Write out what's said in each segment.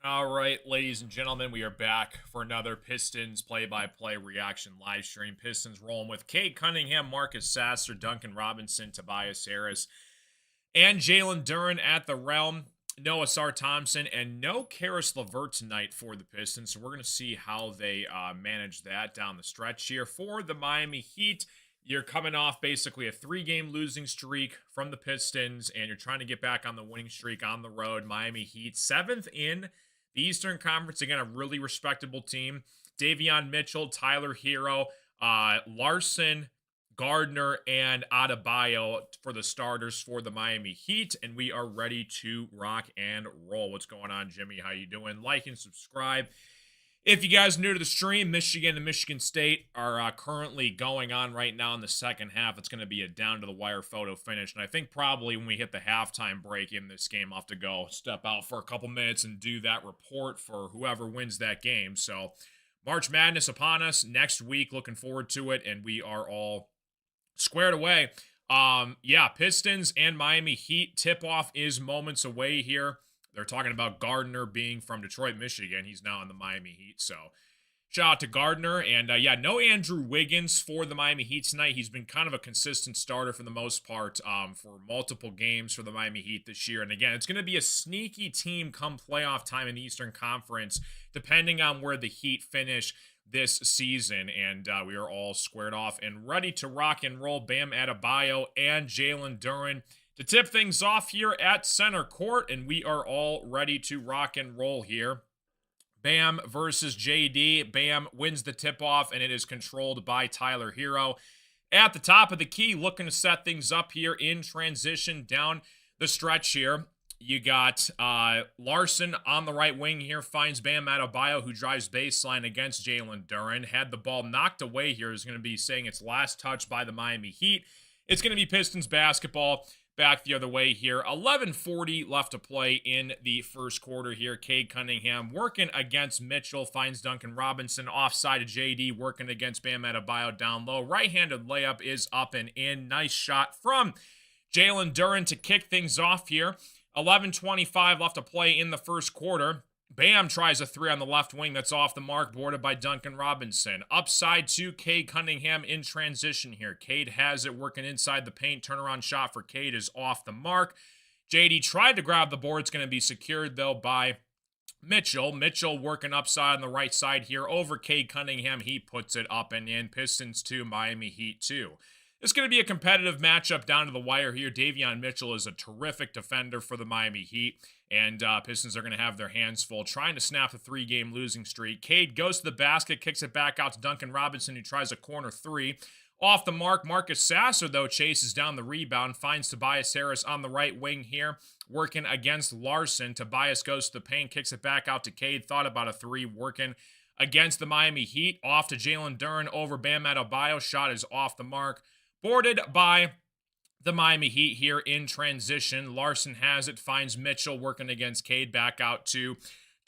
All right, ladies and gentlemen, we are back for another Pistons play-by-play reaction live stream. Pistons rolling with Cade Cunningham, Marcus Sasser, Duncan Robinson, Tobias Harris, and Jalen Duren at the realm. No Asar Thompson and no Karis LeVert tonight for the Pistons. So we're going to see how they manage that down the stretch here for the Miami Heat. You're coming off basically a 3-game losing streak from the Pistons, and you're trying to get back on the winning streak on the road. Miami Heat, 7th in the Eastern Conference. Again, a really respectable team. Davion Mitchell, Tyler Hero, Larson, Gardner, and Adebayo for the starters for the Miami Heat, and we are ready to rock and roll. What's going on, Jimmy? How you doing? Like and subscribe. If you guys are new to the stream, Michigan and Michigan State are currently going on right now in the second half. It's going to be a down-to-the-wire photo finish, and I think probably when we hit the halftime break in this game, I'll have to go step out for a couple minutes and do that report for whoever wins that game. So March Madness upon us next week. Looking forward to it, and we are all squared away. Yeah, Pistons and Miami Heat tip-off is moments away here. They're talking about Gardner being from Detroit, Michigan. He's now in the Miami Heat. So shout out to Gardner. And yeah, no Andrew Wiggins for the Miami Heat tonight. He's been kind of a consistent starter for the most part for multiple games for the Miami Heat this year. And again, it's going to be a sneaky team come playoff time in the Eastern Conference, depending on where the Heat finish this season. And we are all squared off and ready to rock and roll. Bam Adebayo and Jalen Duren to tip things off here at center court, and we are all ready to rock and roll here. Bam versus JD. Bam wins the tip-off, and it is controlled by Tyler Hero. At the top of the key, looking to set things up here in transition down the stretch here. You got Larson on the right wing here, finds Bam Adebayo, who drives baseline against Jalen Duren. Had the ball knocked away here, is going to be saying its last touch by the Miami Heat. It's going to be Pistons basketball. Back the other way here. 11:40 left to play in the first quarter here. Cade Cunningham working against Mitchell. Finds Duncan Robinson offside of JD. Working against Bam Adebayo down low. Right-handed layup is up and in. Nice shot from Jalen Duren to kick things off here. 11:25 left to play in the first quarter. Bam tries a three on the left wing. That's off the mark, boarded by Duncan Robinson. Upside to Cade Cunningham in transition here. Cade has it working inside the paint. Turnaround shot for Cade is off the mark. JD tried to grab the board. It's going to be secured, though, by Mitchell. Mitchell working upside on the right side here over Cade Cunningham. He puts it up and in. Pistons 2, Miami Heat 2. It's going to be a competitive matchup down to the wire here. Davion Mitchell is a terrific defender for the Miami Heat, and Pistons are going to have their hands full trying to snap the 3-game losing streak. Cade goes to the basket, kicks it back out to Duncan Robinson, who tries a corner three. Off the mark, Marcus Sasser, though, chases down the rebound, finds Tobias Harris on the right wing here, working against Larson. Tobias goes to the paint, kicks it back out to Cade, thought about a three, working against the Miami Heat. Off to Jalen Duren over Bam Adebayo. Shot is off the mark. Boarded by the Miami Heat here in transition. Larson has it, finds Mitchell working against Cade. Back out to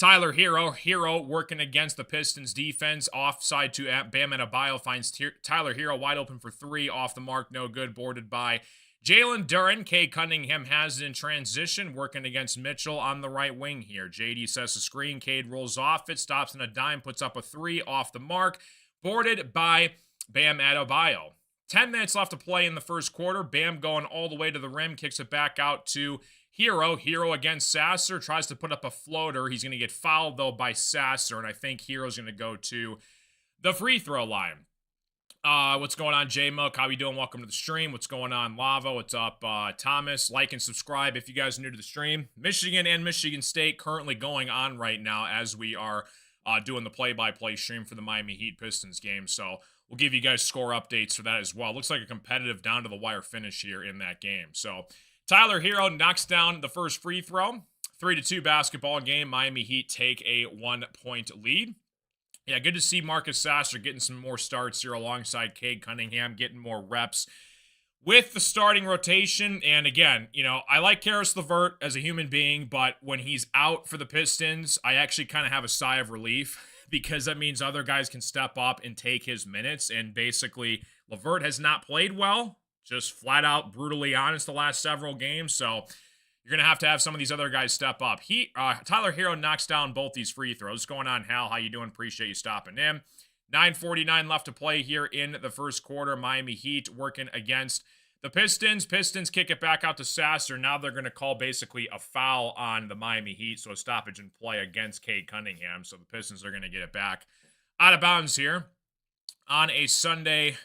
Tyler Hero. Hero working against the Pistons defense. Offside to Bam Adebayo. Finds Tyler Hero wide open for three. Off the mark, no good. Boarded by Jalen Duren. Cade Cunningham has it in transition, working against Mitchell on the right wing here. JD sets a screen. Cade rolls off it, stops on a dime, puts up a three. Off the mark. Boarded by Bam Adebayo. 10 minutes left to play in the first quarter. Bam going all the way to the rim, kicks it back out to Hero. Hero against Sasser, tries to put up a floater. He's going to get fouled, though, by Sasser, and I think Hero's going to go to the free throw line. What's going on, J-Muck? How you doing? Welcome to the stream. What's going on, Lava? What's up, Thomas? Like and subscribe if you guys are new to the stream. Michigan and Michigan State currently going on right now as we are doing the play-by-play stream for the Miami Heat Pistons game, so we'll give you guys score updates for that as well. Looks like a competitive down-to-the-wire finish here in that game. So Tyler Hero knocks down the first free throw. 3-2 basketball game. Miami Heat take a 1-point lead. Yeah, good to see Marcus Sasser getting some more starts here alongside Cade Cunningham, getting more reps with the starting rotation. And again, you know, I like Karis LeVert as a human being, but when he's out for the Pistons, I actually kind of have a sigh of relief because that means other guys can step up and take his minutes. And basically, LeVert has not played well, just flat out brutally honest the last several games. So you're going to have some of these other guys step up. Tyler Hero knocks down both these free throws. What's going on, Hal? How you doing? Appreciate you stopping in. 9:49 left to play here in the first quarter. Miami Heat working against the Pistons. Pistons kick it back out to Sasser. Now they're going to call basically a foul on the Miami Heat, so a stoppage in play against Cade Cunningham. So the Pistons are going to get it back out of bounds here on a Sunday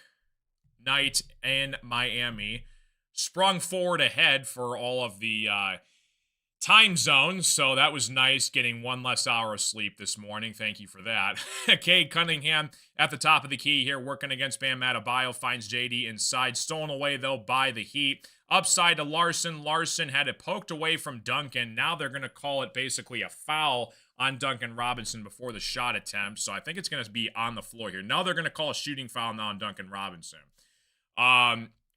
night in Miami. Sprung forward ahead for all of the time zones, so that was nice, getting one less hour of sleep this morning. Thank you for that. Cade Cunningham at the top of the key here, working against Bam Adebayo, finds JD inside, stolen away, though, by the Heat. Upside to Larson. Larson had it poked away from Duncan. Now they're going to call it basically a foul on Duncan Robinson before the shot attempt, so I think it's going to be on the floor here. Now they're going to call a shooting foul now on Duncan Robinson.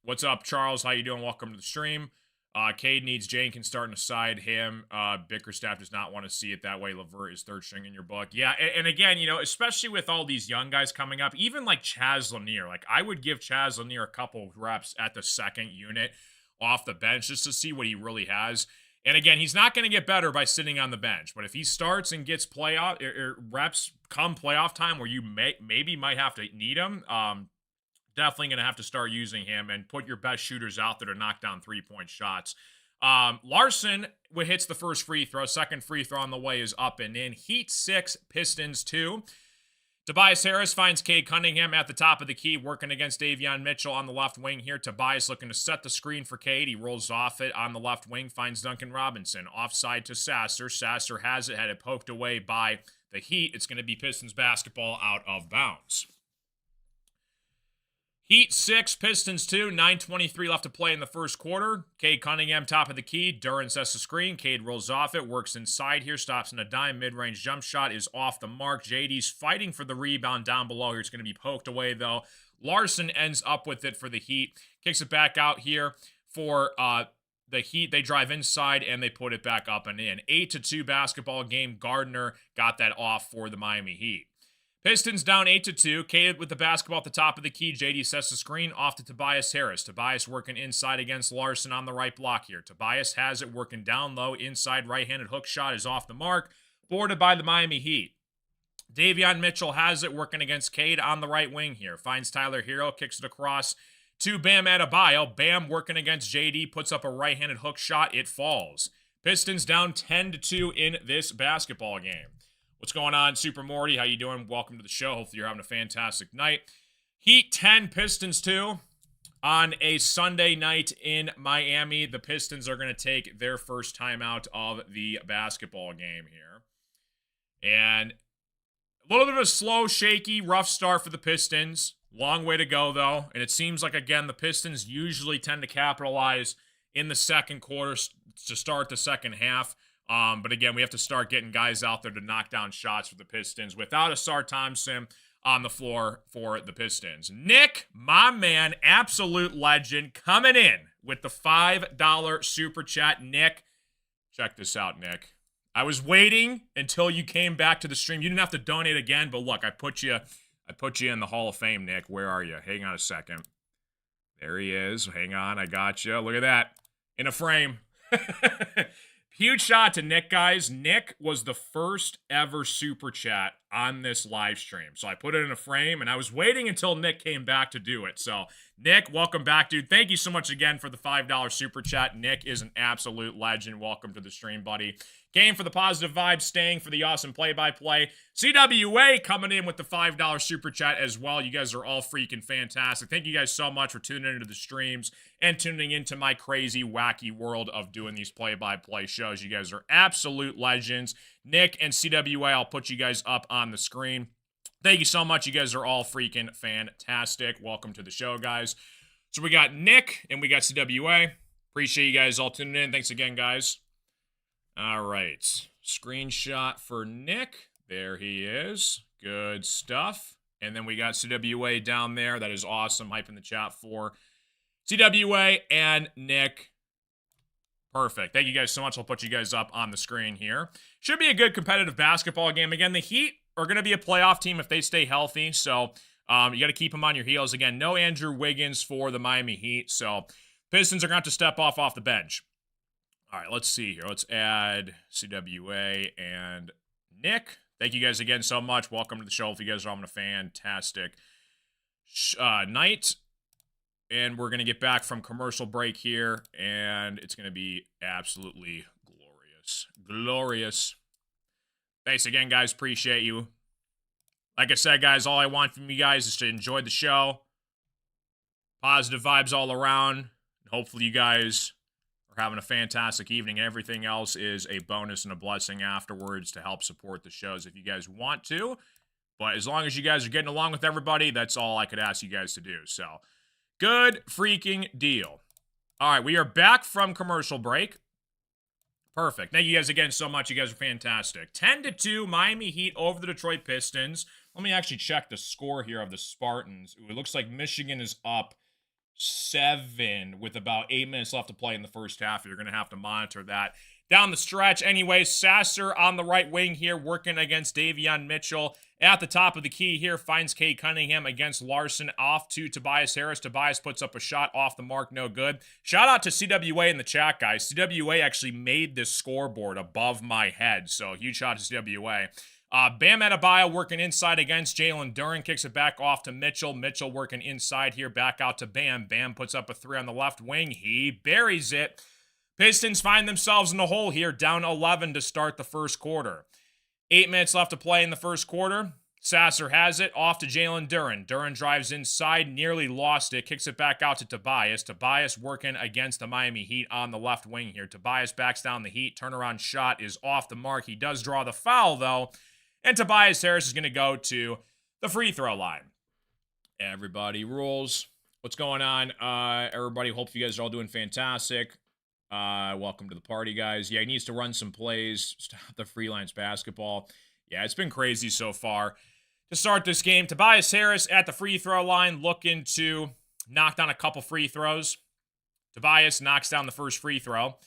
What's up, Charles? How you doing? Welcome to the stream. Cade needs Jenkins starting to side him. Bickerstaff does not want to see it that way. LeVert is third string in your book. Yeah, and again, especially with all these young guys coming up, even like Chaz Lanier, like I would give Chaz Lanier a couple reps at the second unit off the bench just to see what he really has. And again, he's not going to get better by sitting on the bench, but if he starts and gets playoff reps come playoff time where you maybe might have to need him, definitely going to have to start using him and put your best shooters out there to knock down three-point shots. Larson hits the first free throw. Second free throw on the way is up and in. Heat 6, Pistons 2. Tobias Harris finds Cade Cunningham at the top of the key, working against Davion Mitchell on the left wing here. Tobias looking to set the screen for Cade. He rolls off it on the left wing, finds Duncan Robinson. Offside to Sasser. Sasser has it, had it poked away by the Heat. It's going to be Pistons basketball out of bounds. Heat 6, Pistons 2, 9:23 left to play in the first quarter. Cade Cunningham, top of the key. Duran sets the screen. Cade rolls off it, works inside here, stops in a dime. Mid-range jump shot is off the mark. JD's fighting for the rebound down below here. It's going to be poked away, though. Larson ends up with it for the Heat. Kicks it back out here for the Heat. They drive inside, and they put it back up and in. 8-2 basketball game. Gardner got that off for the Miami Heat. Pistons down 8-2. Cade with the basketball at the top of the key. JD sets the screen off to Tobias Harris. Tobias working inside against Larson on the right block here. Tobias has it working down low. Inside right-handed hook shot is off the mark. Boarded by the Miami Heat. Davion Mitchell has it working against Cade on the right wing here. Finds Tyler Hero. Kicks it across to Bam Adebayo. Bam working against JD. Puts up a right-handed hook shot. It falls. Pistons down 10-2 in this basketball game. What's going on, Super Morty? How you doing? Welcome to the show. Hopefully you're having a fantastic night. Heat 10, Pistons 2. On a Sunday night in Miami, the Pistons are going to take their first timeout of the basketball game here. And a little bit of a slow, shaky, rough start for the Pistons. Long way to go, though. And it seems like, again, the Pistons usually tend to capitalize in the second quarter to start the second half. But again, we have to start getting guys out there to knock down shots for the Pistons without Asar Thompson on the floor for the Pistons. Nick, my man, absolute legend, coming in with the $5 super chat. Nick, check this out, Nick. I was waiting until you came back to the stream. You didn't have to donate again, but look, I put you in the Hall of Fame, Nick. Where are you? Hang on a second. There he is. Hang on, I got you. Look at that. In a frame. Huge shout to Nick, guys. Nick was the first ever super chat on this live stream. So I put it in a frame, and I was waiting until Nick came back to do it. So, Nick, welcome back, dude. Thank you so much again for the $5 super chat. Nick is an absolute legend. Welcome to the stream, buddy. Came for the positive vibes, staying for the awesome play-by-play. CWA coming in with the $5 super chat as well. You guys are all freaking fantastic. Thank you guys so much for tuning into the streams and tuning into my crazy, wacky world of doing these play-by-play shows. You guys are absolute legends. Nick and CWA, I'll put you guys up on the screen. Thank you so much. You guys are all freaking fantastic. Welcome to the show, guys. So we got Nick and we got CWA. Appreciate you guys all tuning in. Thanks again, guys. All right. Screenshot for Nick. There he is. Good stuff. And then we got CWA down there. That is awesome. Hype in the chat for CWA and Nick. Perfect. Thank you guys so much. I'll put you guys up on the screen here. Should be a good competitive basketball game. Again, the Heat are going to be a playoff team if they stay healthy. So you got to keep them on your heels. Again, no Andrew Wiggins for the Miami Heat. So Pistons are going to have to step off the bench. All right, let's see here. Let's add CWA and Nick. Thank you guys again so much. Welcome to the show. If you guys are having a fantastic night. And we're going to get back from commercial break here, and it's going to be absolutely glorious. Glorious. Thanks again, guys. Appreciate you. Like I said, guys, all I want from you guys is to enjoy the show. Positive vibes all around. Hopefully you guys are having a fantastic evening, and everything else is a bonus and a blessing afterwards to help support the shows if you guys want to. But as long as you guys are getting along with everybody, that's all I could ask you guys to do. So, good freaking deal. All right, we are back from commercial break. Perfect. Thank you guys again so much. You guys are fantastic. 10-2, Miami Heat over the Detroit Pistons. Let me actually check the score here of the Spartans. Ooh, it looks like Michigan is up 7 with about 8 minutes left to play in the first half. You're going to have to monitor that down the stretch. Anyway, Sasser on the right wing here working against Davion Mitchell. At the top of the key here, finds Cade Cunningham against Larson, off to Tobias Harris. Tobias puts up a shot off the mark, no good. Shout out to CWA in the chat, guys. CWA actually made this scoreboard above my head, so huge shout out to CWA. Bam Adebayo working inside against Jalen Duren, kicks it back off to Mitchell. Mitchell working inside here, back out to Bam. Bam puts up a 3 on the left wing. He buries it. Pistons find themselves in the hole here, down 11 to start the first quarter. 8 minutes left to play in the first quarter. Sasser has it, off to Jalen Duren. Duren drives inside, nearly lost it, kicks it back out to Tobias. Tobias working against the Miami Heat on the left wing here. Tobias backs down the Heat. Turnaround shot is off the mark. He does draw the foul, though. And Tobias Harris is going to go to the free throw line. Everybody rules. What's going on? Everybody, hope you guys are all doing fantastic. Welcome to the party, guys. Yeah, he needs to run some plays. Stop the freelance basketball. Yeah, it's been crazy so far. To start this game, Tobias Harris at the free throw line looking to knock down a couple free throws. Tobias knocks down the first free throw.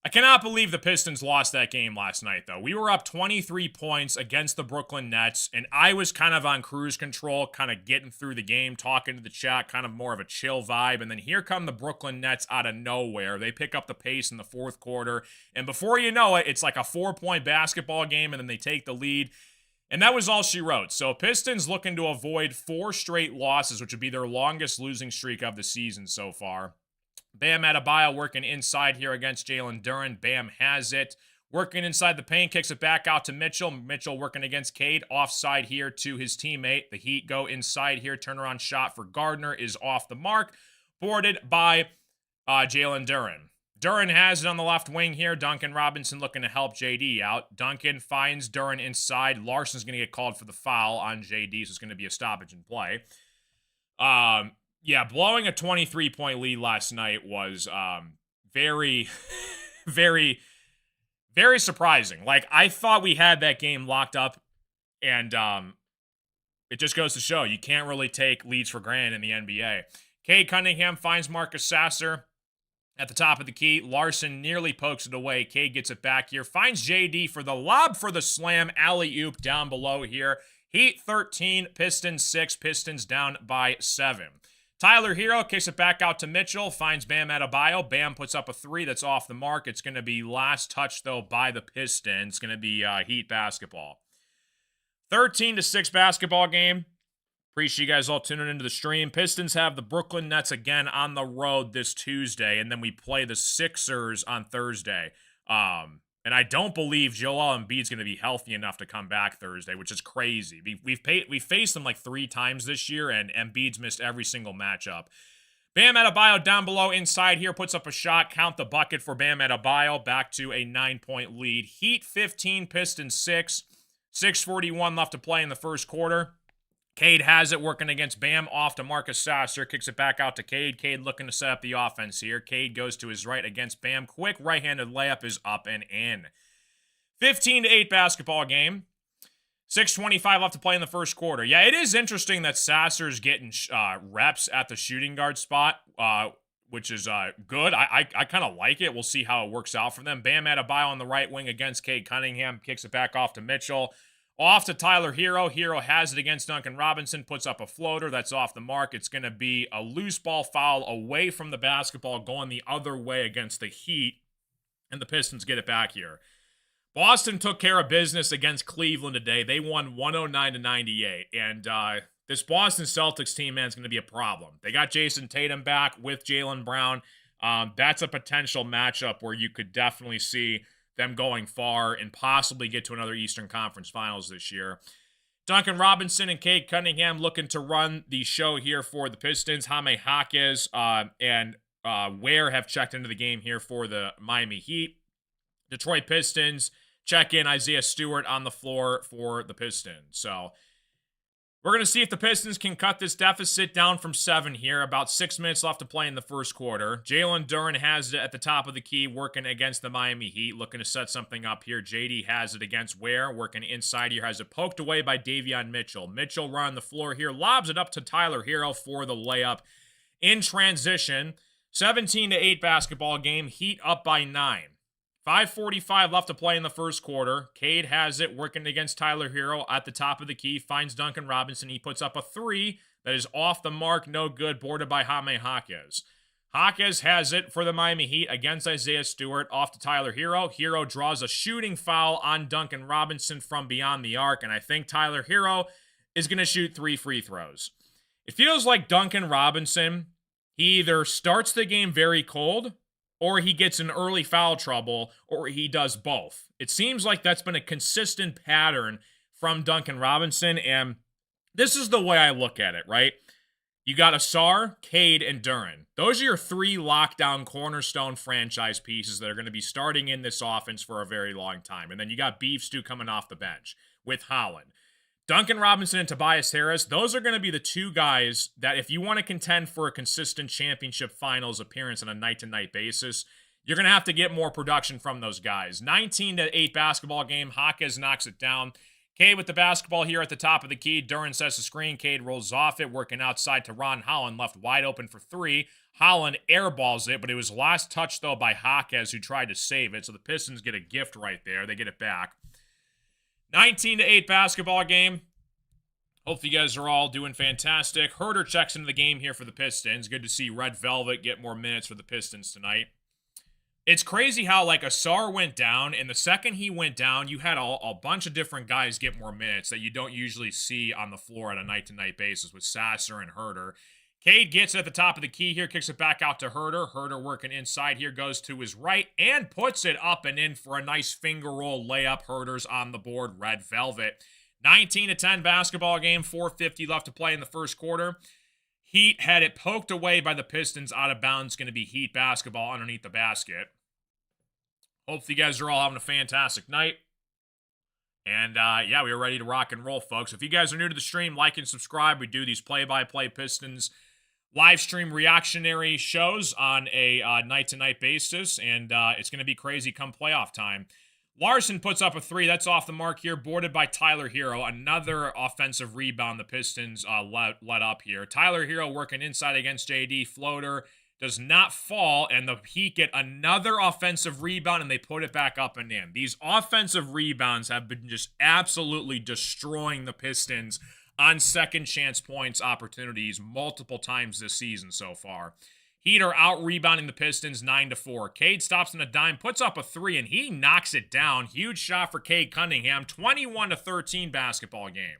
I cannot believe the Pistons lost that game last night, though. We were up 23 points against the Brooklyn Nets, and I was kind of on cruise control, kind of getting through the game, talking to the chat, kind of more of a chill vibe, and then here come the Brooklyn Nets out of nowhere. They pick up the pace in the fourth quarter, and before you know it, it's like a 4-point basketball game, and then they take the lead, and that was all she wrote. So Pistons looking to avoid 4 straight losses, which would be their longest losing streak of the season so far. Bam Adebayo working inside here against Jalen Duren. Bam has it. Working inside the paint, kicks it back out to Mitchell. Mitchell working against Cade. Offside here to his teammate. The Heat go inside here. Turnaround shot for Gardner is off the mark. Boarded by Jalen Duren. Duren has it on the left wing here. Duncan Robinson looking to help JD out. Duncan finds Duren inside. Larson's going to get called for the foul on JD, so it's going to be a stoppage in play. Yeah, blowing a 23-point lead last night was very, very, very surprising. Like, I thought we had that game locked up, and it just goes to show you can't really take leads for granted in the NBA. Cade Cunningham finds Marcus Sasser at the top of the key. Larson nearly pokes it away. Cade gets it back here. Finds JD for the lob for the slam. Alley-oop down below here. Heat 13, Pistons 6. Pistons down by 7. Tyler Hero kicks it back out to Mitchell, finds Bam Adebayo. Bam puts up a 3 that's off the mark. It's going to be last touch, though, by the Pistons. It's going to be Heat basketball. 13-6 basketball game. Appreciate you guys all tuning into the stream. Pistons have the Brooklyn Nets again on the road this Tuesday, and then we play the Sixers on Thursday. And I don't believe Joel Embiid's going to be healthy enough to come back Thursday, which is crazy. We've faced them like 3 times this year, and Embiid's missed every single matchup. Bam Adebayo down below inside here, puts up a shot. Count the bucket for Bam Adebayo. Back to a 9-point lead. Heat 15, Pistons 6. 6:41 left to play in the first quarter. Cade has it, working against Bam, off to Marcus Sasser, kicks it back out to Cade. Cade looking to set up the offense here. Cade goes to his right against Bam. Quick right-handed layup is up and in. 15-8 basketball game. 6:25 left to play in the first quarter. Yeah, it is interesting that Sasser's getting reps at the shooting guard spot, which is good. I kind of like it. We'll see how it works out for them. Bam Adebayo on the right wing against Cade Cunningham, kicks it back off to Mitchell. Off to Tyler Hero. Hero has it against Duncan Robinson, puts up a floater. That's off the mark. It's going to be a loose ball foul away from the basketball, going the other way against the Heat. and the Pistons get it back here. Boston took care of business against Cleveland today. They won 109-98, and this Boston Celtics team, man, is going to be a problem. They got Jason Tatum back with Jaylen Brown. That's a potential matchup where you could definitely see them going far and possibly get to another Eastern Conference Finals this year. Duncan Robinson and Cade Cunningham looking to run the show here for the Pistons. Jaime Jaquez and Ware have checked into the game here for the Miami Heat. Detroit Pistons check in Isaiah Stewart on the floor for the Pistons. So we're going to see if the Pistons can cut this deficit down from 7 here. About 6 minutes left to play in the first quarter. Jalen Duren has it at the top of the key, working against the Miami Heat, looking to set something up here. JD has it against Ware, working inside here. Has it poked away by Davion Mitchell. Mitchell running the floor here, lobs it up to Tyler Hero for the layup. In transition, 17-8 basketball game. Heat up by 9. 5:45 left to play in the first quarter. Cade has it, working against Tyler Hero at the top of the key. Finds Duncan Robinson. He puts up a 3 that is off the mark, no good, boarded by Jaime Jaquez. Jaquez has it for the Miami Heat against Isaiah Stewart, off to Tyler Hero. Hero draws a shooting foul on Duncan Robinson from beyond the arc, and I think Tyler Hero is going to shoot 3 free throws. It feels like Duncan Robinson, he either starts the game very cold, or he gets in early foul trouble, or he does both. It seems like that's been a consistent pattern from Duncan Robinson, and this is the way I look at it, right? You got Ausar, Cade, and Duren. Those are your 3 lockdown cornerstone franchise pieces that are going to be starting in this offense for a very long time. And then you got Beef Stew coming off the bench with Holland. Duncan Robinson and Tobias Harris, those are going to be the 2 guys that if you want to contend for a consistent championship finals appearance on a night-to-night basis, you're going to have to get more production from those guys. 19-8 basketball game. Jaquez knocks it down. Cade with the basketball here at the top of the key. Duren sets the screen. Cade rolls off it, working outside to Ron Holland, left wide open for 3. Holland airballs it, but it was last touched, though, by Jaquez, who tried to save it. So the Pistons get a gift right there. They get it back. 19-8 basketball game. Hopefully you guys are all doing fantastic. Herder checks into the game here for the Pistons. Good to see Red Velvet get more minutes for the Pistons tonight. It's crazy how, like, Ausar went down, and the second he went down, you had a bunch of different guys get more minutes that you don't usually see on the floor on a night-to-night basis with Sasser and Herder. Cade gets it at the top of the key here, kicks it back out to Herder. Herder working inside here, goes to his right and puts it up and in for a nice finger roll layup. Herder's on the board, Red Velvet. 19-10 basketball game, 4:50 left to play in the first quarter. Heat had it poked away by the Pistons out of bounds. Going to be Heat basketball underneath the basket. Hopefully you guys are all having a fantastic night. And, yeah, we are ready to rock and roll, folks. If you guys are new to the stream, like and subscribe. We do these play-by-play Pistons live stream reactionary shows on a night-to-night basis, and it's going to be crazy come playoff time. Larson puts up a 3. That's off the mark here, boarded by Tyler Hero. Another offensive rebound the Pistons let up here. Tyler Hero working inside against JD. Floater does not fall, and the Heat get another offensive rebound, and they put it back up and in. These offensive rebounds have been just absolutely destroying the Pistons on second chance points opportunities multiple times this season so far. Heat are out-rebounding the Pistons 9-4. Cade stops on a dime, puts up a 3, and he knocks it down. Huge shot for Cade Cunningham. 21-13 basketball game.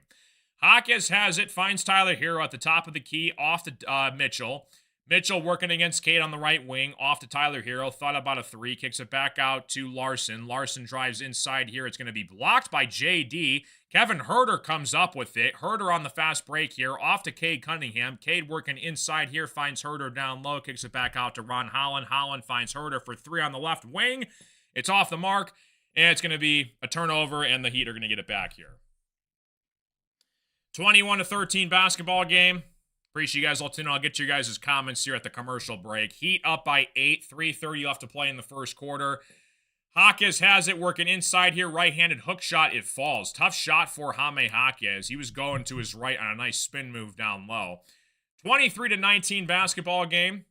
Jaquez has it, finds Tyler Hero at the top of the key, off to Mitchell. Mitchell working against Cade on the right wing, off to Tyler Hero. Thought about a 3, kicks it back out to Larson. Larson drives inside here. It's going to be blocked by JD. Kevin Herder comes up with it. Herder on the fast break here, off to Cade Cunningham. Cade working inside here, finds Herder down low, kicks it back out to Ron Holland. Holland finds Herder for 3 on the left wing. It's off the mark, and it's going to be a turnover, and the Heat are going to get it back here. 21-13 basketball game. Appreciate you guys all tuning in. I'll get you guys' comments here at the commercial break. Heat up by 8. 3:30 left to play in the first quarter. Jaquez has it, working inside here. Right-handed hook shot. It falls. Tough shot for Jaime Jaquez. He was going to his right on a nice spin move down low. 23-19 basketball game.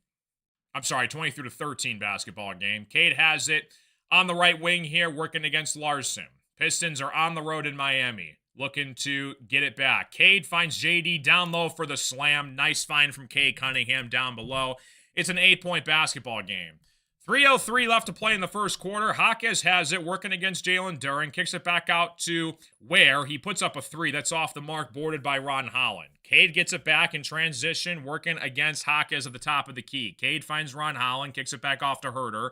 I'm sorry, 23-13 basketball game. Cade has it on the right wing here, working against Larson. Pistons are on the road in Miami, looking to get it back. Cade finds JD down low for the slam. Nice find from Cade Cunningham down below. It's an 8-point basketball game. 3:03 left to play in the first quarter. Jaquez has it, working against Jalen Duren. Kicks it back out to Ware. He puts up a three. That's off the mark, boarded by Ron Holland. Cade gets it back in transition, working against Jaquez at the top of the key. Cade finds Ron Holland, kicks it back off to Herder.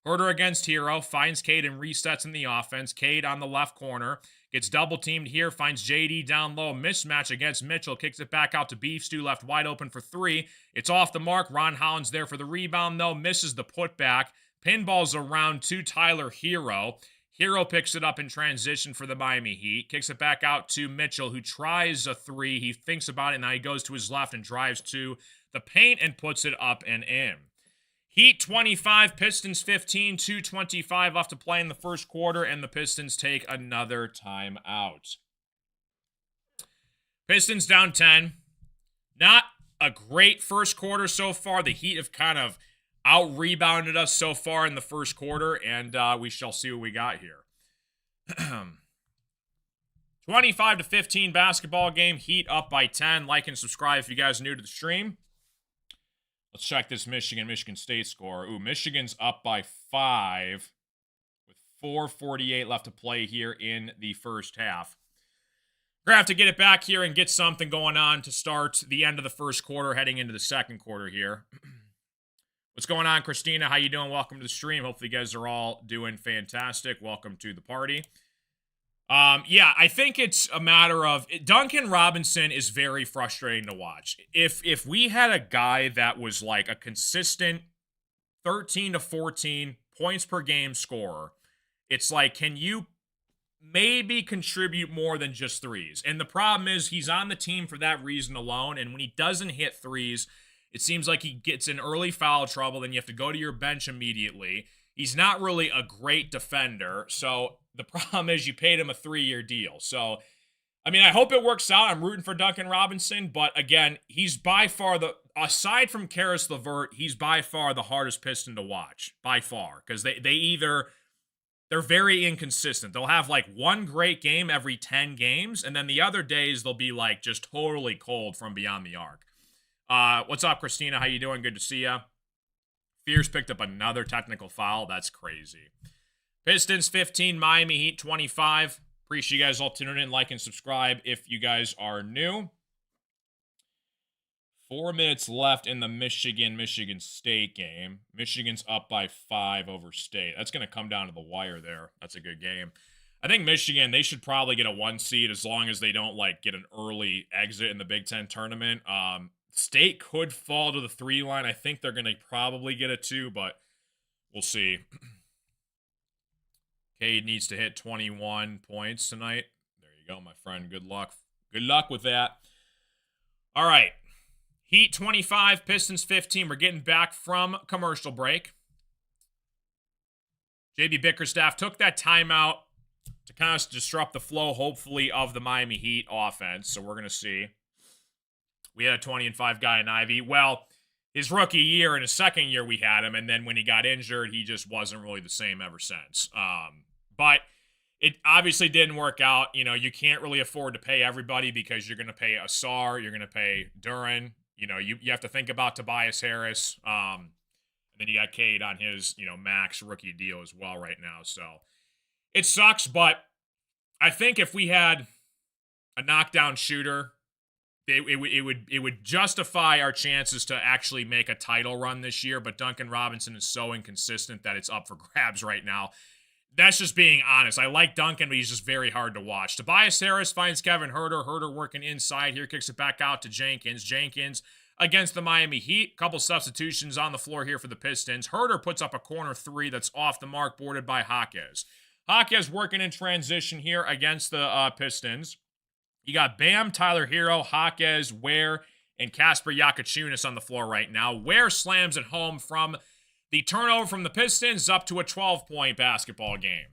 Herder against Hero, finds Cade and resets in the offense. Cade on the left corner, gets double teamed here, finds JD down low, mismatch against Mitchell, kicks it back out to Beef Stew, left wide open for three. It's off the mark. Ron Holland's there for the rebound, though, misses the putback. Pinballs around to Tyler Hero. Hero picks it up in transition for the Miami Heat, kicks it back out to Mitchell, who tries a three. He thinks about it, now he goes to his left and drives to the paint and puts it up and in. Heat 25, Pistons 15, 2:25 left to play in the first quarter, and the Pistons take another timeout. Pistons down 10. Not a great first quarter so far. The Heat have kind of out-rebounded us so far in the first quarter, and we shall see what we got here. 25-15 basketball game. Heat up by 10. Like and subscribe if you guys are new to the stream. Let's check this Michigan State score. Ooh, Michigan's up by 5 with 4:48 left to play here in the first half. We're going to have to get it back here and get something going on to start the end of the first quarter, heading into the second quarter here. What's going on, Christina? How you doing? Welcome to the stream. Hopefully you guys are all doing fantastic. Welcome to the party. Yeah, I think it's a matter of Duncan Robinson is very frustrating to watch. If we had a guy that was like a consistent 13 to 14 points per game scorer, it's like, can you maybe contribute more than just threes? And the problem is he's on the team for that reason alone, and when he doesn't hit threes, it seems like he gets in early foul trouble, then you have to go to your bench immediately. He's not really a great defender, so the problem is you paid him a 3-year deal. So, I mean, I hope it works out. I'm rooting for Duncan Robinson, but again, he's by far aside from Karis LeVert, he's by far the hardest Piston to watch, by far, because they're very inconsistent. They'll have like one great game every 10 games, and then the other days they'll be like just totally cold from beyond the arc. What's up, Christina? How you doing? Good to see ya. Fears picked up another technical foul. That's crazy. Pistons 15, Miami Heat 25. Appreciate you guys all tuning in. Like and subscribe if you guys are new. 4 minutes left in the Michigan State game. Michigan's up by 5 over State. That's going to come down to the wire there. That's a good game. I think Michigan, they should probably get a 1 seed as long as they don't like get an early exit in the Big Ten tournament. State could fall to the 3 line. I think they're going to probably get a 2, but we'll see. Cade needs to hit 21 points tonight. There you go, my friend. Good luck. Good luck with that. All right. Heat 25, Pistons 15. We're getting back from commercial break. JB Bickerstaff took that timeout to kind of disrupt the flow, hopefully, of the Miami Heat offense. So we're going to see. We had a 20-5 guy in Ivy. Well, his rookie year and his second year we had him, and then when he got injured, he just wasn't really the same ever since. But it obviously didn't work out. You know, you can't really afford to pay everybody because you're going to pay Asar, you're going to pay Duren. You know, you have to think about Tobias Harris. And then you got Cade on his, max rookie deal as well right now. So it sucks, but I think if we had a knockdown shooter, it would justify our chances to actually make a title run this year, but Duncan Robinson is so inconsistent that it's up for grabs right now. That's just being honest. I like Duncan, but he's just very hard to watch. Tobias Harris finds Kevin Herder. Herder working inside here, kicks it back out to Jenkins. Jenkins against the Miami Heat. Couple substitutions on the floor here for the Pistons. Herder puts up a corner 3 that's off the mark, boarded by Jaquez. Jaquez working in transition here against the Pistons. You got Bam, Tyler Hero, Jaquez, Ware, and Kasper Yakachunas on the floor right now. Ware slams it home from the turnover from the Pistons up to a 12-point basketball game.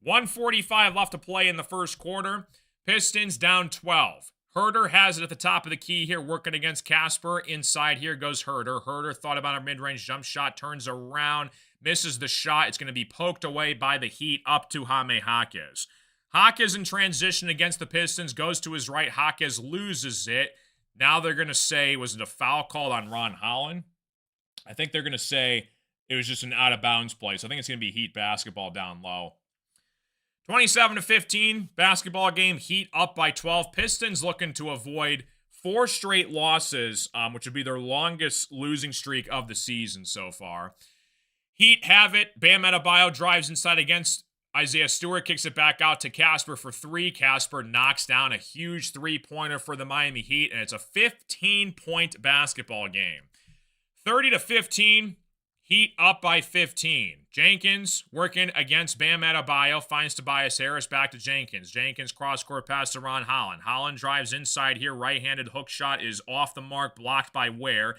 1:45 left to play in the first quarter. Pistons down 12. Herder has it at the top of the key here, working against Kasper. Inside here goes Herder. Herder thought about a mid-range jump shot, turns around, misses the shot. It's going to be poked away by the Heat up to Jaime Jaquez. Jaquez in transition against the Pistons, goes to his right. Jaquez loses it. Now they're going to say, was it a foul called on Ron Holland? I think they're going to say It was just an out of bounds play. So I think it's going to be Heat basketball down low. 27-15 basketball game. Heat up by 12. Pistons looking to avoid 4 straight losses, which would be their longest losing streak of the season so far. Heat have it. Bam Adebayo drives inside against Isaiah Stewart, kicks it back out to Casper for 3. Casper knocks down a huge 3-pointer for the Miami Heat, and it's a 15-point basketball game. 30-15. Heat up by 15. Jenkins working against Bam Adebayo, finds Tobias Harris, back to Jenkins. Jenkins cross-court pass to Ron Holland. Holland drives inside here. Right-handed hook shot is off the mark, blocked by Ware.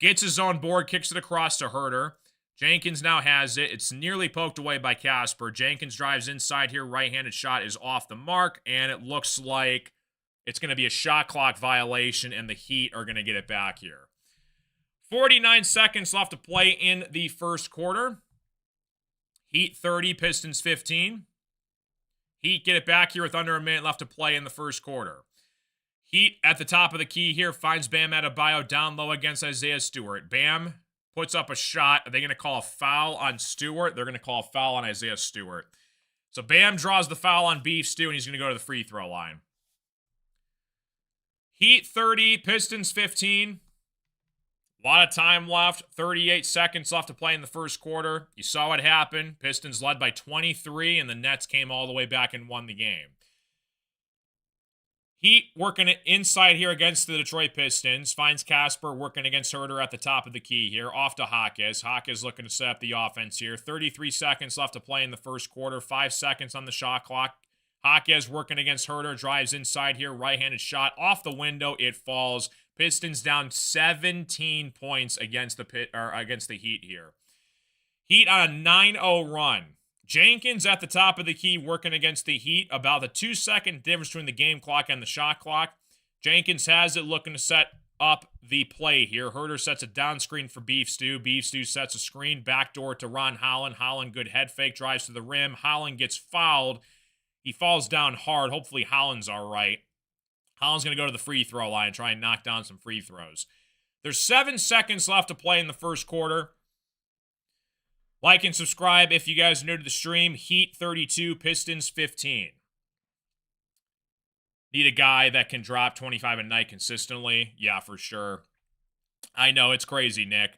Gets his own board, kicks it across to Herter. Jenkins now has it. It's nearly poked away by Casper. Jenkins drives inside here. Right-handed shot is off the mark, and it looks like it's going to be a shot clock violation, and the Heat are going to get it back here. 49 seconds left to play in the first quarter. Heat 30, Pistons 15. Heat get it back here with under a minute left to play in the first quarter. Heat at the top of the key here finds Bam Adebayo down low against Isaiah Stewart. Bam puts up a shot. Are they going to call a foul on Stewart? They're going to call a foul on Isaiah Stewart. So Bam draws the foul on Beef Stew, and he's going to go to the free throw line. Heat 30, Pistons 15. A lot of time left. 38 seconds left to play in the first quarter. You saw what happened. Pistons led by 23, and the Nets came all the way back and won the game. Heat working it inside here against the Detroit Pistons. Finds Casper working against Herter at the top of the key here. Off to Hawkes. Hawkes looking to set up the offense here. 33 seconds left to play in the first quarter. 5 seconds on the shot clock. Hawkes working against Herter. Drives inside here. Right-handed shot off the window. It falls. Pistons down 17 points against the Heat here. Heat on a 9-0 run. Jenkins at the top of the key working against the Heat. About the 2-second difference between the game clock and the shot clock. Jenkins has it, looking to set up the play here. Herter sets a down screen for Beef Stew. Beef Stew sets a screen backdoor to Ron Holland. Holland, good head fake, drives to the rim. Holland gets fouled. He falls down hard. Hopefully Holland's all right. Holland's going to go to the free throw line and try and knock down some free throws. There's 7 seconds left to play in the first quarter. Like and subscribe if you guys are new to the stream. Heat 32, Pistons 15. Need a guy that can drop 25 a night consistently. Yeah, for sure. I know, it's crazy, Nick.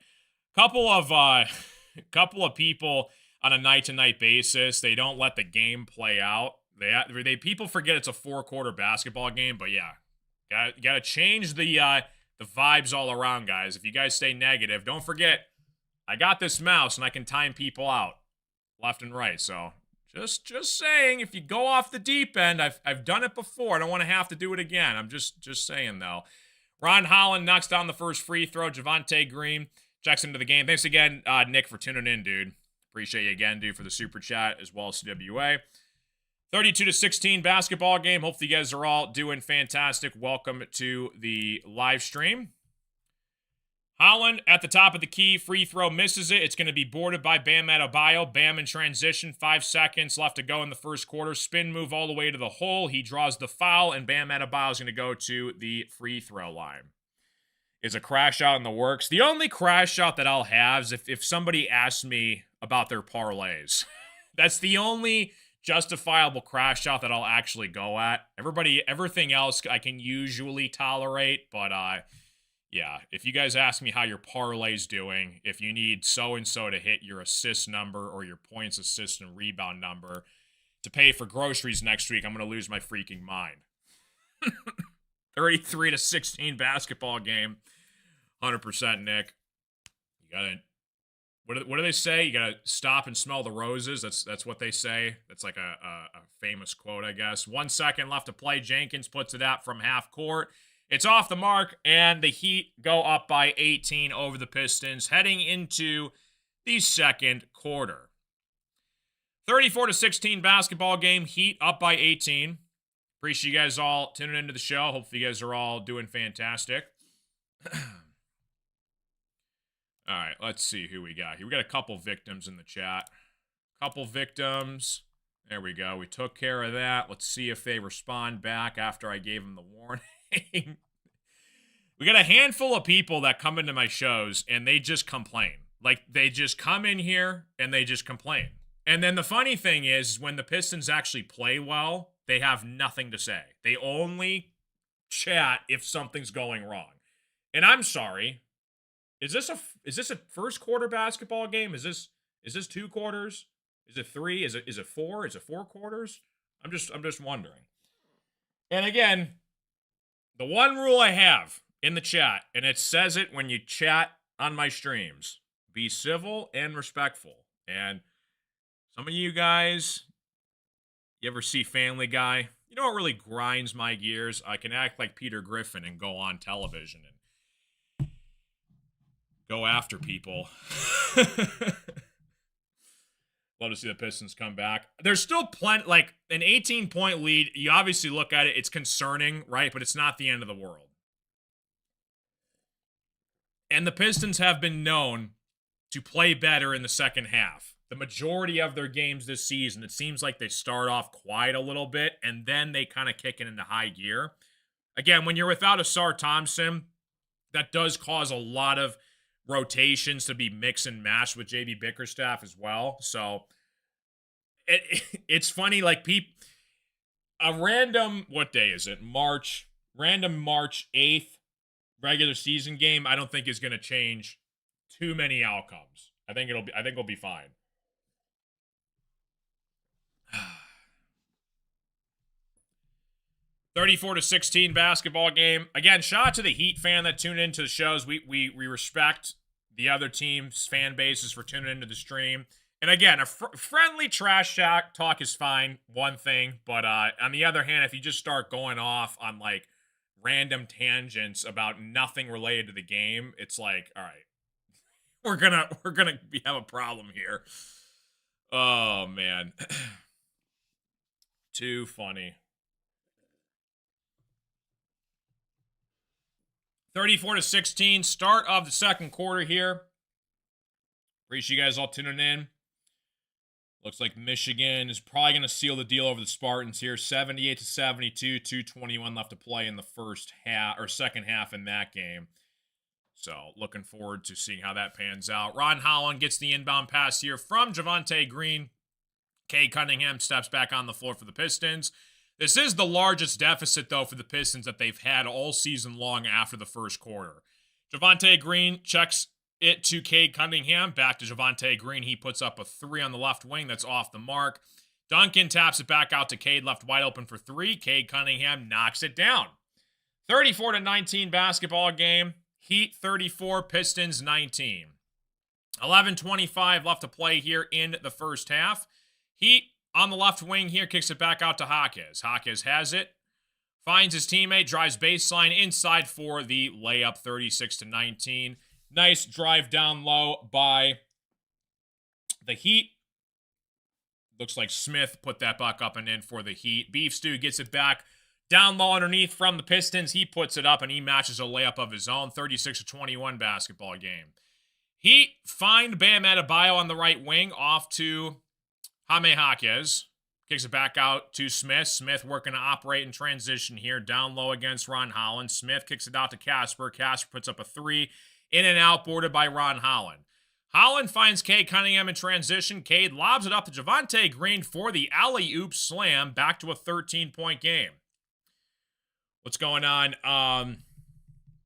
Couple of people on a night-to-night basis, they don't let the game play out. People forget it's a 4-quarter basketball game, but yeah, gotta change the vibes all around, guys. If you guys stay negative, don't forget I got this mouse and I can time people out left and right. So just saying, if you go off the deep end, I've done it before. I don't want to have to do it again. I'm just saying though. Ron Holland knocks down the first free throw. Javonte Green checks into the game. Thanks again, Nick, for tuning in, dude. Appreciate you again, dude, for the super chat as well as CWA. 32-16 basketball game. Hopefully you guys are all doing fantastic. Welcome to the live stream. Holland at the top of the key. Free throw misses it. It's going to be boarded by Bam Adebayo. Bam in transition. 5 seconds left to go in the first quarter. Spin move all the way to the hole. He draws the foul, and Bam Adebayo is going to go to the free throw line. Is a crash out in the works. The only crash out that I'll have is if somebody asks me about their parlays. That's the only justifiable crash out that I'll actually go at. Everything else I can usually tolerate, but yeah, if you guys ask me how your parlay's doing, if you need so-and-so to hit your assist number or your points, assist, and rebound number to pay for groceries next week, I'm going to lose my freaking mind. 33-16 basketball game. 100%, Nick. You got to... What do they say? You gotta stop and smell the roses. That's what they say. That's like a famous quote, I guess. 1 second left to play. Jenkins puts it out from half court. It's off the mark, and the Heat go up by 18 over the Pistons, heading into the second quarter. 34-16 basketball game. Heat up by 18. Appreciate you guys all tuning into the show. Hopefully you guys are all doing fantastic. All right, let's see who we got here. We got a couple victims in the chat. Couple victims. There we go. We took care of that. Let's see if they respond back after I gave them the warning. We got a handful of people that come into my shows, and they just complain. Like, they just come in here and they just complain. And then the funny thing is, when the Pistons actually play well, they have nothing to say. They only chat if something's going wrong. And I'm sorry. Is this a first quarter basketball game? Is this 2 quarters? Is it 3? Is it 4? Is it 4 quarters? I'm just wondering. And again, the one rule I have in the chat, and it says it when you chat on my streams, be civil and respectful. And some of you guys, you ever see Family Guy? You know what really grinds my gears? I can act like Peter Griffin and go on television and go after people. Love to see the Pistons come back. There's still plenty, like an 18-point lead. You obviously look at it, it's concerning, right? But it's not the end of the world. And the Pistons have been known to play better in the second half. The majority of their games this season, it seems like they start off quiet a little bit, and then they kind of kick it into high gear. Again, when you're without Asar Thompson, that does cause a lot of rotations to be mix and match with JB Bickerstaff as well. So it's funny, like a random, what day is it? Random March 8th regular season game, I don't think is going to change too many outcomes. I think it'll be fine. $34-16 basketball game. Again, shout out to the Heat fan that tuned into the shows. We respect the other team's fan bases for tuning into the stream. And again, a friendly trash talk is fine, one thing. But on the other hand, if you just start going off on like random tangents about nothing related to the game, it's like, all right, we're gonna have a problem here. Oh man, too funny. 34-16, start of the second quarter here. Appreciate you guys all tuning in. Looks like Michigan is probably going to seal the deal over the Spartans here. 78-72, 2:21 left to play in the first half or second half in that game. So looking forward to seeing how that pans out. Ron Holland gets the inbound pass here from Javonte Green. Cade Cunningham steps back on the floor for the Pistons. This is the largest deficit, though, for the Pistons that they've had all season long after the first quarter. Javonte Green checks it to Cade Cunningham. Back to Javonte Green. He puts up a 3 on the left wing. That's off the mark. Duncan taps it back out to Cade, left wide open for 3. Cade Cunningham knocks it down. 34-19 basketball game. Heat 34, Pistons 19. 11:25 left to play here in the first half. Heat on the left wing here, kicks it back out to Jaquez. Jaquez has it, finds his teammate, drives baseline inside for the layup, 36-19. Nice drive down low by the Heat. Looks like Smith put that back up and in for the Heat. Beef Stew gets it back down low underneath from the Pistons. He puts it up and he matches a layup of his own. 36-21 basketball game. Heat find Bam Adebayo on the right wing off to Jaime Jaquez. Kicks it back out to Smith. Smith working to operate in transition here. Down low against Ron Holland. Smith kicks it out to Casper. Casper puts up a 3. In and out, boarded by Ron Holland. Holland finds Cade Cunningham in transition. Cade lobs it up to Javonte Green for the alley-oop slam. Back to a 13-point game. What's going on?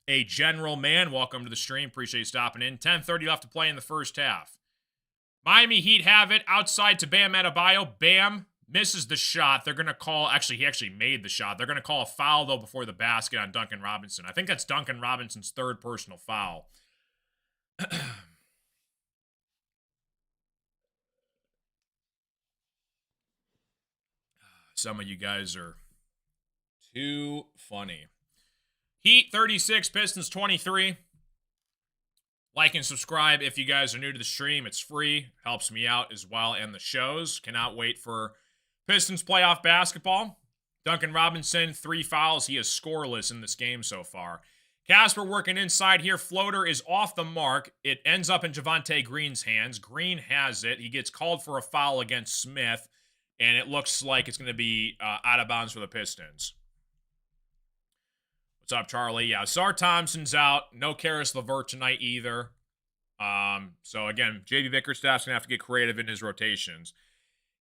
A general man, welcome to the stream. Appreciate you stopping in. 10:30 left to play in the first half. Miami Heat have it outside to Bam Adebayo. Bam misses the shot. They're going to call, actually, he actually made the shot. They're going to call a foul, though, before the basket on Duncan Robinson. I think that's Duncan Robinson's 3rd personal foul. Some of you guys are too funny. Heat 36, Pistons 23. Like and subscribe if you guys are new to the stream. It's free. Helps me out as well and the shows. Cannot wait for Pistons playoff basketball. Duncan Robinson, 3 fouls. He is scoreless in this game so far. Casper working inside here. Floater is off the mark. It ends up in Javonte Green's hands. Green has it. He gets called for a foul against Smith. And it looks like it's going to be out of bounds for the Pistons. What's up, Charlie? Yeah, Sar Thompson's out. No Karis LeVert tonight either. So again, JV Bickerstaff's gonna have to get creative in his rotations.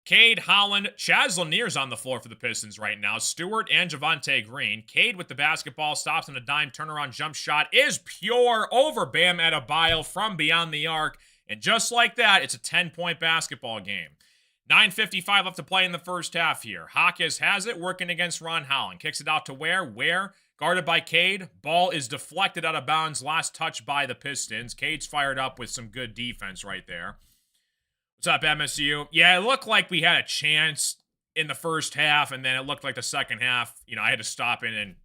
Cade, Holland, Chaz Lanier's on the floor for the Pistons right now. Stewart and Javante Green. Cade with the basketball, stops on a dime turnaround jump shot, is pure over Bam Adebayo from beyond the arc. And just like that, it's a 10-point basketball game. 9:55 left to play in the first half here. Hawkes has it, working against Ron Holland. Kicks it out to Ware, guarded by Cade. Ball is deflected out of bounds, last touch by the Pistons. Cade's fired up with some good defense right there. What's up, MSU? Yeah, it looked like we had a chance in the first half, and then it looked like the second half, I had to stop in and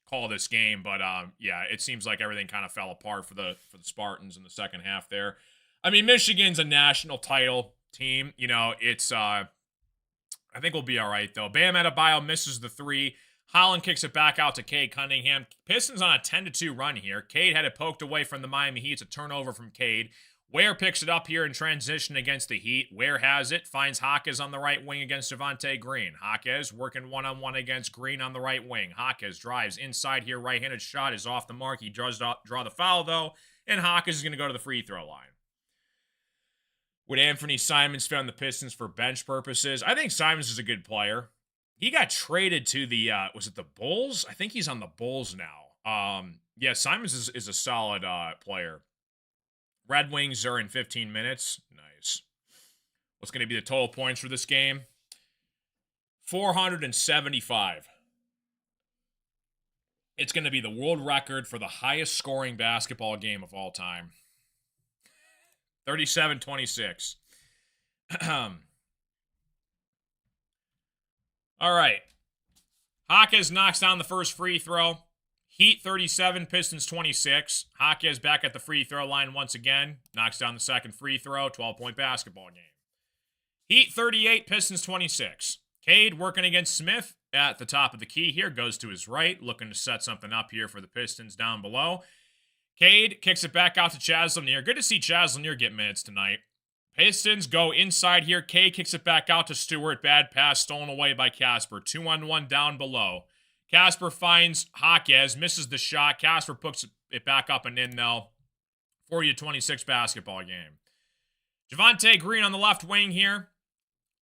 call this game, but yeah, it seems like everything kind of fell apart for the Spartans in the second half there. I mean, Michigan's a national title team. It's I think we'll be all right though. Bam Adebayo misses the three. Holland kicks it back out to Cade Cunningham. Pistons on a 10-2 run here. Cade had it poked away from the Miami Heat. It's a turnover from Cade. Ware picks it up here in transition against the Heat. Ware has it, finds Hawkes on the right wing against Javante Green. Hawkes working one-on-one against Green on the right wing. Hawkes drives inside here, right-handed shot is off the mark. He does draw the foul, though, and Hawkes is going to go to the free throw line. Would Anthony Simons fit on the Pistons for bench purposes? I think Simons is a good player. He got traded to the, was it the Bulls? I think he's on the Bulls now. Yeah, Simons is a solid player. Red Wings are in 15 minutes. Nice. What's going to be the total points for this game? 475. It's going to be the world record for the highest scoring basketball game of all time. 37-26. All right. Hawkes knocks down the first free throw. Heat 37, Pistons 26. Hawkes back at the free throw line once again. Knocks down the second free throw. 12-point basketball game. Heat 38, Pistons 26. Cade working against Smith at the top of the key here. Goes to his right, looking to set something up here for the Pistons down below. Cade kicks it back out to Chaz Lanier. Good to see Chaz Lanier get minutes tonight. Pistons go inside here. Cade kicks it back out to Stewart. Bad pass stolen away by Casper. 2-on-1 down below. Casper finds Hawkes, misses the shot. Casper puts it back up and in, though. 40-26 basketball game. Javante Green on the left wing here.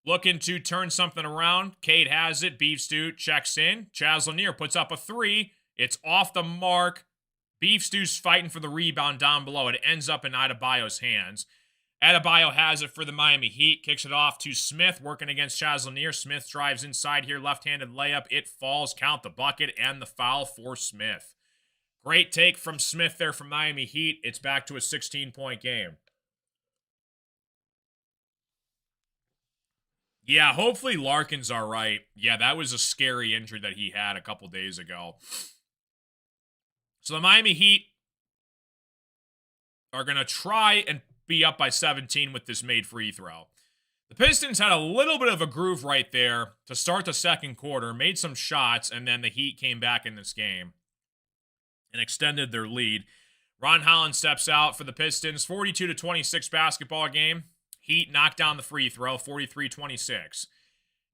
Looking to turn something around. Cade has it. Beef Stew checks in. Chaz Lanier puts up a three. It's off the mark. Beef Stew's fighting for the rebound down below. It ends up in Adebayo's hands. Adebayo has it for the Miami Heat. Kicks it off to Smith, working against Chaz Lanier. Smith drives inside here, left-handed layup. It falls, count the bucket, and the foul for Smith. Great take from Smith there from Miami Heat. It's back to a 16-point game. Yeah, hopefully Larkin's all right. Yeah, that was a scary injury that he had a couple days ago. So the Miami Heat are going to try and be up by 17 with this made free throw. The Pistons had a little bit of a groove right there to start the second quarter, made some shots, and then the Heat came back in this game and extended their lead. Ron Holland steps out for the Pistons. 42-26 basketball game. Heat knocked down the free throw, 43-26.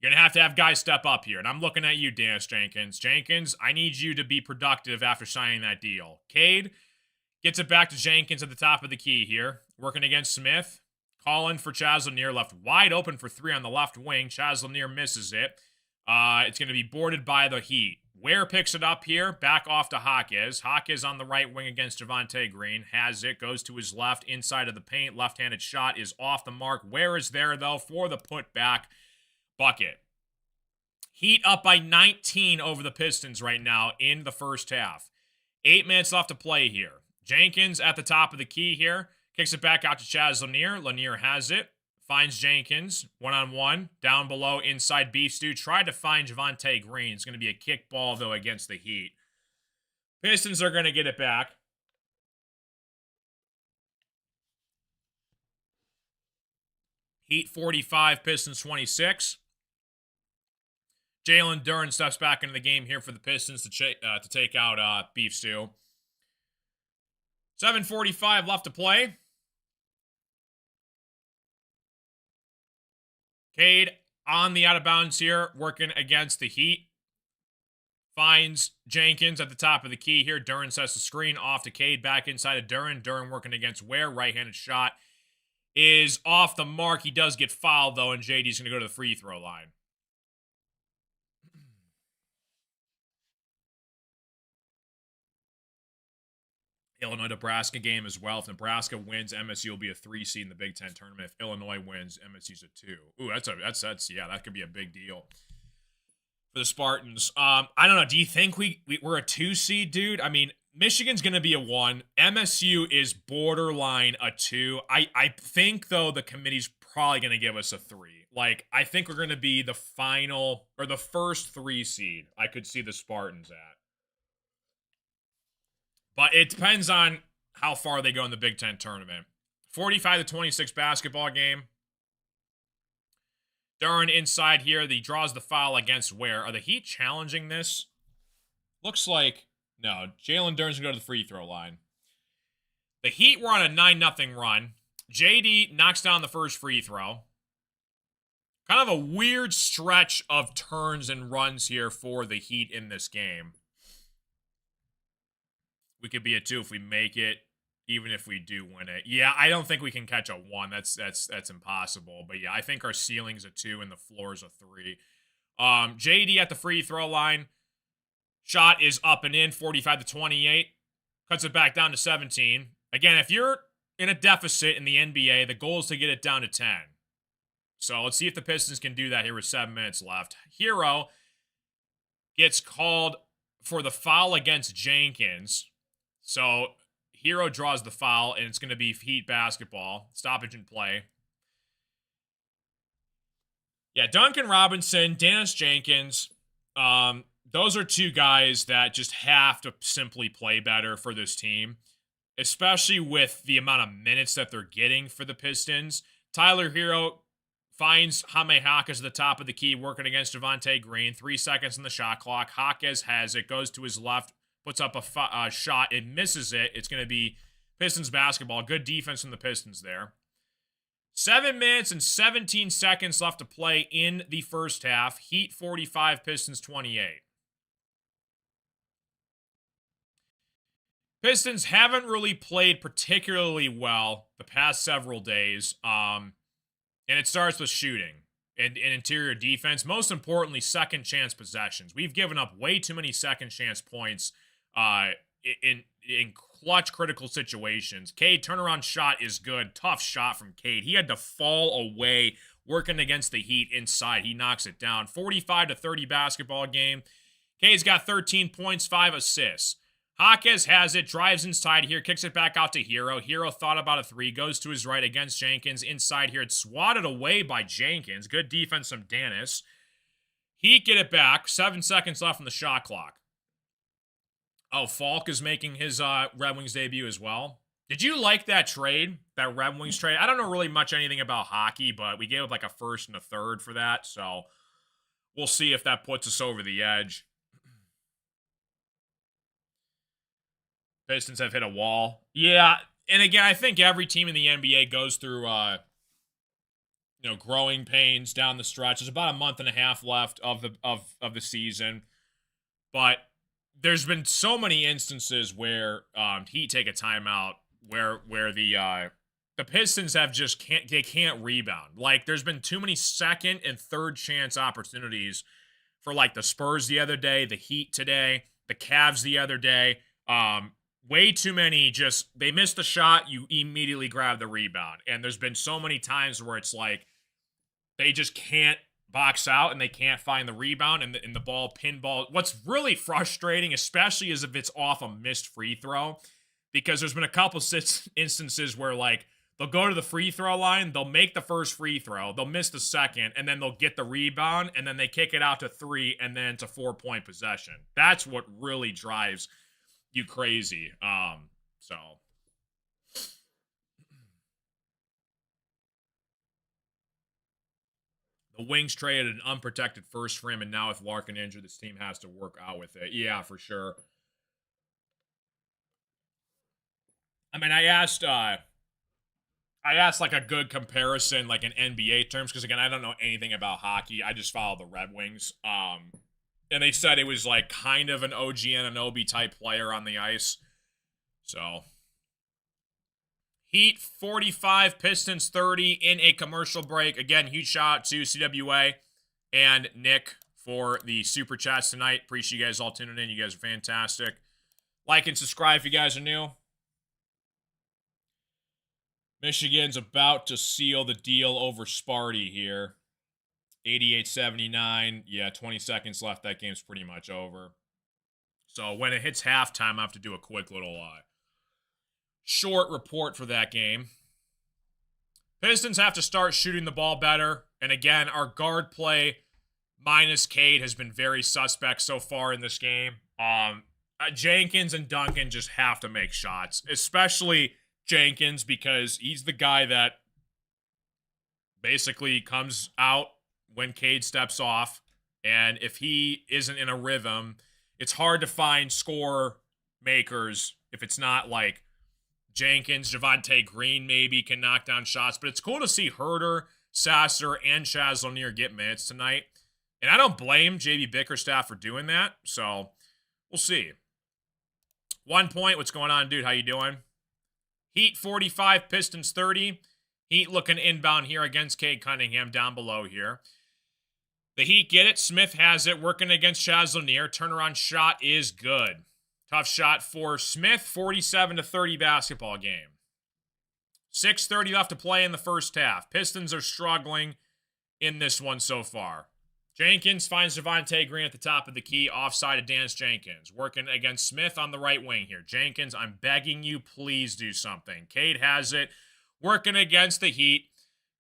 You're going to have guys step up here, and I'm looking at you, Dennis Jenkins. Jenkins, I need you to be productive after signing that deal. Cade gets it back to Jenkins at the top of the key here. Working against Smith. Calling for Chaz Lanier, left wide open for three on the left wing. Chaz Lanier misses it. It's going to be boarded by the Heat. Ware picks it up here. Back off to Hawkes. Hawkes on the right wing against Javante Green. Has it. Goes to his left. Inside of the paint. Left-handed shot is off the mark. Ware is there, though, for the putback bucket. Heat up by 19 over the Pistons right now in the first half. 8 minutes left to play here. Jenkins at the top of the key here. Kicks it back out to Chaz Lanier. Lanier has it. Finds Jenkins. One-on-one. Down below inside Beef Stew. Tried to find Javante Green. It's going to be a kick ball, though, against the Heat. Pistons are going to get it back. Heat 45, Pistons 26. Jalen Duren steps back into the game here for the Pistons to take out Beef Stew. 7:45 left to play. Cade on the out of bounds here, working against the Heat. Finds Jenkins at the top of the key here. Duren sets the screen off to Cade. Back inside of Duren. Duren working against Ware. Right-handed shot is off the mark. He does get fouled, though, and JD's going to go to the free throw line. Illinois-Nebraska game as well. If Nebraska wins, MSU will be a 3 seed in the Big Ten tournament. If Illinois wins, MSU's a 2. Ooh, that could be a big deal for the Spartans. I don't know. Do you think we're a 2 seed, dude? I mean, Michigan's going to be a 1. MSU is borderline a 2. I think, though, the committee's probably going to give us a 3. Like, I think we're going to be the final or the first 3 seed I could see the Spartans at. But it depends on how far they go in the Big Ten tournament. 45-26 basketball game. Duren inside here. He draws the foul against Ware. Are the Heat challenging this? Looks like no. Jalen Duren's going to go to the free throw line. The Heat were on a 9-0 run. JD knocks down the first free throw. Kind of a weird stretch of turns and runs here for the Heat in this game. We could be a 2 if we make it, even if we do win it. Yeah, I don't think we can catch a 1. That's impossible. But yeah, I think our ceiling's a 2 and the floor's a 3. JD at the free throw line. Shot is up and in, 45-28. Cuts it back down to 17. Again, if you're in a deficit in the NBA, the goal is to get it down to 10. So let's see if the Pistons can do that here with 7 minutes left. Hero gets called for the foul against Jenkins. So Hero draws the foul, and it's going to be Heat basketball. Stoppage in play. Yeah, Duncan Robinson, Dennis Jenkins, those are 2 guys that just have to simply play better for this team, especially with the amount of minutes that they're getting for the Pistons. Tyler Hero finds Jaime Jaquez at the top of the key, working against Javonte Green. 3 seconds on the shot clock. Jaquez has it, goes to his left, puts up a shot. It misses it. It's going to be Pistons basketball. Good defense from the Pistons there. 7 minutes and 17 seconds left to play in the first half. Heat 45, Pistons 28. Pistons haven't really played particularly well the past several days. And it starts with shooting and interior defense. Most importantly, second chance possessions. We've given up way too many second chance points in clutch critical situations. Cade turnaround shot is good. Tough shot from Cade. He had to fall away working against the Heat inside. He knocks it down. 45-30 basketball game. Cade's got 13 points, 5 assists. Jaquez has it, drives inside here, kicks it back out to Hero. Hero thought about a 3, goes to his right against Jenkins. Inside here, it's swatted away by Jenkins. Good defense from Dennis. Heat get it back. 7 seconds left on the shot clock. Oh, Falk is making his Red Wings debut as well. Did you like that trade, that Red Wings trade? I don't know really much anything about hockey, but we gave up like a first and a third for that, so we'll see if that puts us over the edge. Pistons have hit a wall. Yeah, and again, I think every team in the NBA goes through, growing pains down the stretch. There's about a month and a half left of the season, but there's been so many instances where Heat take a timeout, where the Pistons have just can't rebound. Like, there's been too many second and third chance opportunities for like the Spurs the other day, the Heat today, the Cavs the other day. Way too many they missed the shot, you immediately grab the rebound. And there's been so many times where it's like they just can't box out and they can't find the rebound and the ball pinball. What's really frustrating, especially is if it's off a missed free throw, because there's been a couple instances where like they'll go to the free throw line, they'll make the first free throw, they'll miss the second, and then they'll get the rebound, and then they kick it out to 3, and then it's a 4-point possession. That's what really drives you crazy. So the Wings traded an unprotected first for him, and now with Larkin injured, this team has to work out with it. Yeah, for sure. I mean, I asked like a good comparison, like in NBA terms, because again, I don't know anything about hockey. I just follow the Red Wings. And they said it was like kind of an OG Anunoby type player on the ice. So, Heat 45, Pistons 30 in a commercial break. Again, huge shout out to CWA and Nick for the super chats tonight. Appreciate you guys all tuning in. You guys are fantastic. Like and subscribe if you guys are new. Michigan's about to seal the deal over Sparty here. 88-79. Yeah, 20 seconds left. That game's pretty much over. So when it hits halftime, I have to do a quick little short report for that game. Pistons have to start shooting the ball better. And again, our guard play minus Cade has been very suspect so far in this game. Jenkins and Duncan just have to make shots, especially Jenkins, because he's the guy that basically comes out when Cade steps off. And if he isn't in a rhythm, it's hard to find score makers if it's not like Jenkins. Javonte Green maybe can knock down shots, but it's cool to see Herter, Sasser, and Chaz Lanier get minutes tonight. And I don't blame JB Bickerstaff for doing that, so we'll see. 1 point, what's going on, dude? How you doing? Heat 45, Pistons 30. Heat looking inbound here against Cade Cunningham down below here. The Heat get it. Smith has it, working against Chaz Lanier. Turnaround shot is good. Tough shot for Smith, 47-30 basketball game. 6:30 left to play in the first half. Pistons are struggling in this one so far. Jenkins finds Javonte Green at the top of the key, offside of Dance Jenkins. Working against Smith on the right wing here. Jenkins, I'm begging you, please do something. Cade has it, working against the Heat.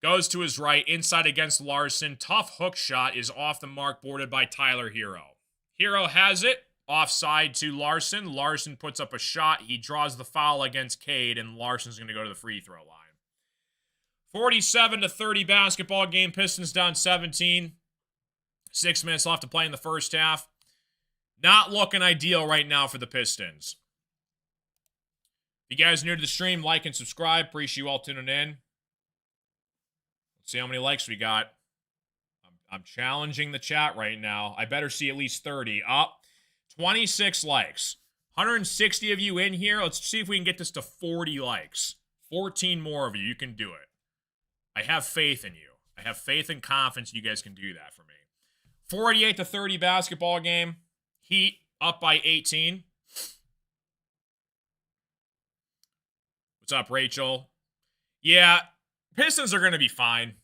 Goes to his right, inside against Larson. Tough hook shot is off the mark, boarded by Tyler Hero. Hero has it, offside to Larson. Larson puts up a shot. He draws the foul against Cade, and Larson's going to go to the free throw line. 47-30 basketball game. Pistons down 17. 6 minutes left to play in the first half. Not looking ideal right now for the Pistons. If you guys are new to the stream, like and subscribe. Appreciate you all tuning in. Let's see how many likes we got. I'm challenging the chat right now. I better see at least 30. 26 likes. 160 of you in here. Let's see if we can get this to 40 likes. 14 more of you. You can do it. I have faith in you. I have faith and confidence you guys can do that for me. 48-30 basketball game. Heat up by 18. What's up, Rachel? Yeah, Pistons are going to be fine.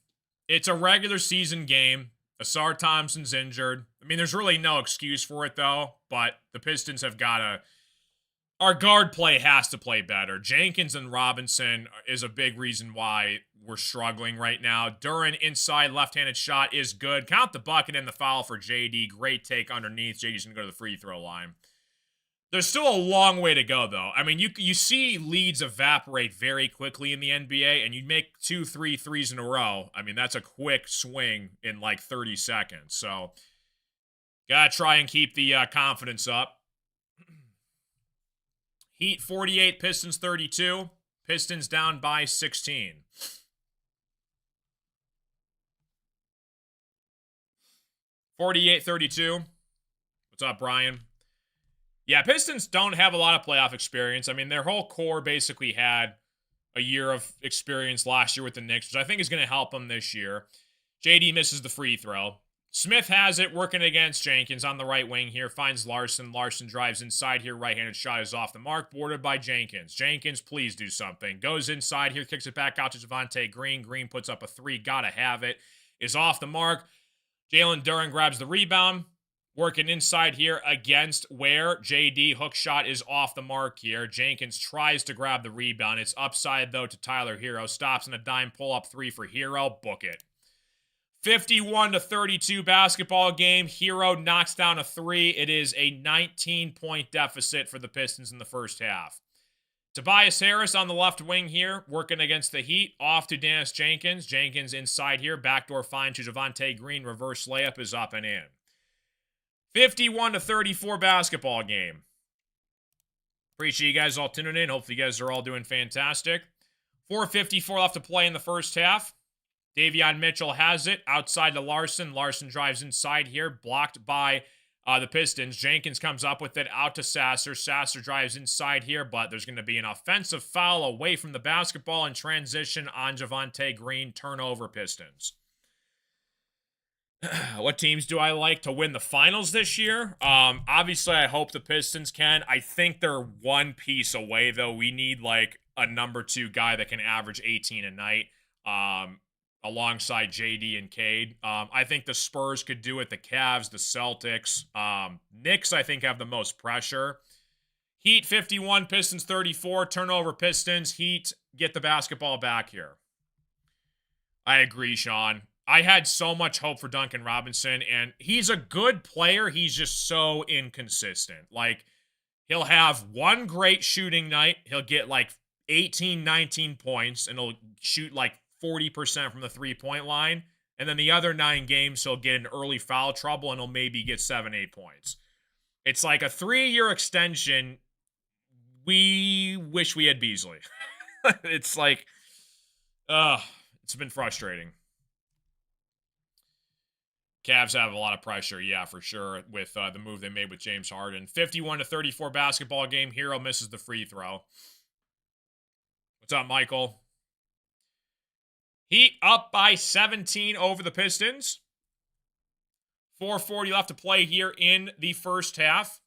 It's a regular season game. Asar Thompson's injured. I mean, there's really no excuse for it, though. But the Pistons have got to... Our guard play has to play better. Jenkins and Robinson is a big reason why we're struggling right now. Duran inside left-handed shot is good. Count the bucket and the foul for JD. Great take underneath. JD's going to go to the free throw line. There's still a long way to go, though. I mean, you see leads evaporate very quickly in the NBA, and you make 2-3 threes in a row. I mean, that's a quick swing in like 30 seconds. So, gotta try and keep the confidence up. Heat 48, Pistons 32. Pistons down by 16. (48-32). What's up, Brian? Yeah, Pistons don't have a lot of playoff experience. I mean, their whole core basically had a year of experience last year with the Knicks, which I think is going to help them this year. JD misses the free throw. Smith has it, working against Jenkins on the right wing here. Finds Larson. Larson drives inside here. Right-handed shot is off the mark, boarded by Jenkins. Jenkins, please do something. Goes inside here, kicks it back out to Javonte Green. Green puts up a three. Gotta have it. Is off the mark. Jalen Duran grabs the rebound. Working inside here against Ware. JD, hook shot is off the mark here. Jenkins tries to grab the rebound. It's upside, though, to Tyler Hero. Stops in a dime pull-up three for Hero. Book it. 51-32 basketball game. Hero knocks down a three. It is a 19-point deficit for the Pistons in the first half. Tobias Harris on the left wing here, working against the Heat. Off to Dennis Jenkins. Jenkins inside here. Backdoor find to Javonte Green. Reverse layup is up and in. 51-34 basketball game. Appreciate you guys all tuning in. Hopefully you guys are all doing fantastic. 4:54 left to play in the first half. Davion Mitchell has it outside to Larson. Larson drives inside here, blocked by The Pistons. Jenkins comes up with it out to Sasser. Sasser drives inside here, but there's going to be an offensive foul away from the basketball in transition on Javonte Green. Turnover, Pistons. What teams do I like to win the finals this year? Obviously, I hope the Pistons can. I think they're one piece away, though. We need like a number 2 guy that can average 18 a night. Alongside JD and Cade. I think the Spurs could do it, the Cavs, the Celtics. Knicks, I think, have the most pressure. Heat 51, Pistons 34, turnover Pistons. Heat get the basketball back here. I agree, Sean. I had so much hope for Duncan Robinson, and he's a good player. He's just so inconsistent. Like, he'll have one great shooting night. He'll get like 18, 19 points, and he'll shoot like 40% from the three-point line. And then the other 9 games, he'll get in early foul trouble, and he'll maybe get 7, 8 points. It's like a 3-year extension. We wish we had Beasley. It's like, it's been frustrating. Cavs have a lot of pressure, yeah, for sure, with the move they made with James Harden. 51-34 basketball game. Hero misses the free throw. What's up, Michael? Heat up by 17 over the Pistons. 4:40 left to play here in the first half.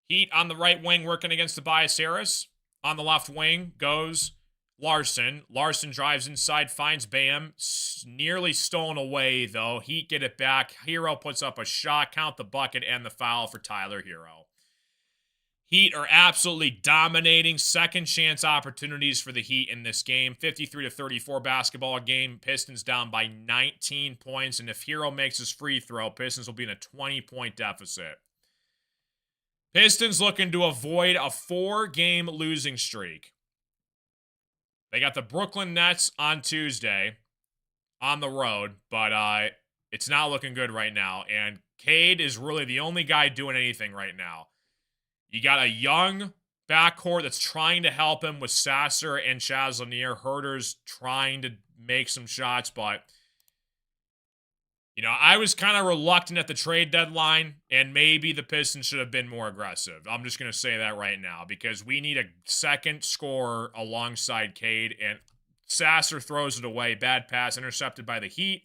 Heat on the right wing working against Tobias Harris. On the left wing goes Larson. Larson drives inside, finds Bam. Nearly stolen away, though. Heat get it back. Hero puts up a shot, count the bucket, and the foul for Tyler Hero. Heat are absolutely dominating. Second chance opportunities for the Heat in this game. 53-34 basketball game. Pistons down by 19 points. And if Hero makes his free throw, Pistons will be in a 20-point deficit. Pistons looking to avoid a 4-game losing streak. They got the Brooklyn Nets on Tuesday on the road, but it's not looking good right now. And Cade is really the only guy doing anything right now. You got a young backcourt that's trying to help him with Sasser and Chaz Lanier. Herter's trying to make some shots, but I was kind of reluctant at the trade deadline, and maybe the Pistons should have been more aggressive. I'm just going to say that right now, because we need a second scorer alongside Cade, and Sasser throws it away. Bad pass, intercepted by the Heat.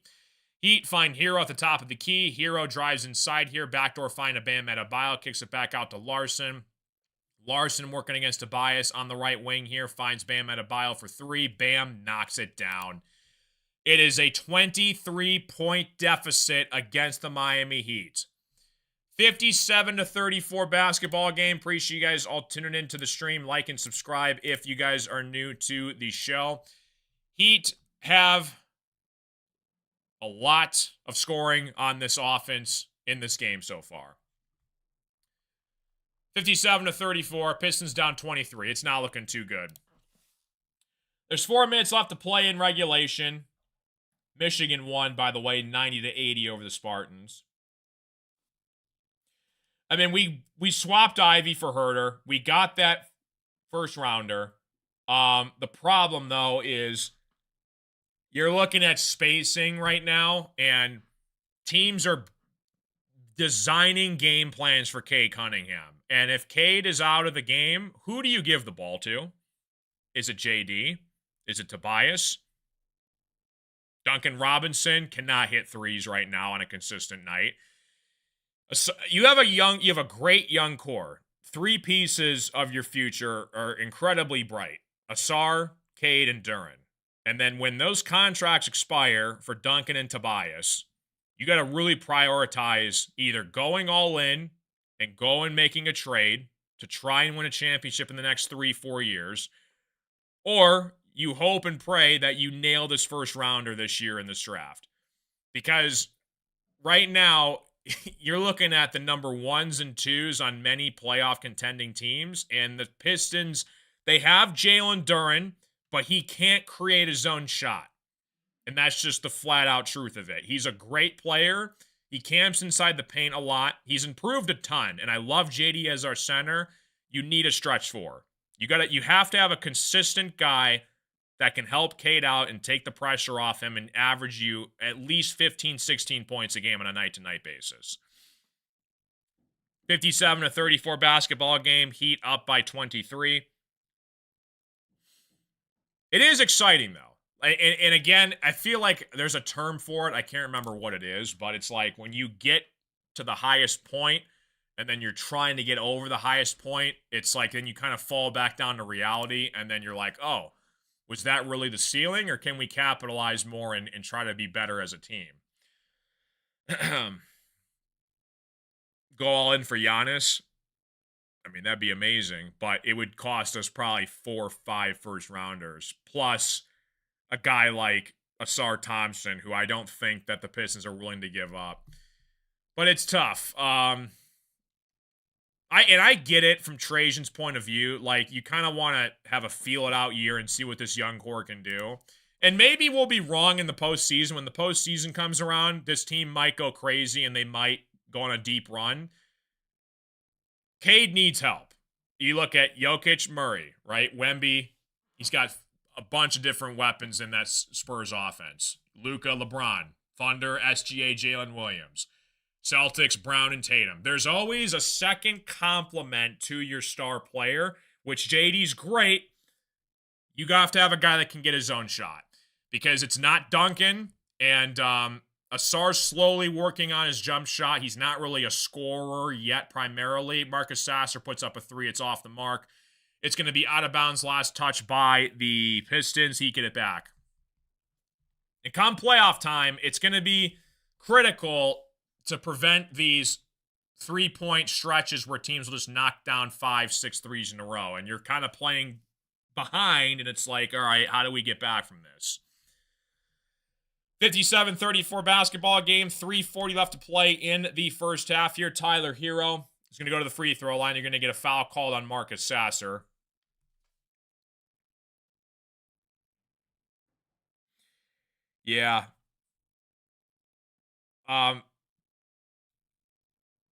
Heat find Hero at the top of the key. Hero drives inside here. Backdoor find a Bam Adebayo. Kicks it back out to Larson. Larson working against Tobias on the right wing here. Finds Bam Adebayo for 3. Bam knocks it down. It is a 23-point deficit against the Miami Heat. 57-34 basketball game. Appreciate you guys all tuning into the stream. Like and subscribe if you guys are new to the show. Heat have a lot of scoring on this offense in this game so far. 57-34. Pistons down 23. It's not looking too good. There's 4 minutes left to play in regulation. Michigan won, by the way, 90-80 over the Spartans. I mean, we swapped Ivy for Herter. We got that first rounder. The problem, though, is you're looking at spacing right now, and teams are designing game plans for Cade Cunningham. And if Cade is out of the game, who do you give the ball to? Is it JD? Is it Tobias? Duncan Robinson cannot hit threes right now on a consistent night. You have a great young core. 3 pieces of your future are incredibly bright. Asar, Cade, and Duren. And then when those contracts expire for Duncan and Tobias, you got to really prioritize either going all in and making a trade to try and win a championship in the next 3-4 years, or you hope and pray that you nail this first rounder this year in this draft. Because right now, you're looking at the number 1s and 2s on many playoff contending teams, and the Pistons, they have Jalen Duren, but he can't create his own shot. And that's just the flat-out truth of it. He's a great player. He camps inside the paint a lot. He's improved a ton, and I love JD as our center. You need a stretch 4. You have to have a consistent guy that can help Cade out and take the pressure off him and average you at least 15, 16 points a game on a night-to-night basis. 57-34 basketball game. Heat up by 23. It is exciting, though. And again, I feel like there's a term for it. I can't remember what it is, but it's like when you get to the highest point and then you're trying to get over the highest point, it's like then you kind of fall back down to reality, and then you're like, oh, was that really the ceiling, or can we capitalize more and try to be better as a team? Go all in for Giannis. I mean, that'd be amazing, but it would cost us probably 4 or 5 first rounders, plus a guy like Asar Thompson, who I don't think that the Pistons are willing to give up. But it's tough. I get it from Trajan's point of view. Like, you kind of want to have a feel it out year and see what this young core can do. And maybe we'll be wrong in the postseason. When the postseason comes around, this team might go crazy and they might go on a deep run. Cade needs help. You look at Jokic, Murray, right? Wemby, he's got a bunch of different weapons in that Spurs offense. Luka, LeBron, Thunder, SGA, Jalen Williams. Celtics, Brown, and Tatum. There's always a second complement to your star player, which JD's great. You have to have a guy that can get his own shot, because it's not Duncan, and Asar's slowly working on his jump shot. He's not really a scorer yet, primarily. Marcus Sasser puts up a 3. It's off the mark. It's going to be out of bounds, last touch by the Pistons. He get it back. And come playoff time, it's going to be critical to prevent these 3-point stretches where teams will just knock down 5, 6 threes in a row. And you're kind of playing behind, and it's like, all right, how do we get back from this? 57-34 basketball game, 3:40 left to play in the first half here. Tyler Hero is going to go to the free throw line. You're going to get a foul called on Marcus Sasser. Yeah.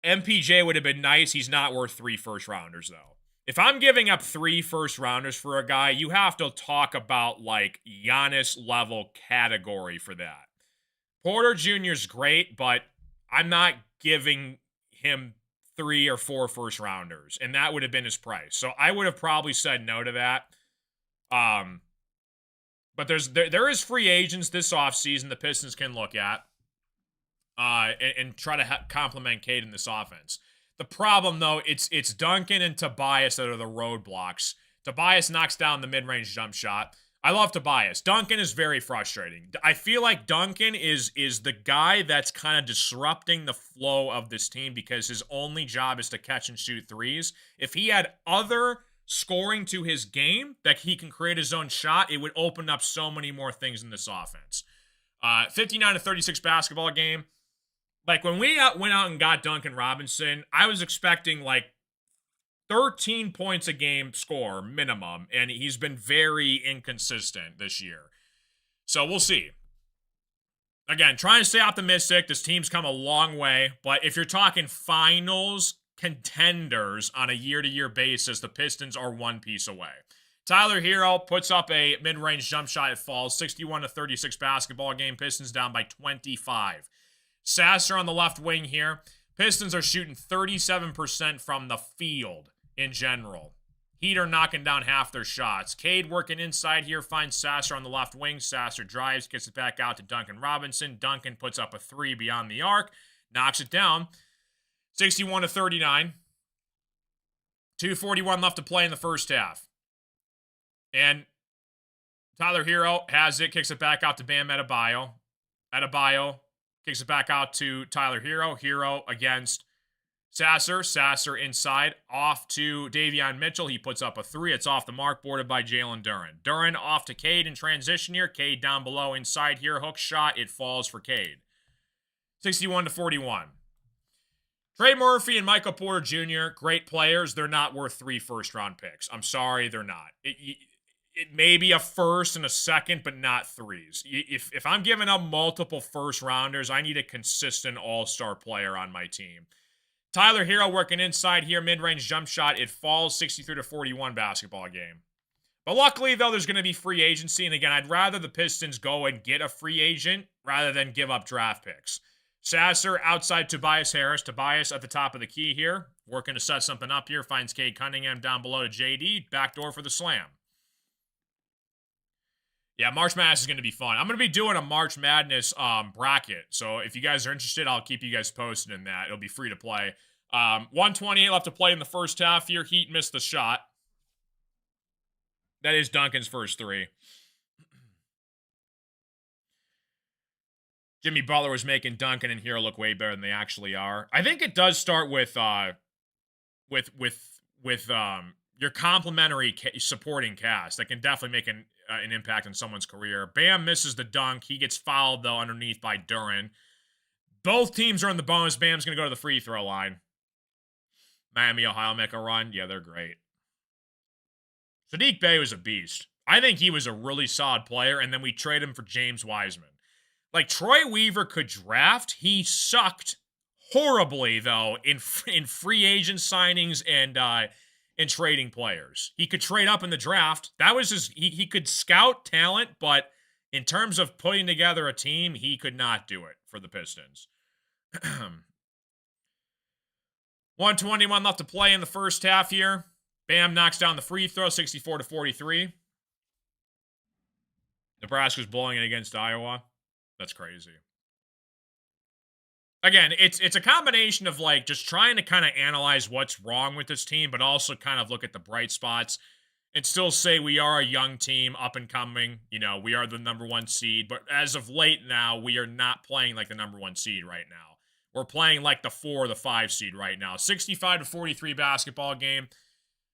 MPJ would have been nice. He's not worth 3 first rounders, though. If I'm giving up 3 first rounders for a guy, you have to talk about like Giannis level category for that. Porter Jr. is great, but I'm not giving him 3 or 4 first rounders, and that would have been his price. So I would have probably said no to that. But there is free agents this offseason the Pistons can look at and try to complement Cade in this offense. The problem, though, it's Duncan and Tobias that are the roadblocks. Tobias knocks down the mid-range jump shot. I love Tobias. Duncan is very frustrating. I feel like Duncan is the guy that's kind of disrupting the flow of this team because his only job is to catch and shoot threes. If he had other scoring to his game that he can create his own shot, it would open up so many more things in this offense. 59-36 basketball game. Like, when we went out and got Duncan Robinson, I was expecting, like, 13 points a game score minimum, and he's been very inconsistent this year. So we'll see. Again, trying to stay optimistic. This team's come a long way, but if you're talking finals contenders on a year-to-year basis, the Pistons are one piece away. Tyler Hero puts up a mid-range jump shot. It falls. 61-36 basketball game. Pistons down by 25. Sasser on the left wing here. Pistons are shooting 37% from the field in general. Heat are knocking down half their shots. Cade working inside here, finds Sasser on the left wing. Sasser drives, gets it back out to Duncan Robinson. Duncan puts up a 3 beyond the arc, knocks it down. 61-39. 2:41 left to play in the first half. And Tyler Hero has it, kicks it back out to Bam Adebayo. Adebayo kicks it back out to Tyler Hero. Hero against Sasser. Sasser inside. Off to Davion Mitchell. He puts up a 3. It's off the mark, boarded by Jalen Duren. Duren off to Cade in transition here. Cade down below inside here. Hook shot. It falls for Cade. 61-41. Trey Murphy and Michael Porter Jr., great players. They're not worth 3 first-round picks. I'm sorry, they're not. It may be a first and a second, but not 3s. If I'm giving up multiple first-rounders, I need a consistent all-star player on my team. Tyler Hero working inside here, mid-range jump shot. It falls. 63-41 basketball game. But luckily, though, there's going to be free agency. And again, I'd rather the Pistons go and get a free agent rather than give up draft picks. Sasser outside Tobias Harris. Tobias at the top of the key here. Working to set something up here. Finds Cade Cunningham down below to JD. Backdoor for the slam. Yeah, March Madness is going to be fun. I'm going to be doing a March Madness bracket. So if you guys are interested, I'll keep you guys posted in that. It'll be free to play. 128 left to play in the first half here. Heat missed the shot. That is Duncan's first three. Jimmy Butler was making Duncan and Hero look way better than they actually are. I think it does start with your complimentary supporting cast that can definitely make an impact on someone's career. Bam misses the dunk. He gets fouled, though, underneath by Duren. Both teams are in the bonus. Bam's going to go to the free throw line. Miami, Ohio make a run. Yeah, they're great. Saddiq Bey was a beast. I think he was a really solid player, and then we trade him for James Wiseman. Like, Troy Weaver could draft. He sucked horribly, though, in free agent signings and trading players. He could trade up in the draft. That was he could scout talent, but in terms of putting together a team, he could not do it for the Pistons. 121 left to play in the first half here. Bam knocks down the free throw, 64-43. Nebraska's blowing it against Iowa. That's crazy. Again, it's a combination of like just trying to kind of analyze what's wrong with this team, but also kind of look at the bright spots and still say we are a young team, up and coming. You know, we are the number one seed, but as of late now, we are not playing like the number one seed right now. We're playing like the 4 or the 5 seed right now. 65-43 basketball game.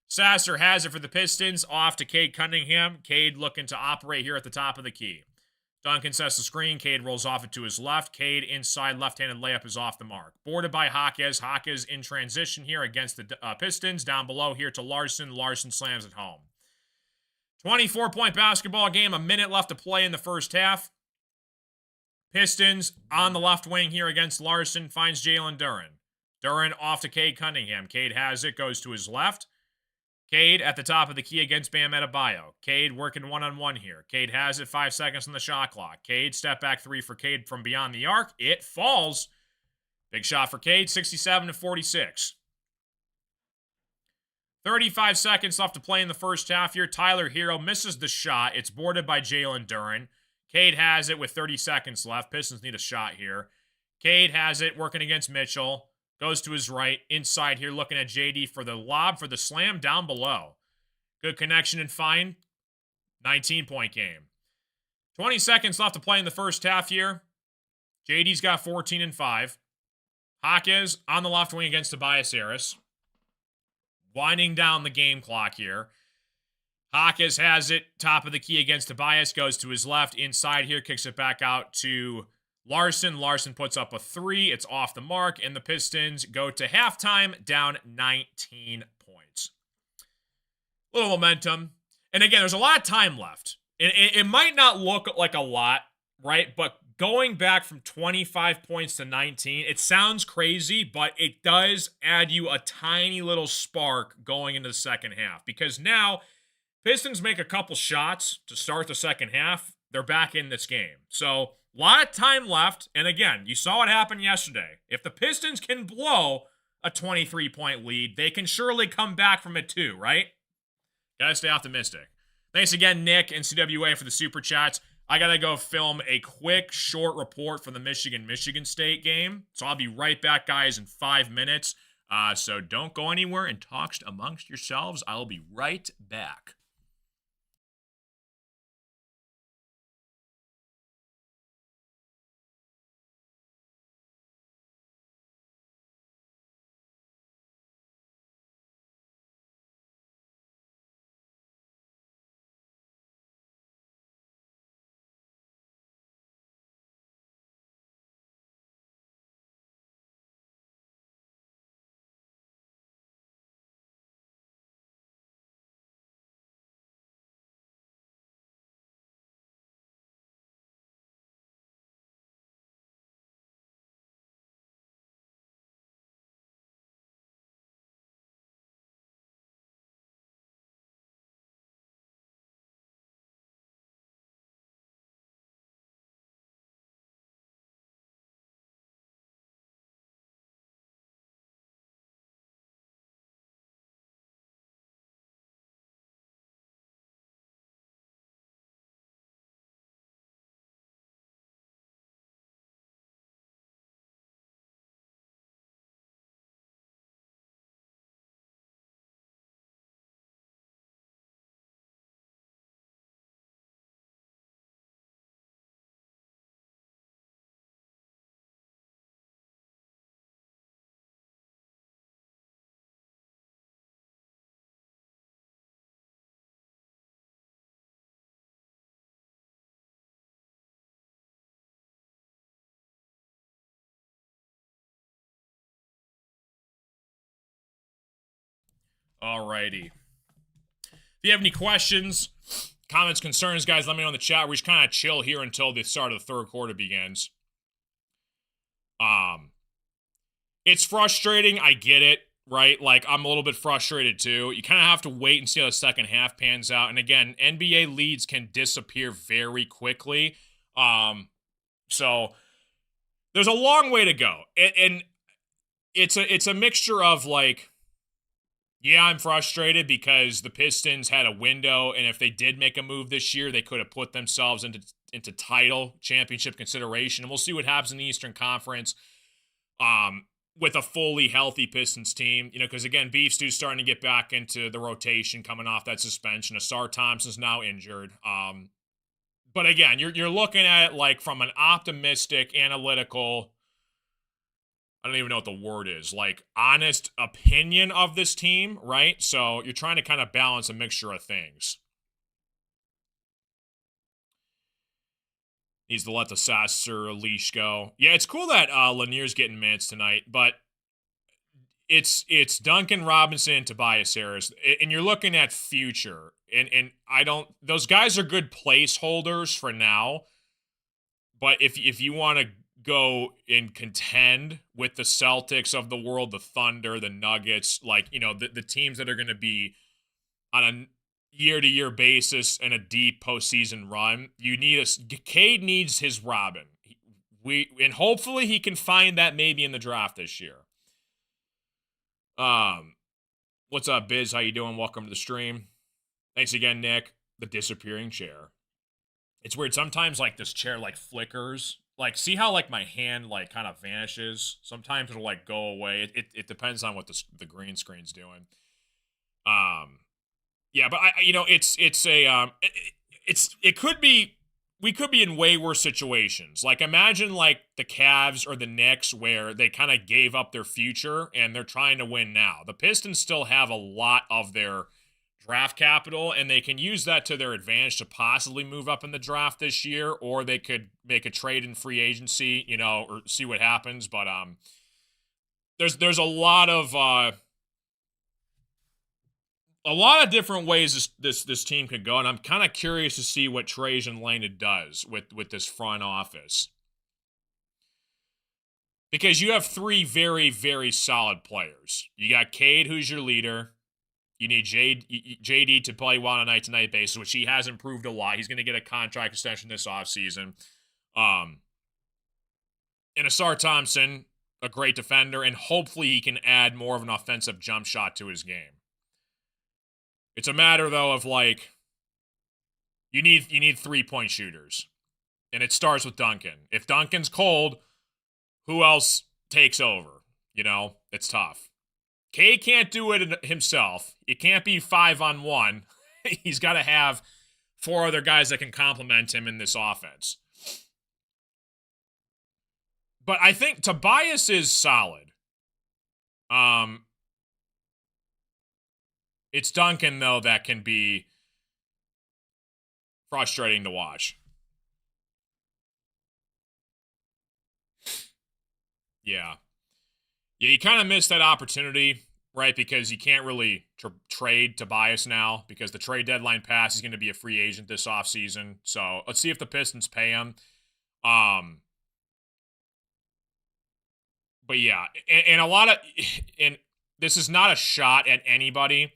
Sasser has it for the Pistons, off to Cade Cunningham. Cade looking to operate here at the top of the key. Duncan sets the screen. Cade rolls off it to his left. Cade inside left-handed layup is off the mark. Boarded by Jaquez. Jaquez in transition here against the Pistons. Down below here to Larson. Larson slams it home. 24-point basketball game. A minute left to play in the first half. Pistons on the left wing here against Larson. Finds Jalen Duren. Duren off to Cade Cunningham. Cade has it. Goes to his left. Cade at the top of the key against Bam Adebayo. Cade working one-on-one here. Cade has it, 5 seconds on the shot clock. Cade, step back three for Cade from beyond the arc. It falls. Big shot for Cade, 67-46. 35 seconds left to play in the first half here. Tyler Hero misses the shot. It's boarded by Jalen Duren. Cade has it with 30 seconds left. Pistons need a shot here. Cade has it, working against Mitchell. Goes to his right, inside here, looking at JD for the lob, for the slam down below. Good connection and find. 19-point game. 20 seconds left to play in the first half here. JD's got 14 and 5. Jaquez on the left wing against Tobias Harris. Winding down the game clock here. Jaquez has it, top of the key against Tobias, goes to his left, inside here, kicks it back out to Larson. Larson puts up a 3. It's off the mark, and the Pistons go to halftime down 19 points. Little momentum. And again, there's a lot of time left. It might not look like a lot, right? But going back from 25 points to 19, it sounds crazy, but it does add you a tiny little spark going into the second half. Because now, Pistons make a couple shots to start the second half. They're back in this game. So, a lot of time left, and again, you saw what happened yesterday. If the Pistons can blow a 23-point lead, they can surely come back from it too, right? Gotta stay optimistic. Thanks again, Nick and CWA, for the super chats. I gotta go film a quick, short report for the Michigan State game, so I'll be right back, guys, in 5 minutes. So don't go anywhere and talk amongst yourselves. I'll be right back. Alrighty. If you have any questions, comments, concerns, guys, let me know in the chat. We're just kind of chill here until the start of the third quarter begins. It's frustrating. I get it, right? Like, I'm a little bit frustrated too. You kind of have to wait and see how the second half pans out. And again, NBA leads can disappear very quickly. So there's a long way to go. And it's a mixture of like, yeah, I'm frustrated because the Pistons had a window, and if they did make a move this year, they could have put themselves into title championship consideration. And we'll see what happens in the Eastern Conference with a fully healthy Pistons team. You know, because again, Beef Stew's starting to get back into the rotation coming off that suspension. Asar Thompson's now injured. But again, you're looking at it like from an optimistic, analytical, I don't even know what the word is, like honest opinion of this team, right? So you're trying to kind of balance a mixture of things. Needs to let the Sasser leash go. Yeah, it's cool that Lanier's getting minutes tonight, but it's Duncan Robinson and Tobias Harris, and you're looking at future, and I don't, those guys are good placeholders for now, but if you want to go and contend with the Celtics of the world, the Thunder, the Nuggets, like, you know, the teams that are going to be on a year-to-year basis and a deep postseason run, you need Cade needs his Robin. And hopefully he can find that maybe in the draft this year. What's up, Biz? How you doing? Welcome to the stream. Thanks again, Nick. The disappearing chair. It's weird. Sometimes, like, this chair, like, flickers. Like, see how, like, my hand, like, kind of vanishes? Sometimes it'll, like, go away. It depends on what the green screen's doing. Yeah, but it could be, we could be in way worse situations. Like, imagine, like, the Cavs or the Knicks where they kind of gave up their future and they're trying to win now. The Pistons still have a lot of their draft capital, and they can use that to their advantage to possibly move up in the draft this year, or they could make a trade in free agency, you know, or see what happens. But there's a lot of different ways this team could go, and I'm kind of curious to see what Trajan Langdon does with this front office, because you have three very, very solid players. You got Cade, who's your leader. You need JD to play well on a night-to-night basis, which he has improved a lot. He's going to get a contract extension this offseason. And Asar Thompson, a great defender, and hopefully he can add more of an offensive jump shot to his game. It's a matter, though, of, like, you need three-point shooters. And it starts with Duncan. If Duncan's cold, who else takes over? You know, it's tough. K can't do it himself. It can't be 5-on-1. He's got to have four other guys that can complement him in this offense. But I think Tobias is solid. It's Duncan, though, that can be frustrating to watch. Yeah. Yeah, you kind of missed that opportunity, right? Because you can't really trade Tobias now because the trade deadline passed. He's going to be a free agent this offseason. So let's see if the Pistons pay him. But yeah, and this is not a shot at anybody,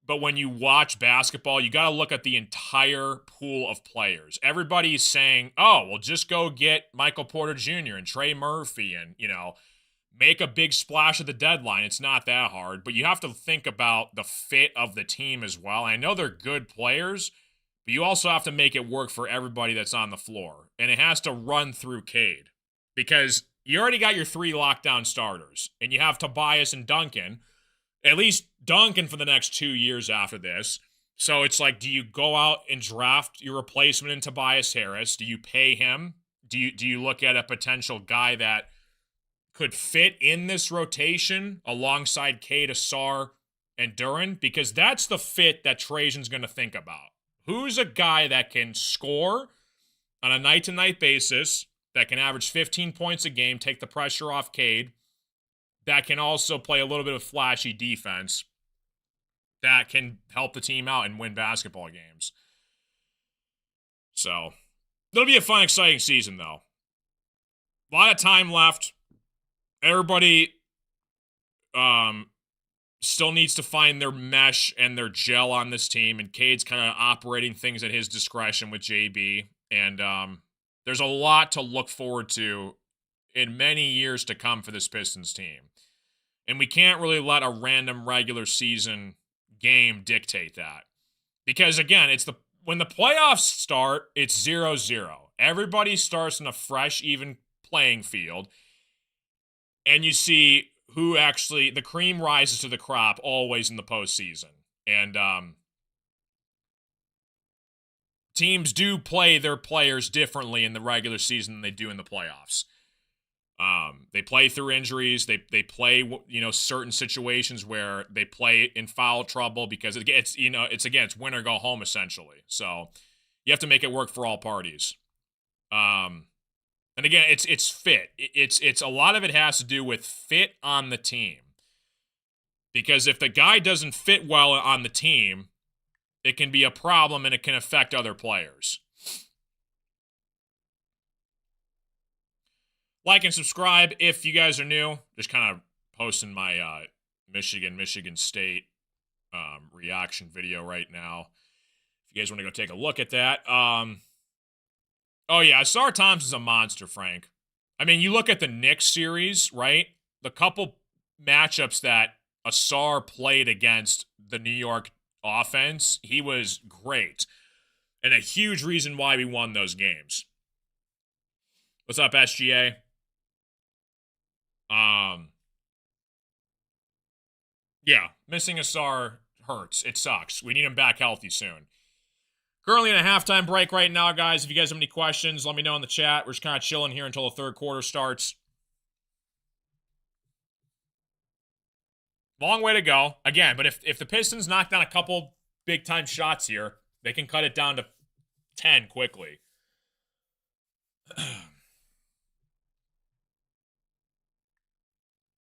but when you watch basketball, you got to look at the entire pool of players. Everybody's saying, oh, well, just go get Michael Porter Jr. and Trey Murphy and, you know, make a big splash at the deadline. It's not that hard, but you have to think about the fit of the team as well. I know they're good players, but you also have to make it work for everybody that's on the floor, and it has to run through Cade because you already got your three lockdown starters, and you have Tobias and Duncan, at least Duncan for the next 2 years after this. So it's like, do you go out and draft your replacement in Tobias Harris? Do you pay him? Do you look at a potential guy that could fit in this rotation alongside Cade, Asar, and Duren? Because that's the fit that Trajan's going to think about. Who's a guy that can score on a night-to-night basis, that can average 15 points a game, take the pressure off Cade, that can also play a little bit of flashy defense, that can help the team out and win basketball games. So, it'll be a fun, exciting season, though. A lot of time left. Everybody still needs to find their mesh and their gel on this team, and Cade's kind of operating things at his discretion with JB. And there's a lot to look forward to in many years to come for this Pistons team. And we can't really let a random regular season game dictate that. Because again, when the playoffs start, it's 0-0. Everybody starts in a fresh, even playing field. And you see who actually, the cream rises to the crop always in the postseason. And teams do play their players differently in the regular season than they do in the playoffs. They play through injuries. They play, certain situations where they play in foul trouble because it's win or go home essentially. So you have to make it work for all parties. And again, it's fit. It's a lot of it has to do with fit on the team. Because if the guy doesn't fit well on the team, it can be a problem and it can affect other players. Like and subscribe if you guys are new. Just kind of posting my Michigan State reaction video right now. If you guys want to go take a look at that. Oh, yeah, Asar Thompson's a monster, Frank. I mean, you look at the Knicks series, right? The couple matchups that Asar played against the New York offense, he was great. And a huge reason why we won those games. What's up, SGA? Yeah, missing Asar hurts. It sucks. We need him back healthy soon. Currently in a halftime break right now, guys. If you guys have any questions, let me know in the chat. We're just kind of chilling here until the third quarter starts. Long way to go. Again, but if the Pistons knock down a couple big-time shots here, they can cut it down to 10 quickly.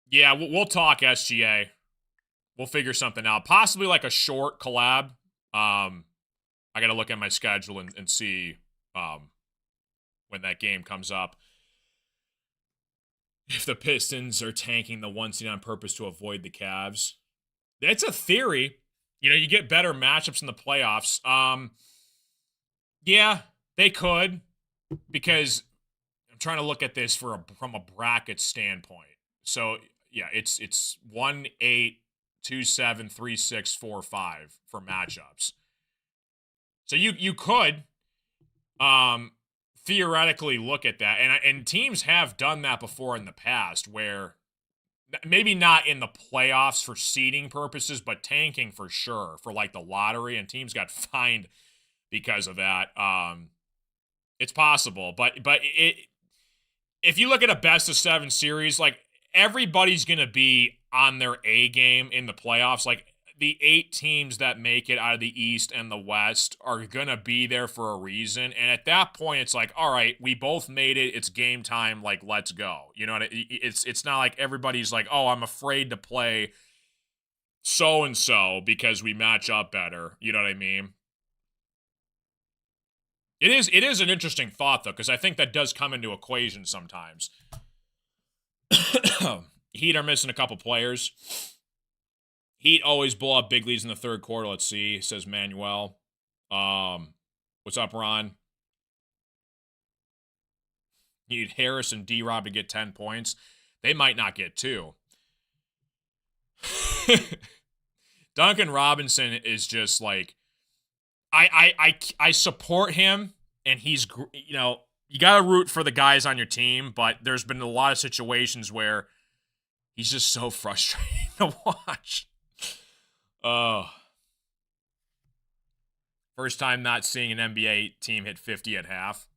Yeah, we'll talk, SGA. We'll figure something out. Possibly like a short collab. I got to look at my schedule and see when that game comes up. If the Pistons are tanking the 1 seed on purpose to avoid the Cavs. It's a theory. You get better matchups in the playoffs. Yeah, they could. Because I'm trying to look at this from a bracket standpoint. So, yeah, it's 1, 8, 2, 7, 3, 6, 4, 5 for matchups. So you could theoretically look at that. And teams have done that before in the past where maybe not in the playoffs for seeding purposes, but tanking for sure for like the lottery, and teams got fined because of that. It's possible, but if you look at a best of 7 series, like everybody's going to be on their A game in the playoffs. Like the 8 teams that make it out of the East and the West are going to be there for a reason. And at that point, it's like, all right, we both made it. It's game time. Like, let's go. You know what it's not like everybody's like, oh, I'm afraid to play so-and-so because we match up better. You know what I mean? It is an interesting thought, though, because I think that does come into equation sometimes. Heat are missing a couple players. Heat always blow up big leads in the third quarter. Let's see, says Manuel. What's up, Ron? You need Harris and D-Rob to get 10 points. They might not get 2. Duncan Robinson is just like, I support him, and he's, you got to root for the guys on your team, but there's been a lot of situations where he's just so frustrating to watch. First time not seeing an NBA team hit 50 at half.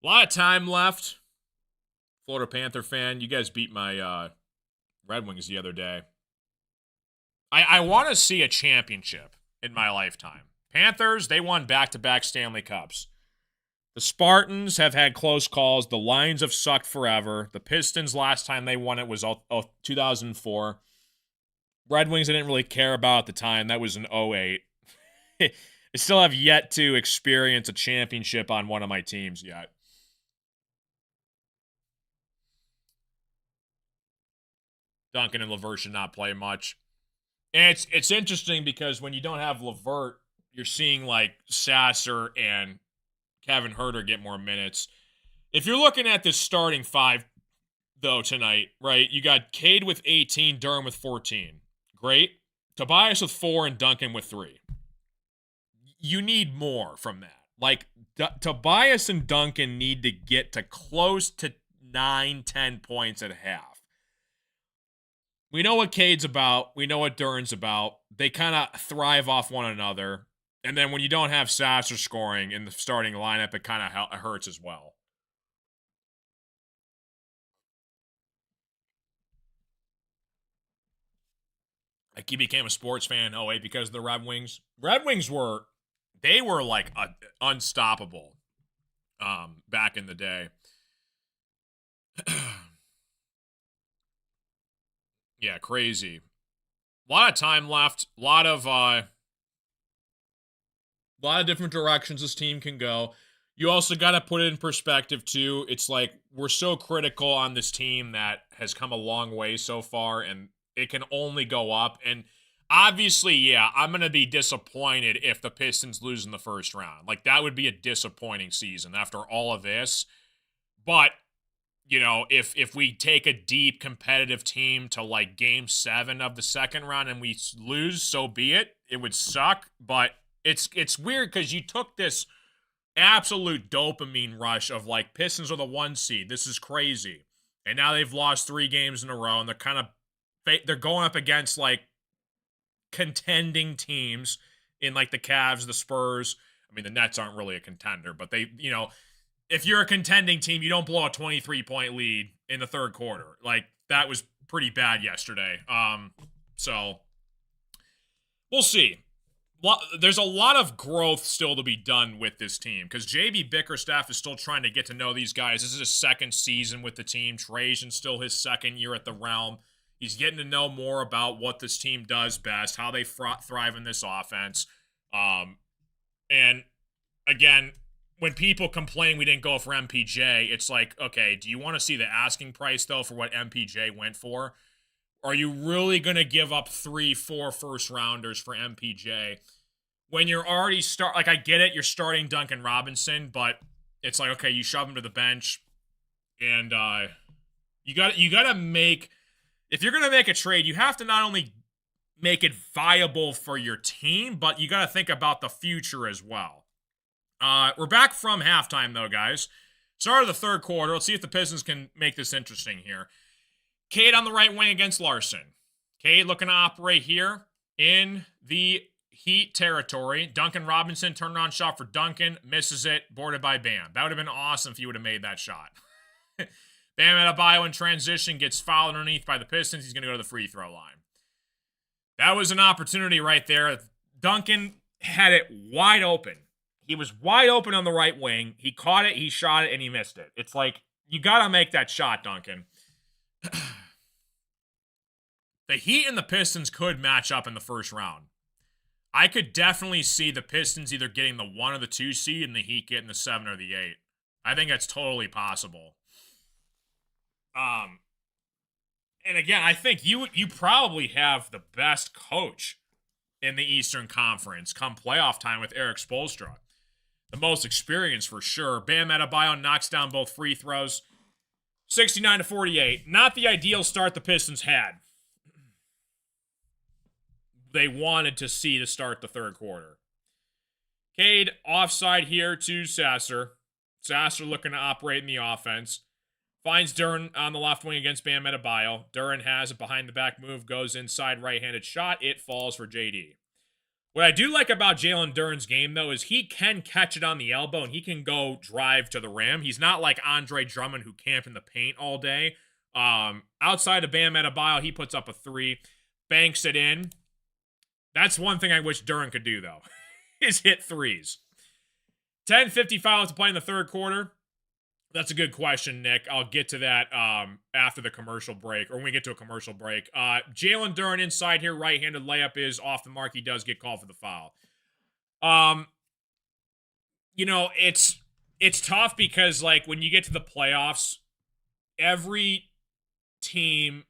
A lot of time left. Florida Panther fan, you guys beat my Red Wings the other day. I want to see a championship in my lifetime. Panthers, they won back-to-back Stanley Cups. The Spartans have had close calls. The Lions have sucked forever. The Pistons, last time they won it was 2004. Red Wings I didn't really care about at the time. That was in '08. I still have yet to experience a championship on one of my teams yet. Duncan and Levert should not play much. And it's interesting because when you don't have Levert, you're seeing like Sasser and Kevin Herter get more minutes. If you're looking at this starting five, though, tonight, right, you got Cade with 18, Durham with 14. Great. Tobias with 4, and Duncan with 3. You need more from that. Like, Tobias and Duncan need to get to close to 9-10 points at half. We know what Cade's about. We know what Duran's about. They kind of thrive off one another. And then when you don't have Sasser scoring in the starting lineup, it kind of hurts as well. Like, he became a sports fan in '08 because of the Red Wings. Red Wings were like unstoppable back in the day. Yeah, crazy. A lot of time left. A lot of different directions this team can go. You also got to put it in perspective too. It's like we're so critical on this team that has come a long way so far, and it can only go up. And obviously, yeah, I'm going to be disappointed if the Pistons lose in the first round. Like, that would be a disappointing season after all of this. But, you know, if we take a deep competitive team to like game 7 of the second round and we lose, so be it. It would suck, but it's weird because you took this absolute dopamine rush of like Pistons are the 1 seed. This is crazy. And now they've lost 3 games in a row, and they're going up against like contending teams in like the Cavs, the Spurs. I mean, the Nets aren't really a contender, but they, you know, if you're a contending team, you don't blow a 23-point lead in the third quarter. Like, that was pretty bad yesterday. So we'll see. There's a lot of growth still to be done with this team because JB Bickerstaff is still trying to get to know these guys. This is his second season with the team. Trajan's still his second year at the Realm. He's getting to know more about what this team does best, how they thrive in this offense. And again, when people complain we didn't go for MPJ, it's like, okay, do you want to see the asking price, though, for what MPJ went for? Are you really going to give up 3-4 first-rounders for MPJ when you're already like, I get it, you're starting Duncan Robinson, but it's like, okay, you shove him to the bench, and you got to make, if you're going to make a trade, you have to not only make it viable for your team, but you got to think about the future as well. We're back from halftime, though, guys. Start of the third quarter. Let's see if the Pistons can make this interesting here. Cade on the right wing against Larson. Cade looking to operate here in the Heat territory. Duncan Robinson, turnaround shot for Duncan. Misses it. Boarded by Bam. That would have been awesome if he would have made that shot. Bam Adebayo in transition. Gets fouled underneath by the Pistons. He's going to go to the free throw line. That was an opportunity right there. Duncan had it wide open. He was wide open on the right wing. He caught it, he shot it, and he missed it. It's like, you got to make that shot, Duncan. The Heat and the Pistons could match up in the first round. I could definitely see the Pistons either getting the 1 or the 2 seed and the Heat getting the 7 or the 8. I think that's totally possible. And again, I think you probably have the best coach in the Eastern Conference come playoff time with Eric Spoelstra. The most experienced for sure. Bam Adebayo knocks down both free throws. 69-48. Not the ideal start the Pistons had. They wanted to see to start the third quarter. Cade offside here to Sasser. Sasser looking to operate in the offense. Finds Duran on the left wing against Bam Adebayo. Duran has a behind-the-back move, goes inside right-handed shot. It falls for JD. What I do like about Jalen Duran's game, though, is he can catch it on the elbow and he can go drive to the rim. He's not like Andre Drummond who camped in the paint all day. Outside of Bam Adebayo, he puts up a 3, banks it in. That's one thing I wish Duran could do, though, is hit 3s. 10:55 to play in the third quarter. That's a good question, Nick. I'll get to that after the commercial break, or when we get to a commercial break. Jalen Duren inside here, right-handed layup is off the mark. He does get called for the foul. Um, it's tough because like when you get to the playoffs, every team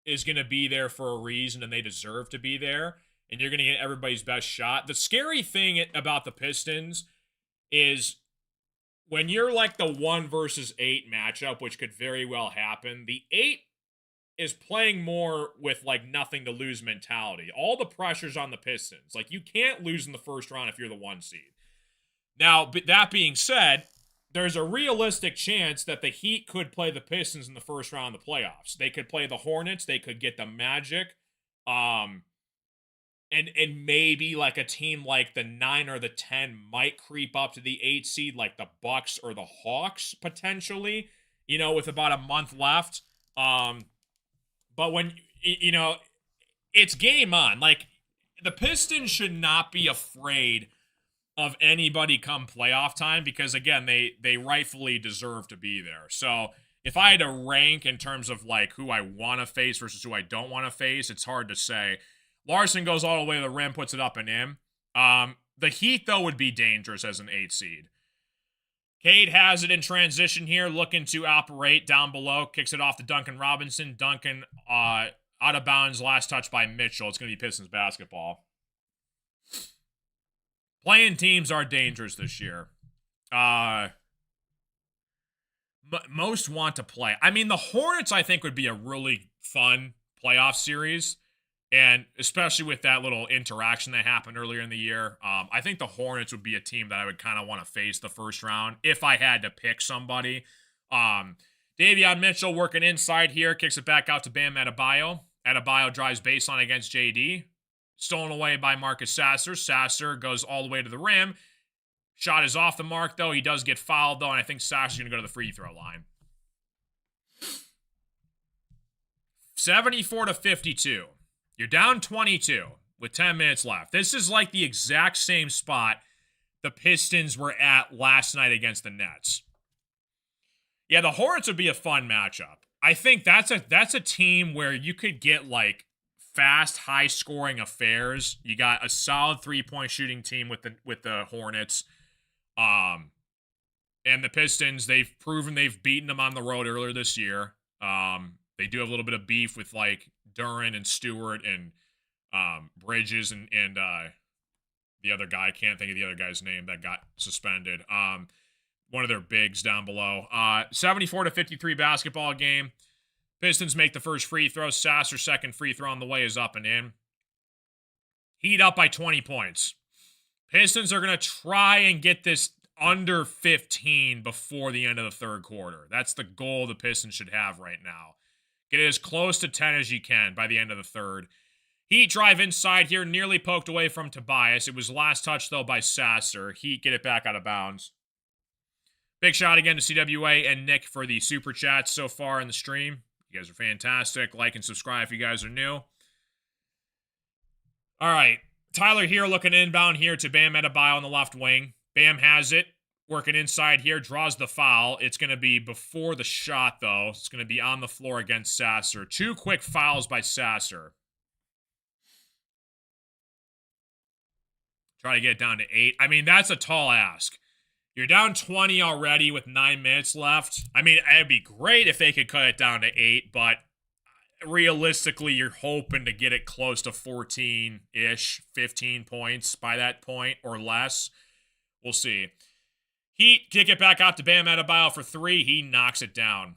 is going to be there for a reason, and they deserve to be there, and you're going to get everybody's best shot. The scary thing about the Pistons is when you're like the 1 versus 8 matchup, which could very well happen, the 8 is playing more with like nothing to lose mentality. All the pressure's on the Pistons. Like you can't lose in the first round if you're the 1 seed. Now, but that being said, there's a realistic chance that the Heat could play the Pistons in the first round of the playoffs. They could play the Hornets. They could get the Magic. And maybe like a team like the 9 or the 10 might creep up to the 8 seed, like the Bucks or the Hawks potentially, with about a month left. But when, it's game on. Like the Pistons should not be afraid of anybody come playoff time because again, they rightfully deserve to be there. So if I had to rank in terms of like who I want to face versus who I don't want to face, it's hard to say. Larson goes all the way to the rim, puts it up and in. The Heat, though, would be dangerous as an 8 seed. Cade has it in transition here, looking to operate down below. Kicks it off to Duncan Robinson. Duncan out of bounds, last touch by Mitchell. It's going to be Pistons basketball. Playing teams are dangerous this year. Most want to play. I mean, the Hornets, I think, would be a really fun playoff series. And especially with that little interaction that happened earlier in the year, I think the Hornets would be a team that I would kind of want to face the first round if I had to pick somebody. Davion Mitchell working inside here, kicks it back out to Bam Adebayo. Adebayo drives baseline against JD. Stolen away by Marcus Sasser. Sasser goes all the way to the rim. Shot is off the mark, though. He does get fouled, though, and I think Sasser's going to go to the free throw line. 74-52. You're down 22 with 10 minutes left. This is like the exact same spot the Pistons were at last night against the Nets. Yeah, the Hornets would be a fun matchup. I think that's a team where you could get like fast, high-scoring affairs. You got a solid 3-point shooting team with the Hornets. And the Pistons, they've proven they've beaten them on the road earlier this year. They do have a little bit of beef with like Duren and Stewart and Bridges and the other guy. I can't think of the other guy's name that got suspended. One of their bigs down below. 74-53 basketball game. Pistons make the first free throw. Sasser's second free throw on the way is up and in. Heat up by 20 points. Pistons are going to try and get this under 15 before the end of the third quarter. That's the goal the Pistons should have right now. Get it as close to 10 as you can by the end of the third. Heat drive inside here, nearly poked away from Tobias. It was last touch, though, by Sasser. Heat get it back out of bounds. Big shout again to CWA and Nick for the super chats so far in the stream. You guys are fantastic. Like and subscribe if you guys are new. All right. Tyler here looking inbound here to Bam Adebayo on the left wing. Bam has it. Working inside here, draws the foul. It's going to be before the shot, though. It's going to be on the floor against Sasser. 2 quick fouls by Sasser. Try to get it down to 8. I mean, that's a tall ask. You're down 20 already with 9 minutes left. I mean, it'd be great if they could cut it down to 8, but realistically, you're hoping to get it close to 14-ish, 15 points by that point or less. We'll see. Heat kick it back out to Bam Adebayo for 3. He knocks it down.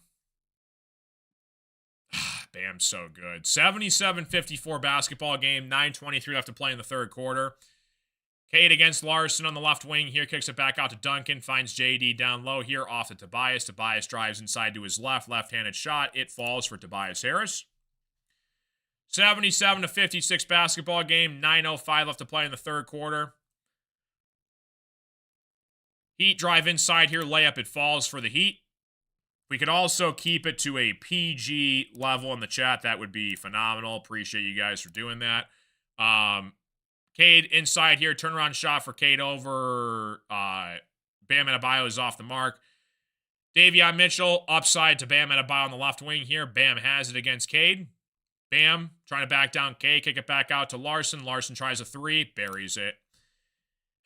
Bam's so good. 77-54 basketball game. 9:23 left to play in the third quarter. Cade against Larson on the left wing here. Kicks it back out to Duncan. Finds JD down low here off to Tobias. Tobias drives inside to his left. Left-handed shot. It falls for Tobias Harris. 77-56 basketball game. 9:05 left to play in the third quarter. Heat drive inside here, layup, it falls for the Heat. We could also keep it to a PG level in the chat. That would be phenomenal. Appreciate you guys for doing that. Cade inside here, turnaround shot for Cade over. Bam Adebayo is off the mark. Davion Mitchell, upside to Bam Adebayo on the left wing here. Bam has it against Cade. Bam, trying to back down Cade, kick it back out to Larson. Larson tries a three, buries it.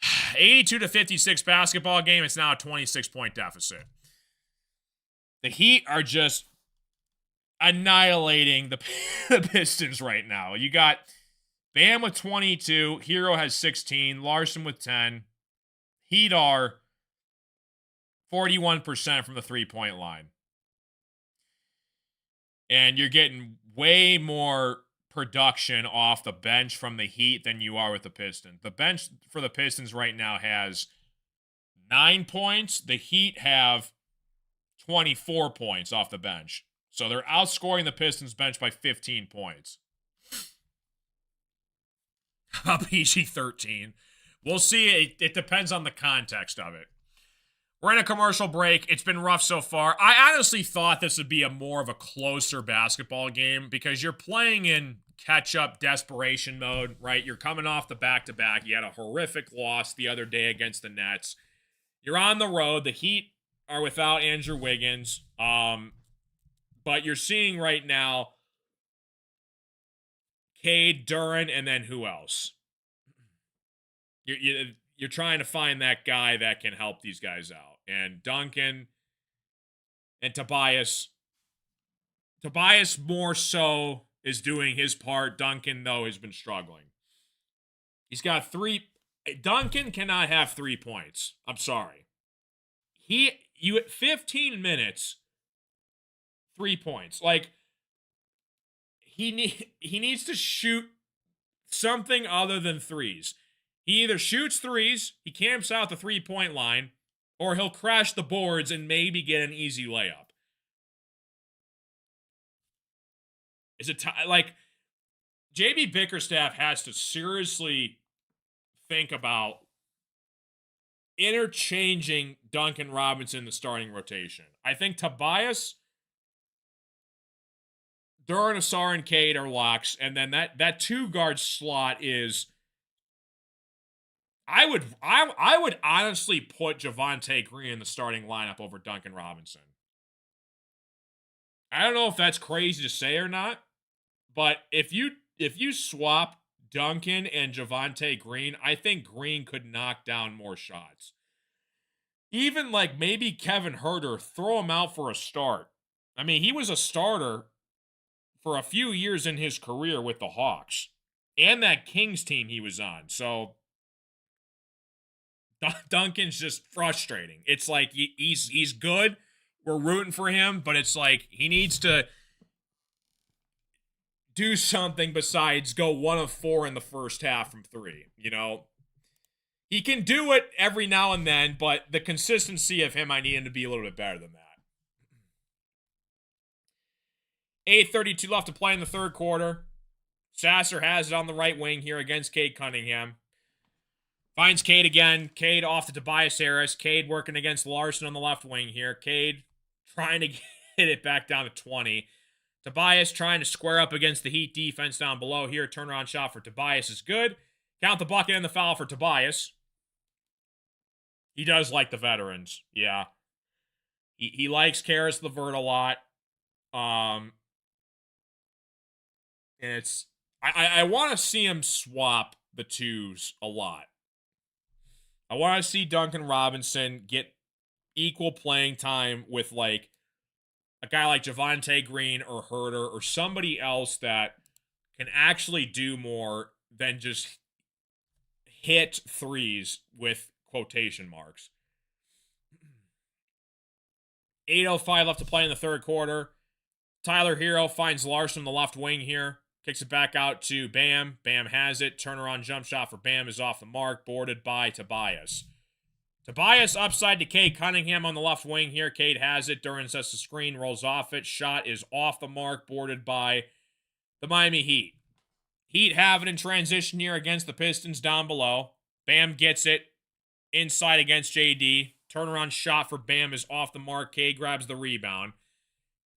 82-56 basketball game. It's now a 26-point deficit. The Heat are just annihilating the Pistons right now. You got Bam with 22. Hero has 16. Larson with 10. Heat are 41% from the three-point line. And you're getting way more production off the bench from the Heat than you are with the Pistons. The bench for the Pistons right now has 9 points. The Heat have 24 points off the bench. So they're outscoring the Pistons bench by 15 points. About PG 13. We'll see. It depends on the context of it. We're in a commercial break. It's been rough so far. I honestly thought this would be a more of a closer basketball game because you're playing in catch-up desperation mode, right? You're coming off the back-to-back. You had a horrific loss the other day against the Nets. You're on the road. The Heat are without Andrew Wiggins. But you're seeing right now Cade, Duren, and then who else? You're trying to find that guy that can help these guys out. And Duncan and Tobias. Tobias more so is doing his part. Duncan, though, has been struggling. He's got 3. Duncan cannot have 3 points. I'm sorry. You at 15 minutes, 3 points. Like, he needs to shoot something other than threes. He either shoots threes, he camps out the 3-point line, or he'll crash the boards and maybe get an easy layup. Is it like JB Bickerstaff has to seriously think about interchanging Duncan Robinson in the starting rotation. I think Tobias, Duren, Asar, and Cade are locks, and then that 2-guard slot is. I would honestly put Javonte Green in the starting lineup over Duncan Robinson. I don't know if that's crazy to say or not, but if you swap Duncan and Javonte Green, I think Green could knock down more shots. Even like maybe Kevin Huerter, throw him out for a start. I mean, he was a starter for a few years in his career with the Hawks and that Kings team he was on. So Duncan's just frustrating. It's like he's good. We're rooting for him, but it's like he needs to do something besides go 1 of 4 in the first half from 3. You know, he can do it every now and then, but the consistency of him, I need him to be a little bit better than that. 8:32 left to play in the third quarter. Sasser has it on the right wing here against Cade Cunningham. Finds Cade again. Cade off to Tobias Harris. Cade working against Larson on the left wing here. Cade trying to get it back down to 20. Tobias trying to square up against the Heat defense down below here. Turnaround shot for Tobias is good. Count the bucket and the foul for Tobias. He does like the veterans. Yeah. He likes Karis LeVert a lot. And it's... I want to see him swap the twos a lot. I want to see Duncan Robinson get equal playing time with like a guy like Javonte Green or Huerter or somebody else that can actually do more than just hit threes with quotation marks. 8:05 left to play in the third quarter. Tyler Hero finds Larson on the left wing here. Kicks it back out to Bam. Bam has it. Turnaround jump shot for Bam is off the mark. Boarded by Tobias. Tobias upside to Cade Cunningham on the left wing here. Cade has it. Duren sets the screen, rolls off it. Shot is off the mark. Boarded by the Miami Heat. Heat have it in transition here against the Pistons down below. Bam gets it inside against JD. Turnaround shot for Bam is off the mark. Cade grabs the rebound.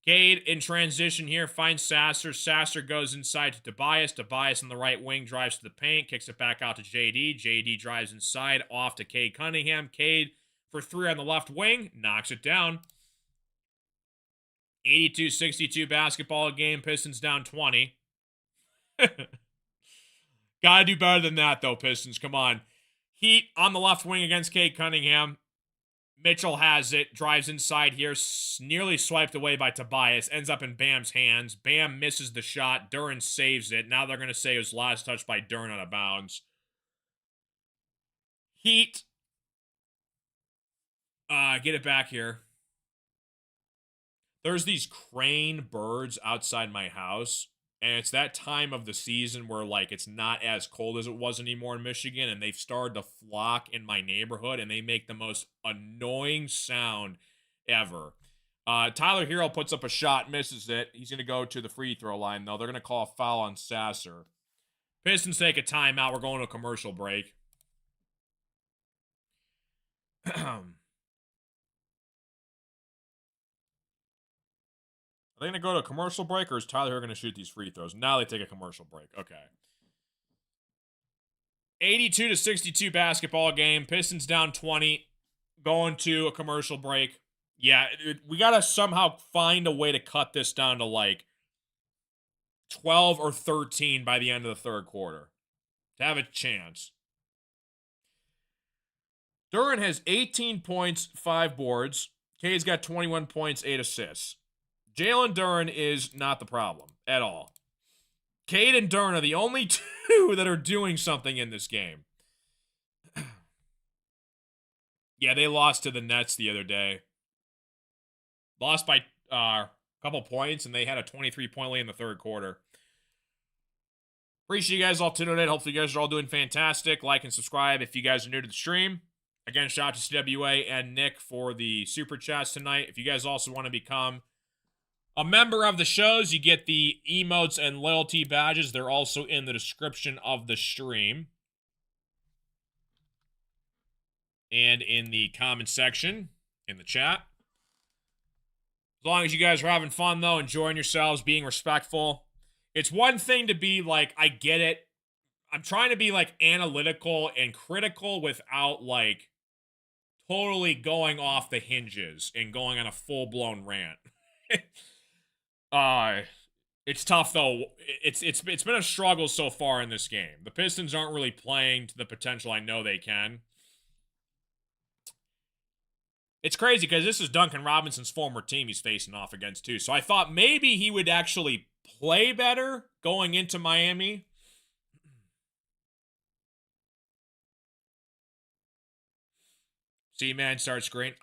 Cade in transition here finds Sasser. Sasser goes inside to Tobias. Tobias on the right wing drives to the paint. Kicks it back out to JD. JD drives inside off to Cade Cunningham. Cade for 3 on the left wing. Knocks it down. 82-62 basketball game. Pistons down 20. Gotta do better than that, though, Pistons. Come on. Heat on the left wing against Cade Cunningham. Mitchell has it, drives inside here, nearly swiped away by Tobias, ends up in Bam's hands. Bam misses the shot. Duren saves it. Now they're going to say it was last touch by Duren out of bounds. Heat. Get it back here. There's these crane birds outside my house, and it's that time of the season where, like, it's not as cold as it was anymore in Michigan, and they've started to flock in my neighborhood, and they make the most annoying sound ever. Tyler Hero puts up a shot, misses it. He's going to go to the free throw line, though. They're going to call a foul on Sasser. Pistons take a timeout. We're going to a commercial break. Are they going to go to a commercial break, or is Tyler Hero going to shoot these free throws? Now they take a commercial break. Okay. 82-62 basketball game. Pistons down 20. Going to a commercial break. Yeah, we got to somehow find a way to cut this down to like 12 or 13 by the end of the third quarter to have a chance. Duren has 18 points, 5 boards. Cade's got 21 points, 8 assists. Jalen Duren is not the problem at all. Cade and Duren are the only two that are doing something in this game. Yeah, they lost to the Nets the other day. Lost by a couple points, and they had a 23-point lead in the third quarter. Appreciate you guys all tuning in. Hopefully you guys are all doing fantastic. Like and subscribe if you guys are new to the stream. Again, shout out to CWA and Nick for the super chats tonight. If you guys also want to become a member of the shows, you get the emotes and loyalty badges. They're also in the description of the stream. And in the comment section, in the chat. As long as you guys are having fun, though, enjoying yourselves, being respectful. It's one thing to be like, I get it. I'm trying to be like analytical and critical without like totally going off the hinges and going on a full-blown rant. It's tough though. It's been a struggle so far in this game. The Pistons aren't really playing to the potential I know they can. It's crazy because this is Duncan Robinson's former team he's facing off against too. So I thought maybe he would actually play better going into Miami. C-Man starts great.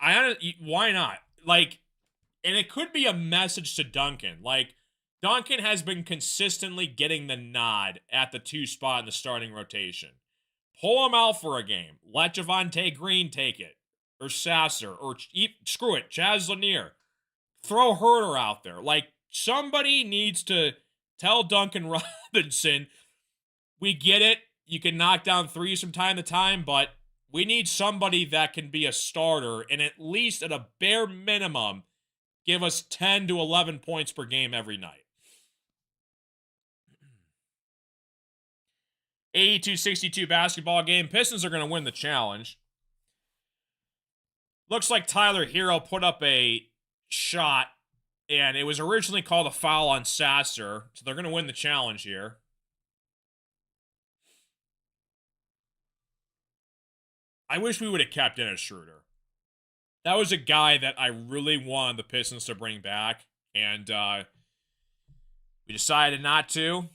Why not? Like, and it could be a message to Duncan. Like, Duncan has been consistently getting the nod at the 2 spot in the starting rotation. Pull him out for a game. Let Javonte Green take it. Or Sasser. Or screw it, Chaz Lanier. Throw Herter out there. Like, somebody needs to tell Duncan Robinson, we get it. You can knock down threes from time to time, but we need somebody that can be a starter and at least at a bare minimum give us 10 to 11 points per game every night. 82-62 basketball game. Pistons are going to win the challenge. Looks like Tyler Hero put up a shot, and it was originally called a foul on Sasser, so they're going to win the challenge here. I wish we would have kept Dennis Schroeder. That was a guy that I really wanted the Pistons to bring back, and we decided not to.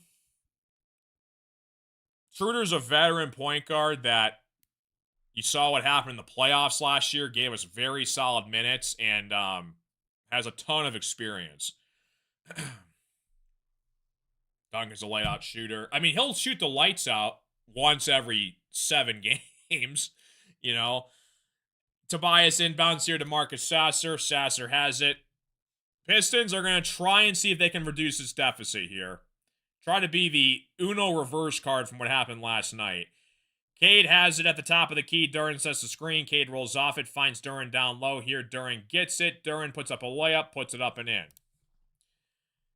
Schroeder's a veteran point guard that you saw what happened in the playoffs last year, gave us very solid minutes, and has a ton of experience. Duncan's a light-out shooter. I mean, he'll shoot the lights out once every 7 games, you know. Tobias inbounds here to Marcus Sasser. Sasser has it. Pistons are going to try and see if they can reduce this deficit here. Try to be the Uno reverse card from what happened last night. Cade has it at the top of the key. Duren sets the screen. Cade rolls off it. Finds Duren down low here. Duren gets it. Duren puts up a layup. Puts it up and in.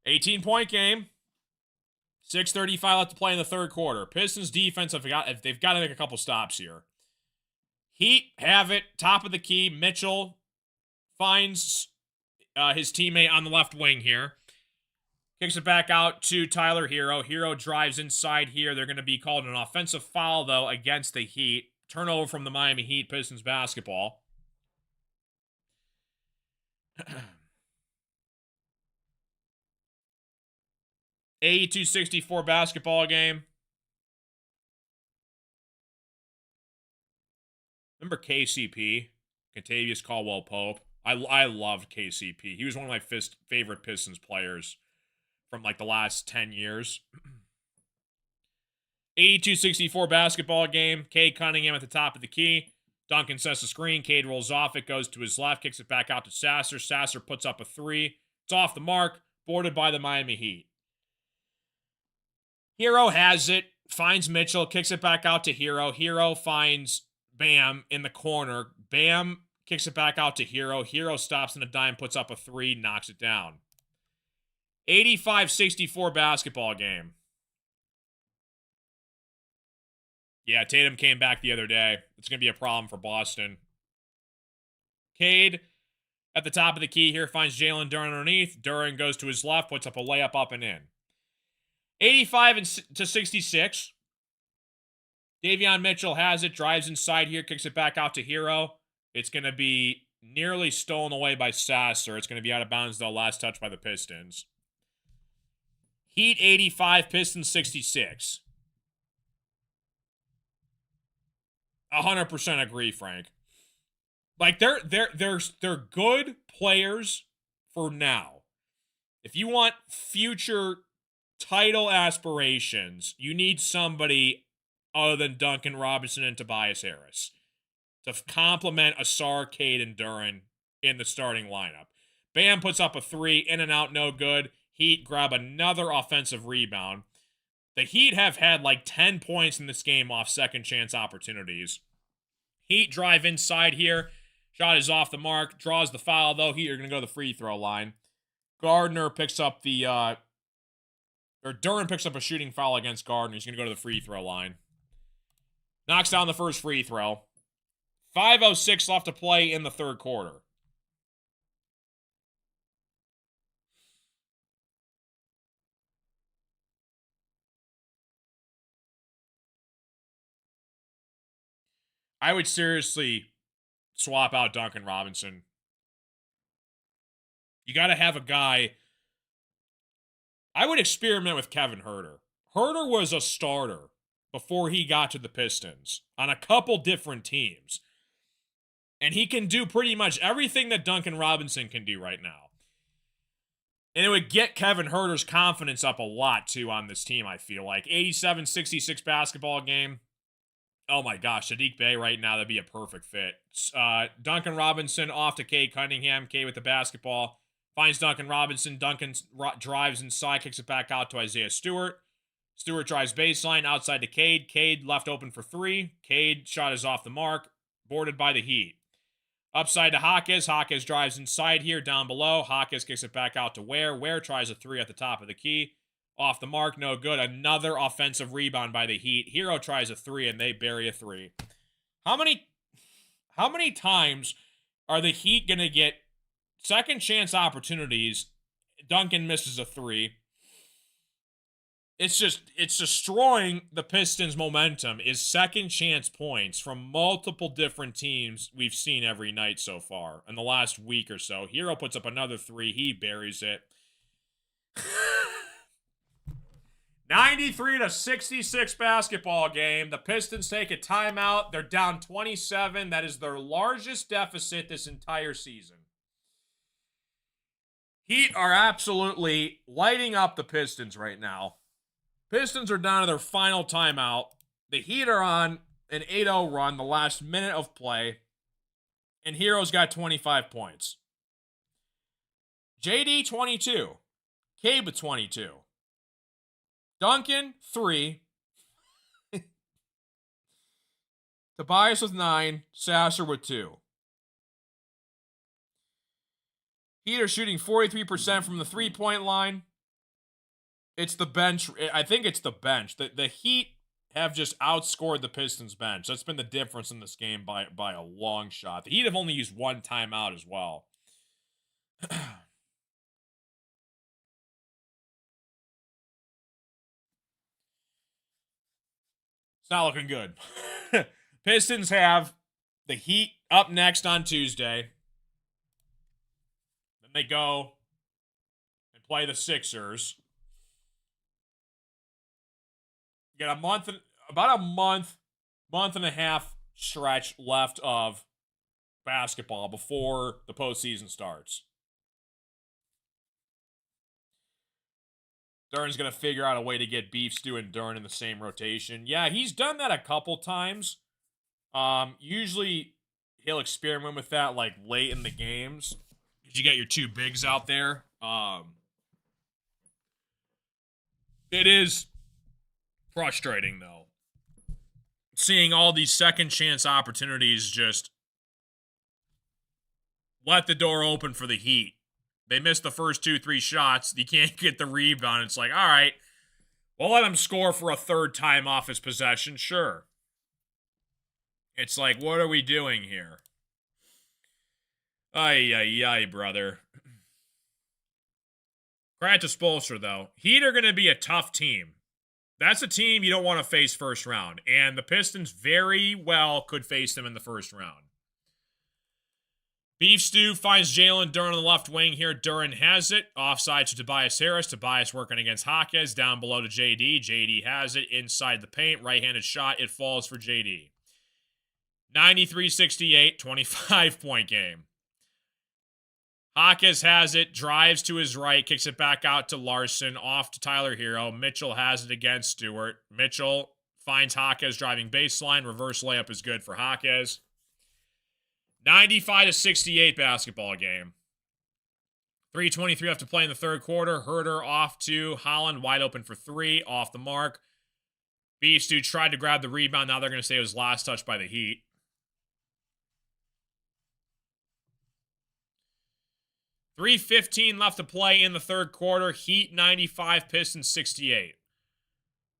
18-point game. 6:35 left to play in the third quarter. Pistons defense, they've got to make a couple stops here. Heat have it. Top of the key. Mitchell finds his teammate on the left wing here. Kicks it back out to Tyler Hero. Hero drives inside here. They're going to be called an offensive foul, though, against the Heat. Turnover from the Miami Heat, Pistons basketball. 82-64 basketball game. Remember KCP? Kentavious Caldwell-Pope. I loved KCP. He was one of my favorite Pistons players from like the last 10 years. 82-64 basketball game. Cade Cunningham at the top of the key. Duncan sets the screen. Cade rolls off it, goes to his left, kicks it back out to Sasser. Sasser puts up a three. It's off the mark, boarded by the Miami Heat. Hero has it, finds Mitchell, kicks it back out to Hero. Hero finds Bam in the corner. Bam kicks it back out to Hero. Hero stops in a dime, puts up a three, knocks it down. 85-64 basketball game. Yeah, Tatum came back the other day. It's going to be a problem for Boston. Cade at the top of the key here finds Jalen Duren underneath. Duren goes to his left, puts up a layup up and in. 85-66. Davion Mitchell has it, drives inside here, kicks it back out to Hero. It's going to be nearly stolen away by Sasser. It's going to be out of bounds, though, last touch by the Pistons. Heat 85, Pistons 66. 100% agree, Frank. Like, they're good players for now. If you want future title aspirations, you need somebody other than Duncan Robinson and Tobias Harris to complement Asar, Cade, and Duren in the starting lineup. Bam puts up a three, in and out, no good. Heat grab another offensive rebound. The Heat have had like 10 points in this game off second chance opportunities. Heat drive inside here. Shot is off the mark. Draws the foul, though. Heat are going to go to the free throw line. Gardner picks up Duren picks up a shooting foul against Gardner. He's going to go to the free throw line. Knocks down the first free throw. 5:06 left to play in the third quarter. I would seriously swap out Duncan Robinson. You got to have a guy. I would experiment with Kevin Huerter. Huerter was a starter before he got to the Pistons on a couple different teams. And he can do pretty much everything that Duncan Robinson can do right now. And it would get Kevin Huerter's confidence up a lot, too, on this team, I feel like. 87-66 basketball game. Oh my gosh, Sadiq Bey right now, that'd be a perfect fit. Duncan Robinson off to Cade Cunningham. Cade with the basketball. Finds Duncan Robinson. Duncan drives inside, kicks it back out to Isaiah Stewart. Stewart drives baseline outside to Cade. Cade left open for three. Cade shot is off the mark. Boarded by the Heat. Upside to Hawkes. Hawkes drives inside here, down below. Hawkes kicks it back out to Ware. Ware tries a three at the top of the key. Off the mark, no good. Another offensive rebound by the Heat. Hero tries a three, and they bury a three. How many times are the Heat going to get second chance opportunities? Duncan misses a three. It's destroying the Pistons' momentum is second chance points from multiple different teams we've seen every night so far in the last week or so. Hero puts up another three. He buries it. 93-66 basketball game. The Pistons take a timeout. They're down 27. That is their largest deficit this entire season. Heat are absolutely lighting up the Pistons right now. Pistons are down to their final timeout. The Heat are on an 8-0 run, the last minute of play. And Hero's got 25 points. JD, 22. Cade with 22. Duncan, 3. Tobias with 9. Sasser with 2. Heat are shooting 43% from the three-point line. It's the bench. I think it's the bench. The Heat have just outscored the Pistons bench. That's been the difference in this game by a long shot. The Heat have only used one timeout as well. It's not looking good. Pistons have the Heat up next on Tuesday. Then they go and play the Sixers. You got about a month and a half stretch left of basketball before the postseason starts. Duran's going to figure out a way to get Beef Stew and Duran in the same rotation. Yeah, he's done that a couple times. Usually he'll experiment with that like late in the games. Because you got your two bigs out there. It is frustrating, though. Seeing all these second chance opportunities just let the door open for the Heat. They missed the first 2-3 shots. You can't get the rebound. It's like, all right, we'll let him score for a third time off his possession. Sure. It's like, what are we doing here? Ay, brother. Credit to Spoelstra, though. Heat are going to be a tough team. That's a team you don't want to face first round. And the Pistons very well could face them in the first round. Beef Stew finds Jalen Duran on the left wing here. Duran has it. Offside to Tobias Harris. Tobias working against Jaquez. Down below to JD. JD has it. Inside the paint. Right-handed shot. It falls for JD. 93-68. 25-point game. Jaquez has it. Drives to his right. Kicks it back out to Larson. Off to Tyler Hero. Mitchell has it against Stewart. Mitchell finds Jaquez driving baseline. Reverse layup is good for Jaquez. 95-68 basketball game. 3:23 left to play in the third quarter. Herder off to Holland, wide open for three, off the mark. Beef Stew tried to grab the rebound. Now they're going to say it was last touch by the Heat. $3:15 left to play in the third quarter. Heat 95, Pistons 68.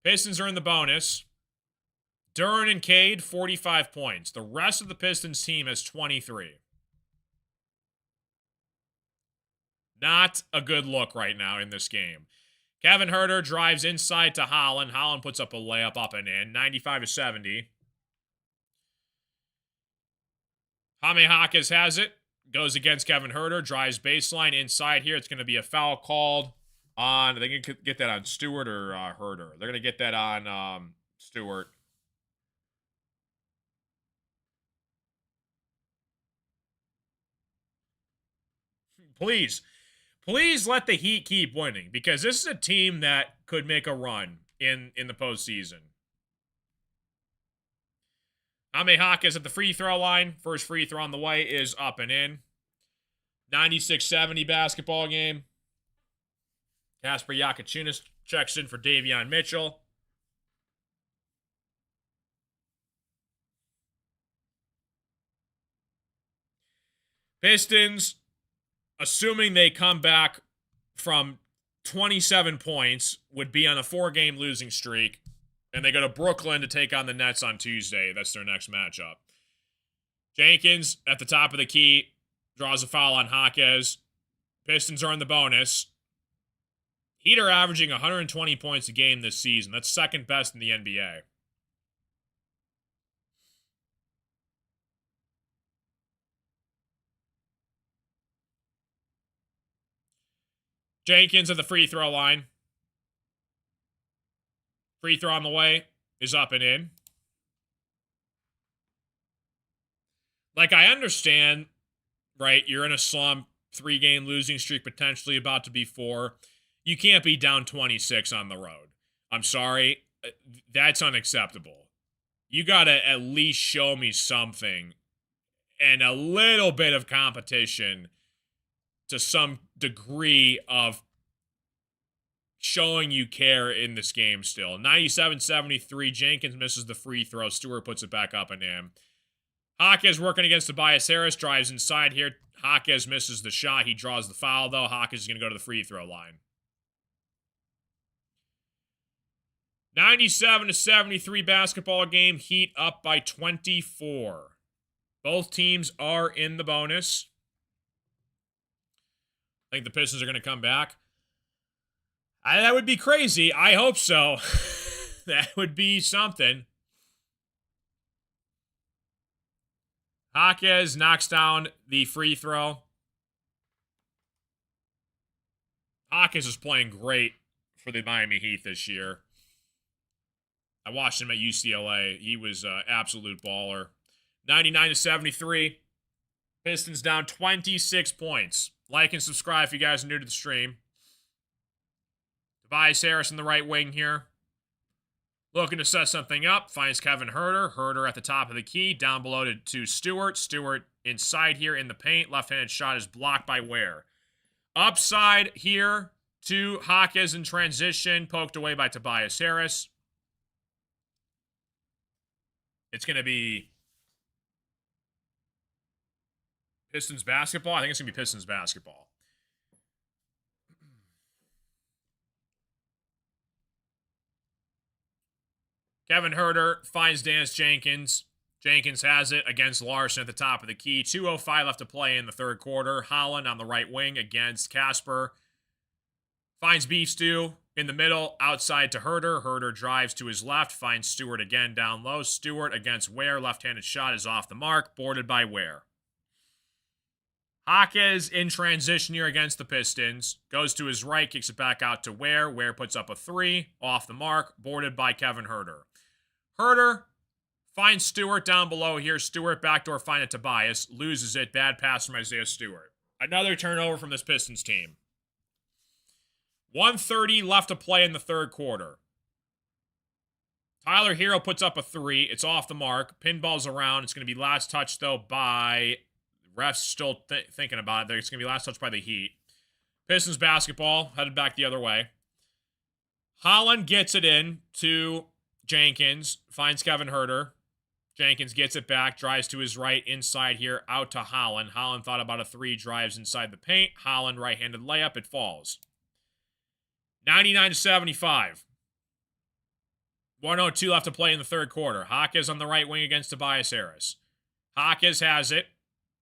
Pistons are in the bonus. Duran and Cade, 45 points. The rest of the Pistons team has 23. Not a good look right now in this game. Kevin Herter drives inside to Holland. Holland puts up a layup up and in. 95-70. Jaime Jaquez has it. Goes against Kevin Herter. Drives baseline inside here. It's going to be a foul called on... Are they going to get that on Stewart or Herter? They're going to get that on Stewart. Please let the Heat keep winning, because this is a team that could make a run in the postseason. Jaime Jaquez at the free throw line. First free throw on the way is up and in. 96-70 basketball game. Kasper Yakachunas checks in for Davion Mitchell. Pistons, assuming they come back from 27 points, would be on a 4-game losing streak. And they go to Brooklyn to take on the Nets on Tuesday. That's their next matchup. Jenkins, at the top of the key, draws a foul on Jaquez. Pistons are in the bonus. Heat are averaging 120 points a game this season. That's second best in the NBA. Jenkins at the free throw line. Free throw on the way is up and in. Like, I understand, right? You're in a slump, 3-game losing streak, potentially about to be 4. You can't be down 26 on the road. I'm sorry. That's unacceptable. You got to at least show me something and a little bit of competition to some degree of showing you care in this game still. 97-73, Jenkins misses the free throw. Stewart puts it back up and in. Jaquez working against Tobias Harris, drives inside here. Jaquez misses the shot. He draws the foul, though. Jaquez is going to go to the free throw line. 97-73 basketball game. Heat up by 24. Both teams are in the bonus. I think the Pistons are going to come back. That would be crazy. I hope so. That would be something. Jaquez knocks down the free throw. Jaquez is playing great for the Miami Heat this year. I watched him at UCLA. He was an absolute baller. 99-73. Pistons down 26 points. Like and subscribe if you guys are new to the stream. Tobias Harris in the right wing here. Looking to set something up. Finds Kevin Huerter. Huerter at the top of the key. Down below to Stewart. Stewart inside here in the paint. Left-handed shot is blocked by Ware. Upside here to Jaquez in transition. Poked away by Tobias Harris. It's going to be Pistons basketball. I think it's going to be Pistons basketball. Kevin Huerter finds Dennis Jenkins. Jenkins has it against Larson at the top of the key. 2:05 left to play in the third quarter. Holland on the right wing against Casper. Finds Beef Stew in the middle, outside to Huerter. Huerter drives to his left, finds Stewart again down low. Stewart against Ware. Left-handed shot is off the mark, boarded by Ware. Jaquez in transition here against the Pistons. Goes to his right, kicks it back out to Ware. Ware puts up a three, off the mark, boarded by Kevin Huerter. Huerter finds Stewart down below here. Stewart backdoor find it Tobias. Loses it. Bad pass from Isaiah Stewart. Another turnover from this Pistons team. 1:30 left to play in the third quarter. Tyler Hero puts up a three. It's off the mark. Pinball's around. It's going to be last touch, though, by... Refs still thinking about it. It's going to be last touch by the Heat. Pistons basketball, headed back the other way. Holland gets it in to Jenkins. Finds Kevin Huerter. Jenkins gets it back. Drives to his right. Inside here. Out to Holland. Holland thought about a three. Drives inside the paint. Holland right-handed layup. It falls. 99-75. 1:02 left to play in the third quarter. Jaquez on the right wing against Tobias Harris. Jaquez has it.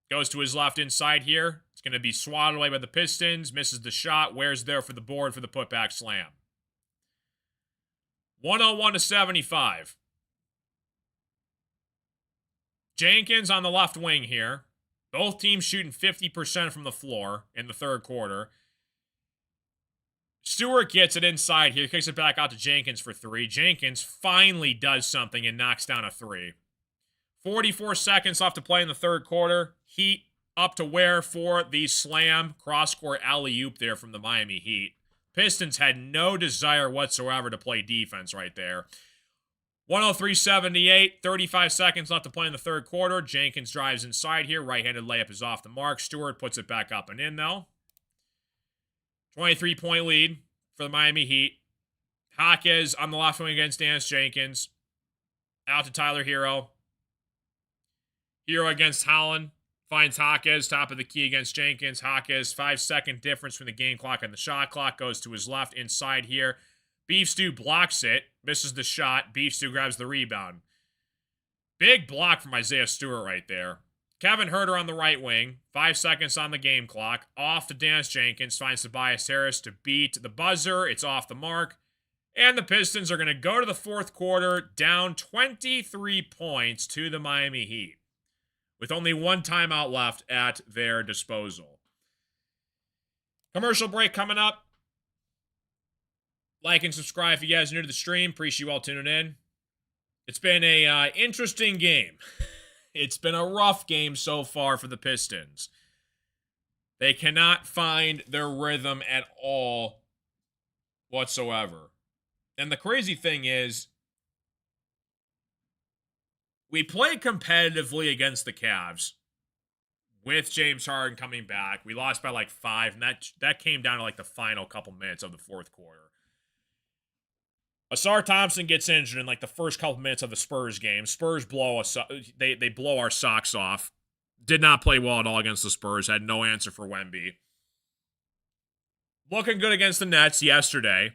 Goes to his left inside here. It's going to be swatted away by the Pistons. Misses the shot. Ware's there for the board for the putback slam. 101-75. Jenkins on the left wing here. Both teams shooting 50% from the floor in the third quarter. Stewart gets it inside here. Kicks it back out to Jenkins for three. Jenkins finally does something and knocks down a three. 44 seconds left to play in the third quarter. Heat up to Ware for the slam. Cross-court alley-oop there from the Miami Heat. Pistons had no desire whatsoever to play defense right there. 103-78. 35 seconds left to play in the third quarter. Jenkins drives inside here. Right-handed layup is off the mark. Stewart puts it back up and in, though. 23-point lead for the Miami Heat. Jaquez on the left wing against Dennis Jenkins. Out to Tyler Hero. Hero against Holland. Finds Jaquez, top of the key against Jenkins. Jaquez, 5-second difference from the game clock and the shot clock. Goes to his left inside here. Beef Stew blocks it. Misses the shot. Beef Stew grabs the rebound. Big block from Isaiah Stewart right there. Kevin Huerter on the right wing. 5 seconds on the game clock. Off to Dennis Jenkins. Finds Tobias Harris to beat the buzzer. It's off the mark. And the Pistons are going to go to the fourth quarter down 23 points to the Miami Heat, with only one timeout left at their disposal. Commercial break coming up. Like and subscribe if you guys are new to the stream. Appreciate you all tuning in. It's been a interesting game. It's been a rough game so far for the Pistons. They cannot find their rhythm at all whatsoever. And the crazy thing is, we played competitively against the Cavs with James Harden coming back. We lost by like 5, and that came down to like the final couple minutes of the fourth quarter. Asar Thompson gets injured in like the first couple minutes of the Spurs game. Spurs blow us. They blow our socks off. Did not play well at all against the Spurs. Had no answer for Wemby. Looking good against the Nets yesterday.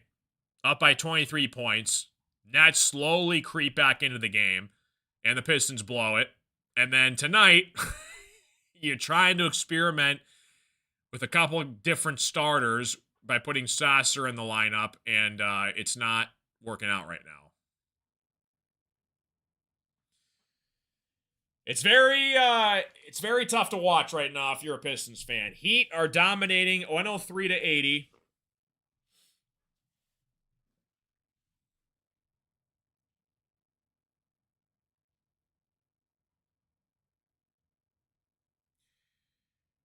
Up by 23 points. Nets slowly creep back into the game. And the Pistons blow it. And then tonight, you're trying to experiment with a couple of different starters by putting Sasser in the lineup. And it's not working out right now. It's very tough to watch right now if you're a Pistons fan. Heat are dominating 103 to 80.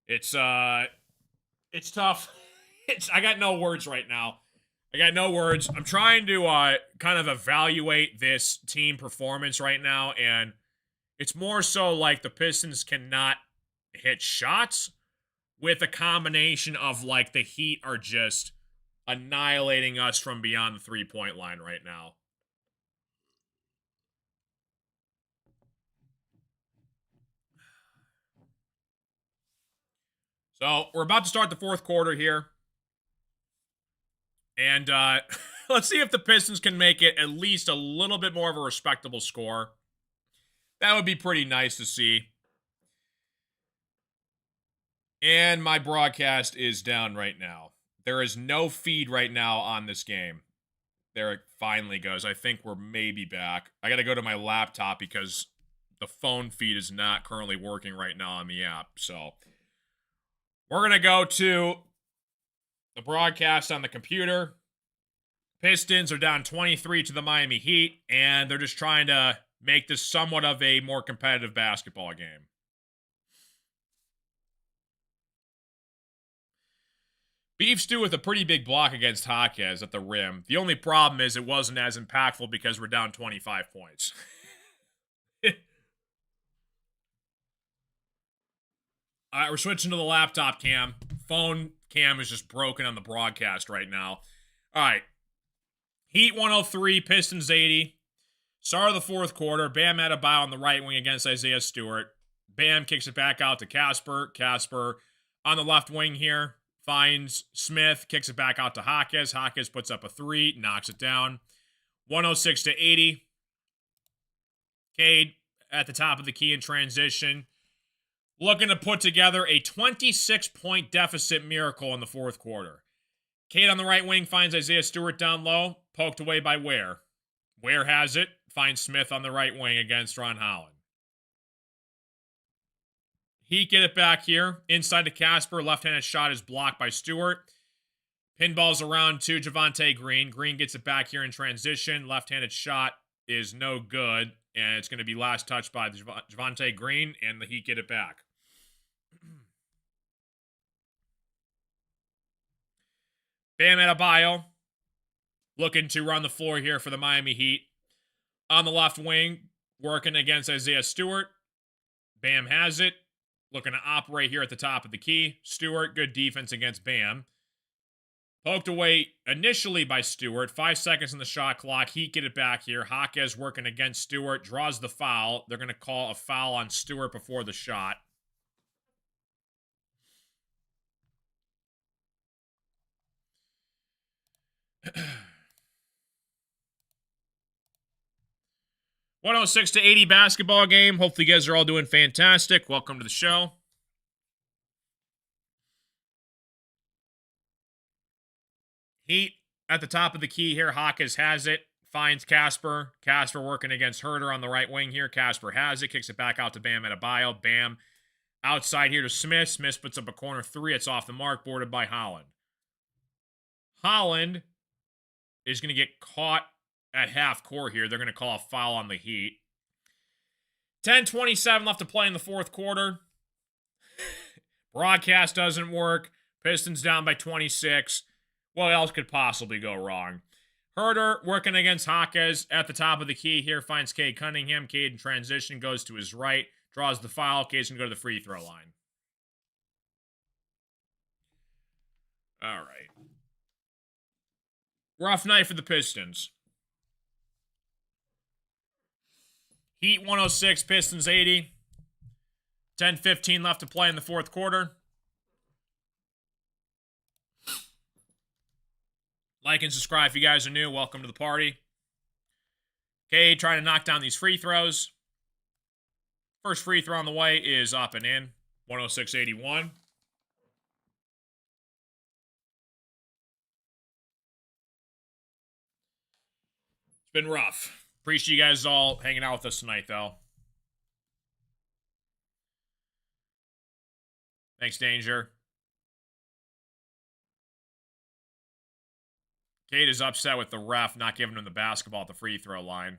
It's tough. I got no words right now. I got no words. I'm trying to kind of evaluate this team performance right now, and it's more so like the Pistons cannot hit shots with a combination of like the Heat are just annihilating us from beyond the 3-point line right now. So we're about to start the fourth quarter here. And let's see if the Pistons can make it at least a little bit more of a respectable score. That would be pretty nice to see. And my broadcast is down right now. There is no feed right now on this game. There it finally goes. I think we're maybe back. I got to go to my laptop because the phone feed is not currently working right now on the app. So we're going to go to the broadcast on the computer. Pistons are down 23 to the Miami Heat, and they're just trying to make this somewhat of a more competitive basketball game. Beef Stew with a pretty big block against Jaquez at the rim. The only problem is it wasn't as impactful because we're down 25 points. All right, we're switching to the laptop cam. Phone cam is just broken on the broadcast right now. All right. Heat 103, Pistons 80. Start of the fourth quarter. Bam Adebayo on the right wing against Isaiah Stewart. Bam kicks it back out to Casper. Casper on the left wing here finds Smith, kicks it back out to Jaquez. Jaquez puts up a three, knocks it down. 106 to 80. Cade at the top of the key in transition. Looking to put together a 26-point deficit miracle in the fourth quarter. Cade on the right wing finds Isaiah Stewart down low, poked away by Ware. Ware has it, finds Smith on the right wing against Ron Holland. Heat get it back here. Inside to Casper. Left-handed shot is blocked by Stewart. Pinballs around to Javonte Green. Green gets it back here in transition. Left-handed shot is no good. And it's going to be last touched by Javonte Green. And the Heat get it back. Bam Adebayo looking to run the floor here for the Miami Heat. On the left wing, working against Isaiah Stewart. Bam has it. Looking to operate here at the top of the key. Stewart, good defense against Bam. Poked away initially by Stewart. 5 seconds in the shot clock. Heat get it back here. Jaquez working against Stewart. Draws the foul. They're going to call a foul on Stewart before the shot. (106 to 80) basketball game. Hopefully you guys are all doing fantastic. Welcome to the show. Heat at the top of the key here. Jaquez has it. Finds Casper. Casper working against Herter on the right wing here. Casper has it. Kicks it back out to Bam Adebayo. Bam outside here to Smith. Smith puts up a corner three. It's off the mark. Boarded by Holland. Holland is going to get caught at half court here. They're going to call a foul on the Heat. 10:27 left to play in the fourth quarter. Broadcast doesn't work. Pistons down by 26. What else could possibly go wrong? Herter working against Jaquez at the top of the key here. Finds Cade Cunningham. Cade in transition goes to his right. Draws the foul. Cade's going to go to the free throw line. All right. Rough night for the Pistons. Heat 106, Pistons 80. 10:15 left to play in the fourth quarter. Like and subscribe if you guys are new. Welcome to the party. Okay, trying to knock down these free throws. First free throw on the way is up and in. 106-81. It's been rough. Appreciate you guys all hanging out with us tonight, though. Thanks, Danger. Cade is upset with the ref not giving him the basketball at the free throw line.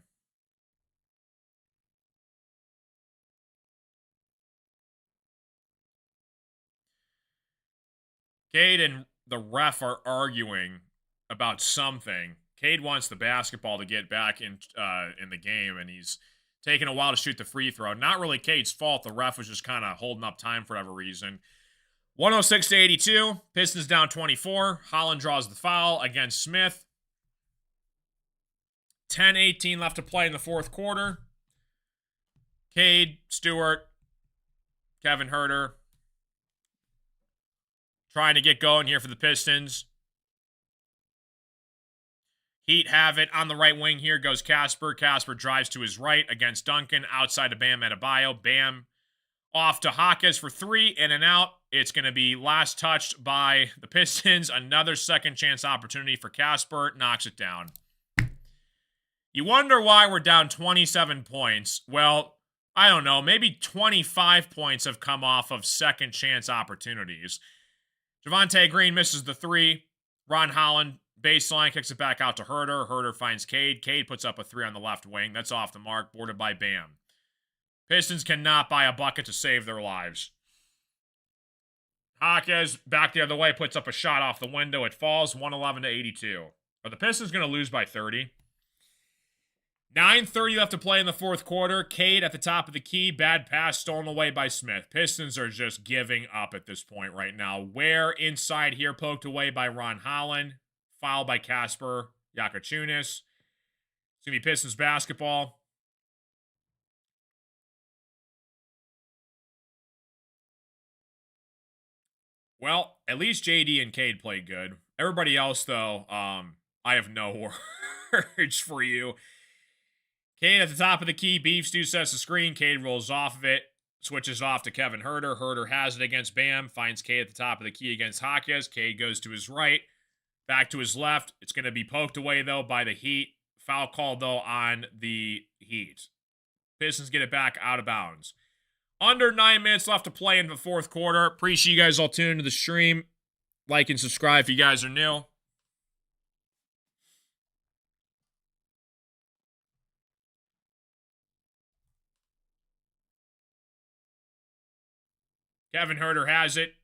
Cade and the ref are arguing about something. Cade wants the basketball to get back in the game, and he's taking a while to shoot the free throw. Not really Cade's fault. The ref was just kind of holding up time for whatever reason. 106 to 82. Pistons down 24. Holland draws the foul against Smith. 10-18 left to play in the fourth quarter. Cade, Stewart, Kevin Huerter trying to get going here for the Pistons. Heat have it on the right wing here. Goes Casper. Casper drives to his right against Duncan. Outside to Bam Adebayo. Bam off to Hawkes for three. In and out. It's going to be last touched by the Pistons. Another second chance opportunity for Casper. Knocks it down. You wonder why we're down 27 points. Well, I don't know. Maybe 25 points have come off of second chance opportunities. Javonte Green misses the three. Ron Holland baseline kicks it back out to Huerter. Huerter finds Cade. Cade puts up a three on the left wing. That's off the mark, boarded by Bam. Pistons cannot buy a bucket to save their lives. Hawkes back the other way, puts up a shot off the window. It falls 111 to 82. Are the Pistons going to lose by 30? 9:30 left to play in the fourth quarter. Cade at the top of the key. Bad pass stolen away by Smith. Pistons are just giving up at this point right now. Ware inside here, poked away by Ron Holland. Foul by Casper Yakachunas. It's going to be Pistons basketball. Well, at least JD and Cade played good. Everybody else, though, I have no words for you. Cade at the top of the key. Beef Stew sets the screen. Cade rolls off of it. Switches off to Kevin Huerter. Huerter has it against Bam. Finds Cade at the top of the key against Hawkes. Cade goes to his right. Back to his left. It's going to be poked away, though, by the Heat. Foul call, though, on the Heat. Pistons get it back out of bounds. Under 9 minutes left to play in the fourth quarter. Appreciate you guys all tuning into the stream. Like and subscribe if you guys are new. Kevin Huerter has it.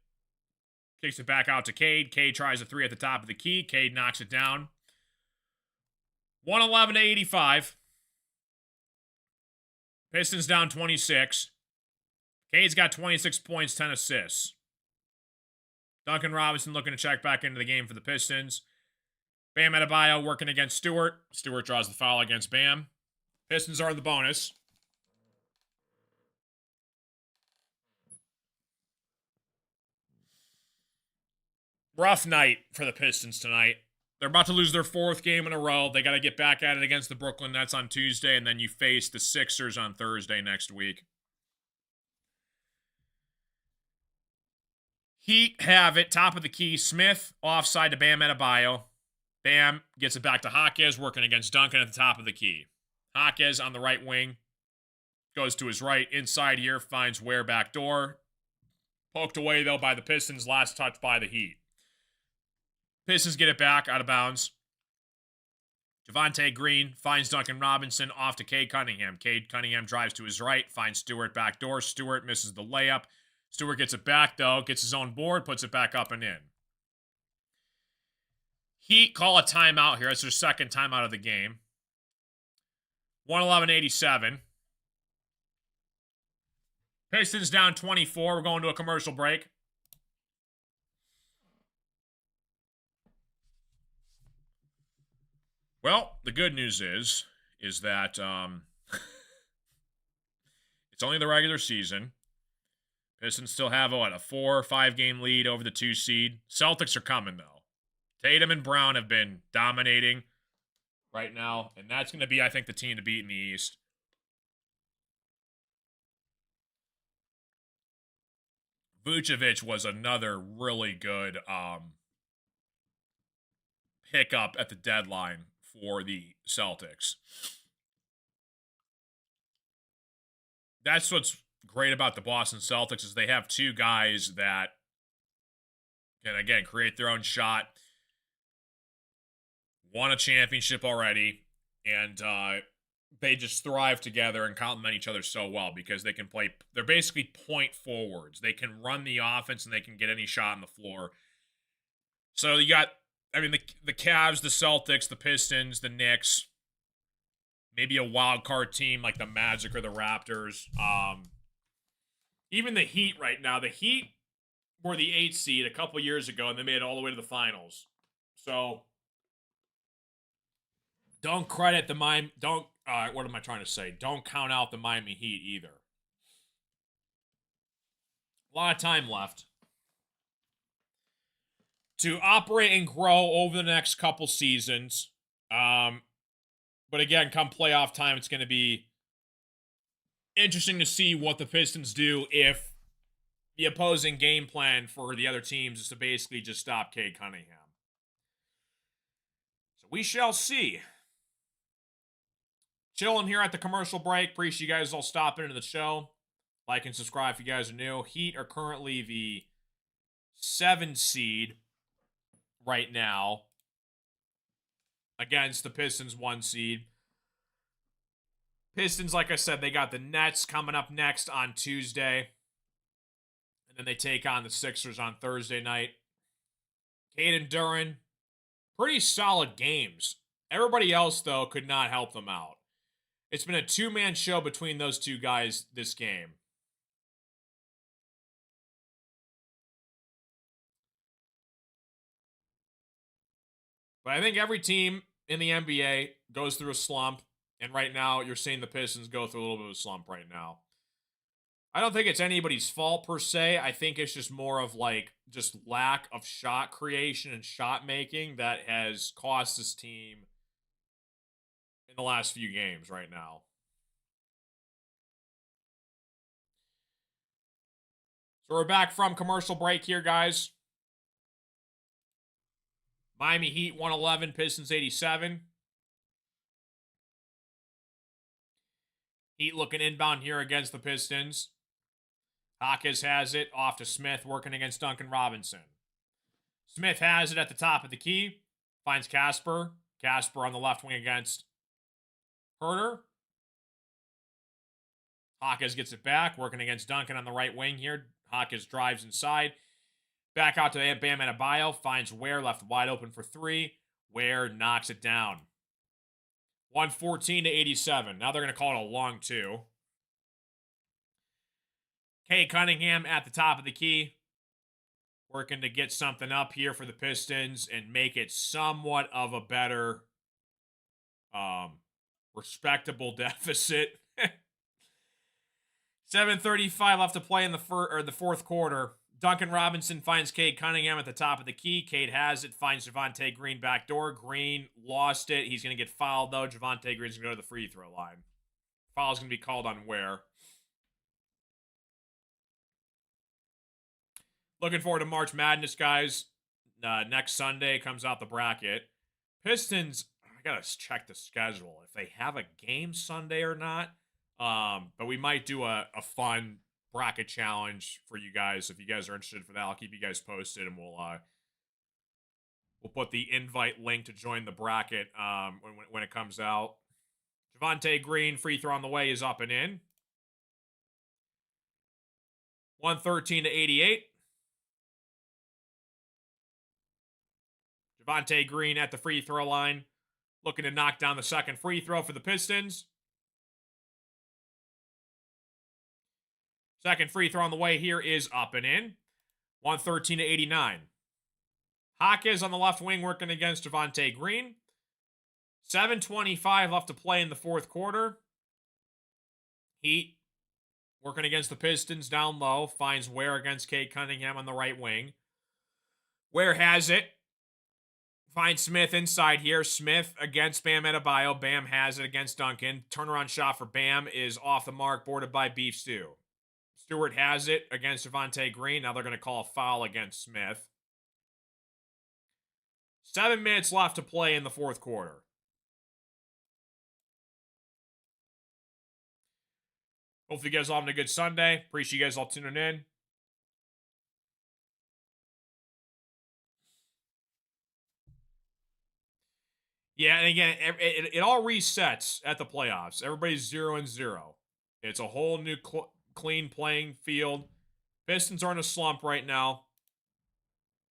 Kicks it back out to Cade. Cade tries a three at the top of the key. Cade knocks it down. 111 to 85. Pistons down 26. Cade's got 26 points, 10 assists. Duncan Robinson looking to check back into the game for the Pistons. Bam Adebayo working against Stewart. Stewart draws the foul against Bam. Pistons are in the bonus. Rough night for the Pistons tonight. They're about to lose their fourth game in a row. They got to get back at it against the Brooklyn Nets on Tuesday, and then you face the Sixers on Thursday next week. Heat have it, top of the key. Smith offside to Bam Adebayo. Bam gets it back to Hawkes, working against Duncan at the top of the key. Hawkes on the right wing. Goes to his right, inside here, finds Ware back door. Poked away, though, by the Pistons. Last touch by the Heat. Pistons get it back out of bounds. Javonte Green finds Duncan Robinson off to Cade Cunningham. Cade Cunningham drives to his right, finds Stewart back door. Stewart misses the layup. Stewart gets it back, though, gets his own board, puts it back up and in. Heat call a timeout here. That's their second timeout of the game. 111-87. Pistons down 24. We're going to a commercial break. Well, the good news is that it's only the regular season. Pistons still have, a 4 or 5 game lead over the 2 seed. Celtics are coming, though. Tatum and Brown have been dominating right now, and that's going to be, I think, the team to beat in the East. Vucevic was another really good hiccup at the deadline for the Celtics. That's what's great about the Boston Celtics is they have two guys that can, again, create their own shot, won a championship already, and they just thrive together and complement each other so well because they can play. They're basically point forwards. They can run the offense and they can get any shot on the floor. So you got, I mean, the Cavs, the Celtics, the Pistons, the Knicks, maybe a wild card team like the Magic or the Raptors. Even the Heat right now. The Heat were the 8th seed a couple years ago, and they made it all the way to the finals. So don't credit the Miami. Don't. What am I trying to say? Don't count out the Miami Heat either. A lot of time left to operate and grow over the next couple seasons. But again, come playoff time, it's going to be interesting to see what the Pistons do if the opposing game plan for the other teams is to basically just stop Cade Cunningham. So we shall see. Chilling here at the commercial break. Appreciate you guys all stopping into the show. Like and subscribe if you guys are new. Heat are currently the 7 seed right now against the Pistons 1 seed. Pistons, like I said, they got the Nets coming up next on Tuesday. And then they take on the Sixers on Thursday night. Cade and Duren, pretty solid games. Everybody else, though, could not help them out. It's been a 2-man show between those two guys this game. But I think every team in the NBA goes through a slump. And right now, you're seeing the Pistons go through a little bit of a slump right now. I don't think it's anybody's fault per se. I think it's just more of like just lack of shot creation and shot making that has cost this team in the last few games right now. So we're back from commercial break here, guys. Miami Heat 111, Pistons 87. Heat looking inbound here against the Pistons. Hawkins has it off to Smith, working against Duncan Robinson. Smith has it at the top of the key. Finds Casper. Casper on the left wing against Herter. Hawkins gets it back, working against Duncan on the right wing here. Hawkins drives inside. Back out to Bam Adebayo. Finds Ware left wide open for 3. Ware knocks it down. 114 to 87. Now they're going to call it a long 2. Cade Cunningham at the top of the key. Working to get something up here for the Pistons and make it somewhat of a better, respectable deficit. 7:35 left to play in the fourth quarter. Duncan Robinson finds Cade Cunningham at the top of the key. Cade has it, finds Javonte Green backdoor. Green lost it. He's going to get fouled, though. Javonte Green's going to go to the free throw line. Foul's going to be called on Ware. Looking forward to March Madness, guys. Next Sunday comes out the bracket. Pistons, I got to check the schedule, if they have a game Sunday or not. But we might do a fun bracket challenge for you guys. If you guys are interested for that, I'll keep you guys posted, and we'll put the invite link to join the bracket when it comes out. Javonte Green, free throw on the way, is up and in. 113 to 88. Javonte Green at the free throw line, looking to knock down the second free throw for the Pistons. Second free throw on the way here is up and in. 113 to 89. Hawkins on the left wing working against Javonte Green. 7:25 left to play in the fourth quarter. Heat working against the Pistons down low. Finds Ware against Cade Cunningham on the right wing. Ware has it. Finds Smith inside here. Smith against Bam Adebayo. Bam has it against Duncan. Turnaround shot for Bam is off the mark, boarded by Beef Stew. Stewart has it against Javonte Green. Now they're going to call a foul against Smith. 7 minutes left to play in the fourth quarter. Hopefully you guys all having a good Sunday. Appreciate you guys all tuning in. Yeah, and again, it all resets at the playoffs. Everybody's 0-0. It's a whole new clean playing field. Pistons are in a slump right now.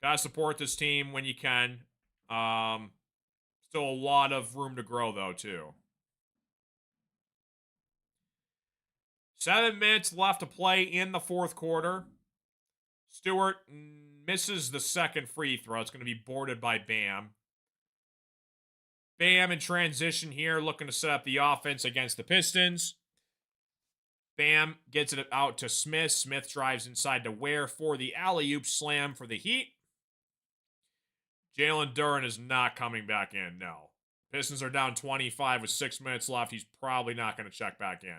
Gotta support this team when you can. Still a lot of room to grow, though, too. 7 minutes left to play in the fourth quarter. Stewart misses the second free throw. It's going to be boarded by Bam. Bam in transition here, looking to set up the offense against the Pistons. Bam gets it out to Smith. Smith drives inside to Ware for the alley-oop slam for the Heat. Jalen Duren is not coming back in, no. Pistons are down 25 with 6 minutes left. He's probably not going to check back in.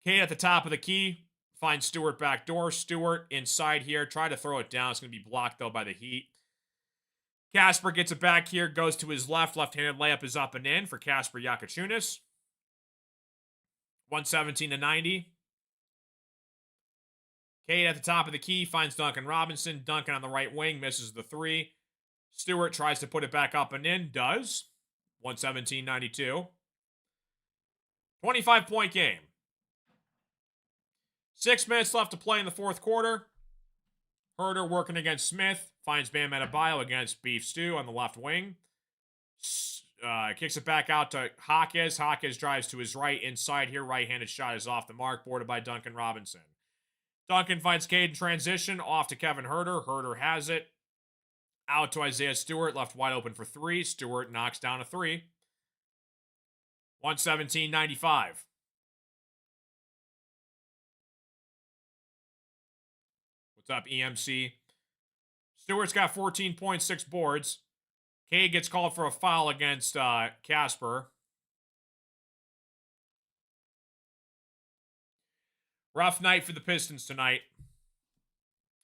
Kane at the top of the key. Finds Stewart back door. Stewart inside here. Try to throw it down. It's going to be blocked, though, by the Heat. Casper gets it back here. Goes to his left. Left-handed layup is up and in for Casper Yakachunas. 117-90. Cade at the top of the key. Finds Duncan Robinson. Duncan on the right wing. Misses the three. Stewart tries to put it back up and in. Does. 117-92. 25-point game. 6 minutes left to play in the fourth quarter. Herder working against Smith. Finds Bam Adebayo against Beef Stew on the left wing. Kicks it back out to Hawkes. Hawkes drives to his right. Inside here, right-handed shot is off the mark. Boarded by Duncan Robinson. Duncan finds Cade in transition. Off to Kevin Herder. Herder has it. Out to Isaiah Stewart. Left wide open for three. Stewart knocks down a three. 117-95. What's up, EMC? Stewart's got 14 points, 6 boards. Cade gets called for a foul against Casper. Rough night for the Pistons tonight.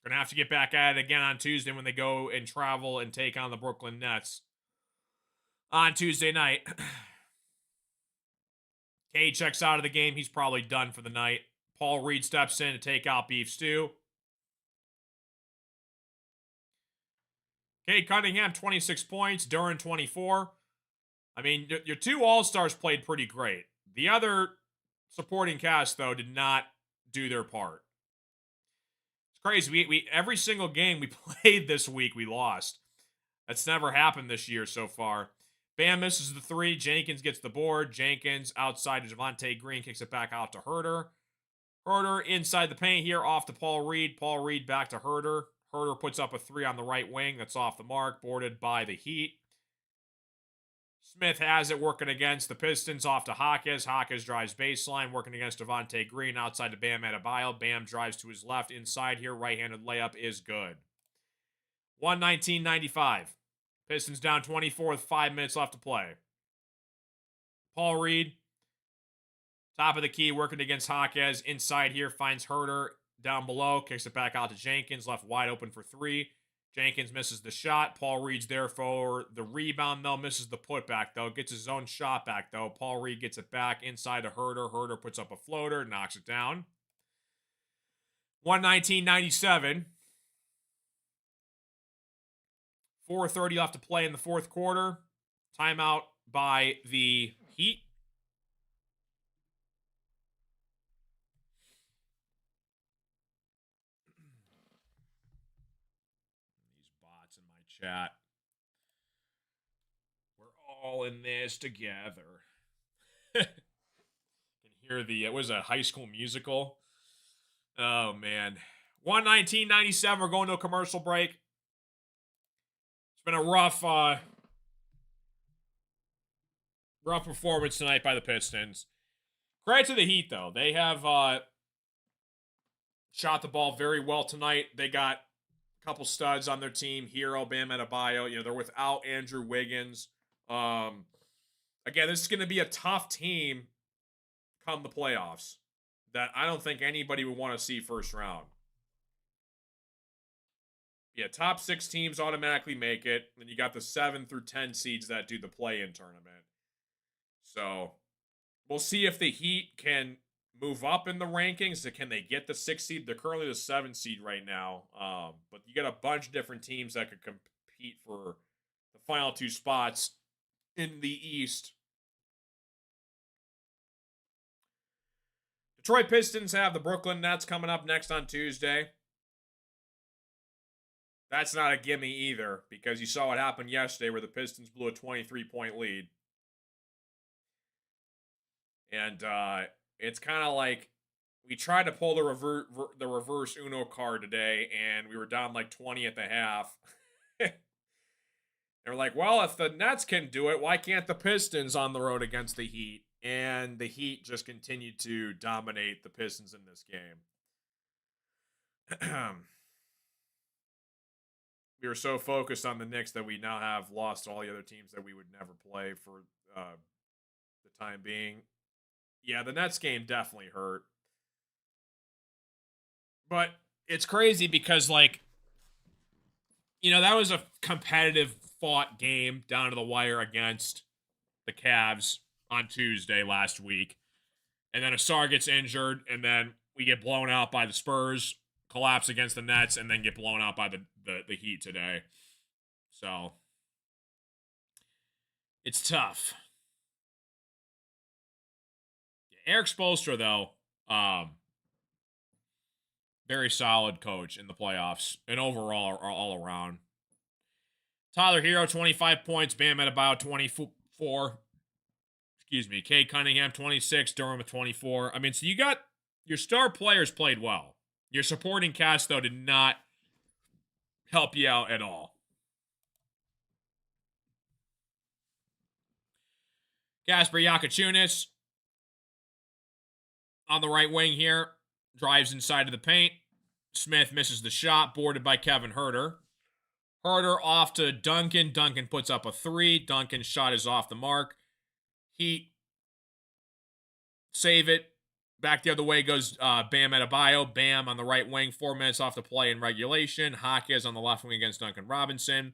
Gonna have to get back at it again on Tuesday when they go and travel and take on the Brooklyn Nets on Tuesday night. Cade checks out of the game. He's probably done for the night. Paul Reed steps in to take out Beef Stew. Cade Cunningham, 26 points. Duren, 24. I mean, your two All-Stars played pretty great. The other supporting cast, though, did not do their part. It's crazy. We every single game we played this week, we lost. That's never happened this year so far. Bam misses the three. Jenkins gets the board. Jenkins outside to Javonte Green. Kicks it back out to Herder. Herder inside the paint here. Off to Paul Reed. Paul Reed back to Herder. Herder puts up a three on the right wing. That's off the mark. Boarded by the Heat. Smith has it working against the Pistons. Off to Hawkes. Hawkes drives baseline. Working against Javonte Green. Outside to Bam Adebayo. Bam drives to his left. Inside here. Right-handed layup is good. 119-95. Pistons down 24 with 5 minutes left to play. Paul Reed. Top of the key. Working against Hawkes. Inside here. Finds Herder. Down below, kicks it back out to Jenkins, left wide open for three. Jenkins misses the shot. Paul Reed's there for the rebound, though. Misses the putback, though. Gets his own shot back, though. Paul Reed gets it back inside to Herder. Herder puts up a floater, knocks it down. 119-97. 4:30 left to play in the fourth quarter. Timeout by the Heat. Chat. We're all in this together. Can hear the it was a High School Musical. Oh man. 119-97. We're going to a commercial break. It's been a rough performance tonight by the Pistons. Credit to the Heat though. They have shot the ball very well tonight. They got couple studs on their team. Hero, Bam Adebayo. You know, they're without Andrew Wiggins. Again, this is going to be a tough team come the playoffs that I don't think anybody would want to see first round. Yeah, top 6 teams automatically make it. Then you got the 7 through 10 seeds that do the play-in tournament. So, we'll see if the Heat can move up in the rankings? Can they get the 6th seed? They're currently the 7th seed right now. But you got a bunch of different teams that could compete for the final 2 spots in the East. Detroit Pistons have the Brooklyn Nets coming up next on Tuesday. That's not a gimme either, because you saw what happened yesterday where the Pistons blew a 23-point lead. And it's kind of like we tried to pull the reverse Uno card today, and we were down like 20 at the half. They're like, well, if the Nets can do it, why can't the Pistons on the road against the Heat? And the Heat just continued to dominate the Pistons in this game. We were so focused on the Knicks that we now have lost all the other teams that we would never play for the time being. Yeah, the Nets game definitely hurt. But it's crazy because, like, that was a competitive fought game down to the wire against the Cavs on Tuesday last week. And then Asar gets injured, and then we get blown out by the Spurs, collapse against the Nets, and then get blown out by the Heat today. So it's tough. Eric Spoelstra, though, very solid coach in the playoffs and overall all around. Tyler Hero, 25 points. Bam Adebayo, 24. Excuse me. Cade Cunningham, 26. Durham with 24. I mean, so you got your star players played well. Your supporting cast, though, did not help you out at all. Kasper Jakaciunas on the right wing here. Drives inside of the paint. Smith misses the shot. Boarded by Kevin Huerter. Huerter off to Duncan. Duncan puts up a 3. Duncan's shot is off the mark. Heat save it. Back the other way goes Bam Adebayo. Bam on the right wing. 4 minutes off the play in regulation. Hawkes on the left wing against Duncan Robinson.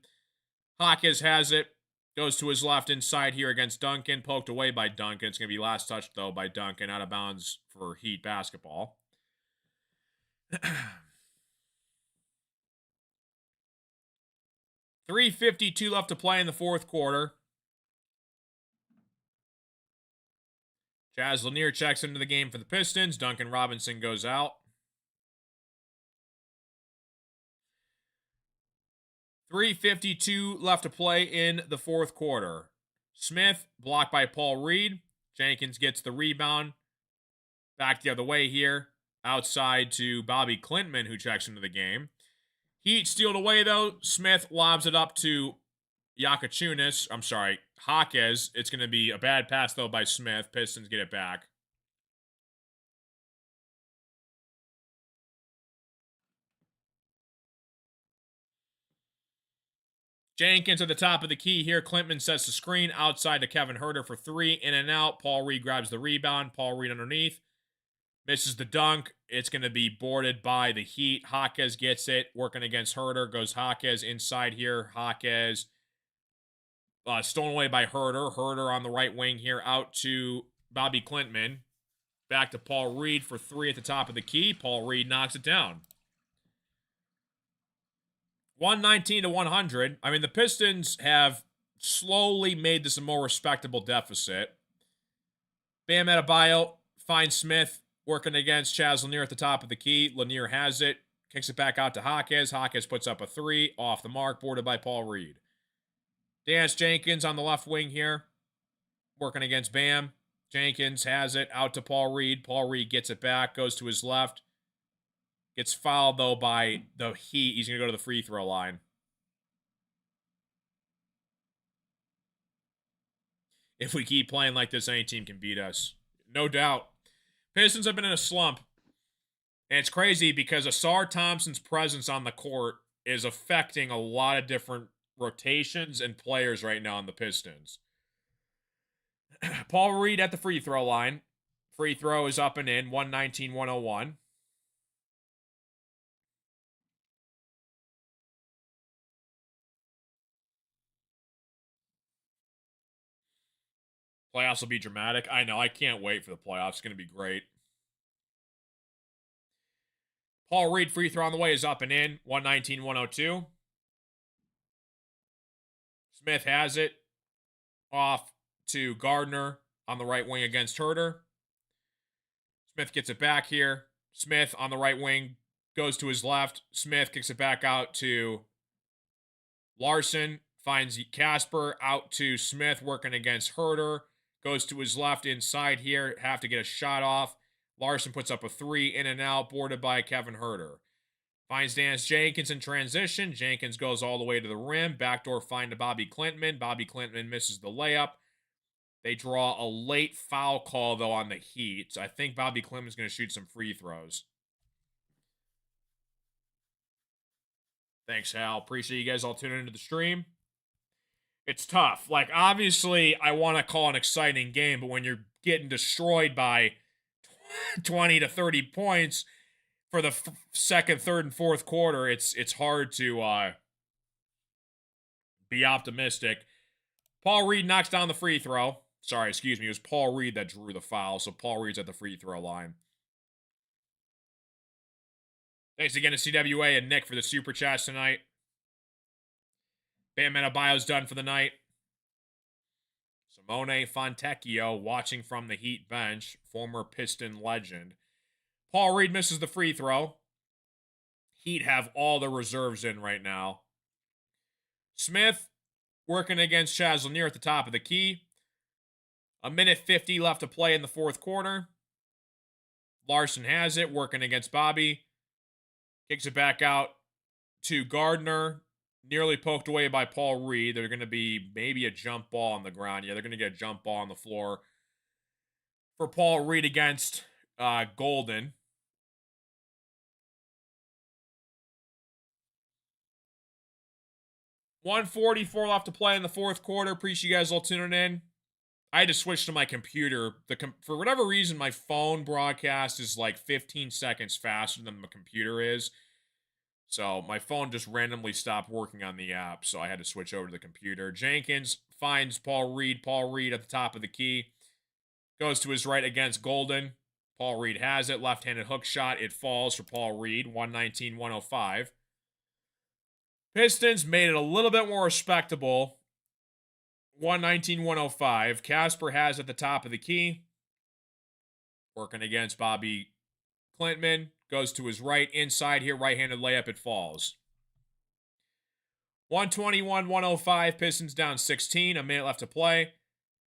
Hawkes has it. Goes to his left inside here against Duncan. Poked away by Duncan. It's going to be last touch, though, by Duncan. Out of bounds for Heat basketball. 3:52 left to play in the fourth quarter. Chaz Lanier checks into the game for the Pistons. Duncan Robinson goes out. 3:52 left to play in the fourth quarter. Smith blocked by Paul Reed. Jenkins gets the rebound. Back the other way here. Outside to Bobby Clintman, who checks into the game. Heat stealed away, though. Smith lobs it up to Jakaciunas. I'm sorry, Hawkes. It's going to be a bad pass, though, by Smith. Pistons get it back. Jenkins at the top of the key here. Clintman sets the screen outside to Kevin Huerter for 3. In and out. Paul Reed grabs the rebound. Paul Reed underneath. Misses the dunk. It's going to be boarded by the Heat. Hawkes gets it. Working against Huerter. Goes Hawkes inside here. Hawkes stolen away by Huerter. Huerter on the right wing here. Out to Bobby Clintman. Back to Paul Reed for 3 at the top of the key. Paul Reed knocks it down. 119-100. I mean, the Pistons have slowly made this a more respectable deficit. Bam Adebayo finds Smith working against Chaz Lanier at the top of the key. Lanier has it. Kicks it back out to Hawkes. Hawkes puts up a 3. Off the mark. Boarded by Paul Reed. Dance Jenkins on the left wing here. Working against Bam. Jenkins has it. Out to Paul Reed. Paul Reed gets it back. Goes to his left. Gets fouled, though, by the Heat. He's going to go to the free throw line. If we keep playing like this, any team can beat us. No doubt. Pistons have been in a slump. And it's crazy because Asar Thompson's presence on the court is affecting a lot of different rotations and players right now on the Pistons. Paul Reed at the free throw line. Free throw is up and in. 119-101. Playoffs will be dramatic. I know. I can't wait for the playoffs. It's going to be great. Paul Reed free throw on the way is up and in. 119-102. Smith has it. Off to Gardner on the right wing against Herter. Smith gets it back here. Smith on the right wing goes to his left. Smith kicks it back out to Larson. Finds Casper out to Smith working against Herter. Goes to his left inside here. Have to get a shot off. Larson puts up a three, in and out, boarded by Kevin Herter. Finds Dennis Jenkins in transition. Jenkins goes all the way to the rim. Backdoor find to Bobby Klintman. Bobby Klintman misses the layup. They draw a late foul call, though, on the Heat. So I think Bobby Klintman's going to shoot some free throws. Thanks, Hal. Appreciate you guys all tuning into the stream. It's tough. Like, obviously, I want to call an exciting game, but when you're getting destroyed by 20 to 30 points for the second, third, and fourth quarter, it's hard to be optimistic. Paul Reed knocks down the free throw. Sorry, excuse me. It was Paul Reed that drew the foul, so Paul Reed's at the free throw line. Thanks again to CWA and Nick for the super chats tonight. Bam Adebayo's done for the night. Simone Fontecchio watching from the Heat bench, former Piston legend. Paul Reed misses the free throw. Heat have all the reserves in right now. Smith working against Chaz Lanier at the top of the key. 1:50 left to play in the fourth quarter. Larson has it, working against Bobby. Kicks it back out to Gardner. Nearly poked away by Paul Reed. They're going to be maybe a jump ball on the ground. Yeah, they're going to get a jump ball on the floor for Paul Reed against Golden. $1:44 left to play in the fourth quarter. Appreciate you guys all tuning in. I had to switch to my computer. For whatever reason, my phone broadcast is like 15 seconds faster than the computer is. So my phone just randomly stopped working on the app, so I had to switch over to the computer. Jenkins finds Paul Reed. Paul Reed at the top of the key. Goes to his right against Golden. Paul Reed has it. Left-handed hook shot. It falls for Paul Reed. 119-105. Pistons made it a little bit more respectable. 119-105. Casper has at the top of the key. Working against Bobby Klintman. Goes to his right. Inside here, right-handed layup. It falls. 121-105. Pistons down 16. A minute left to play.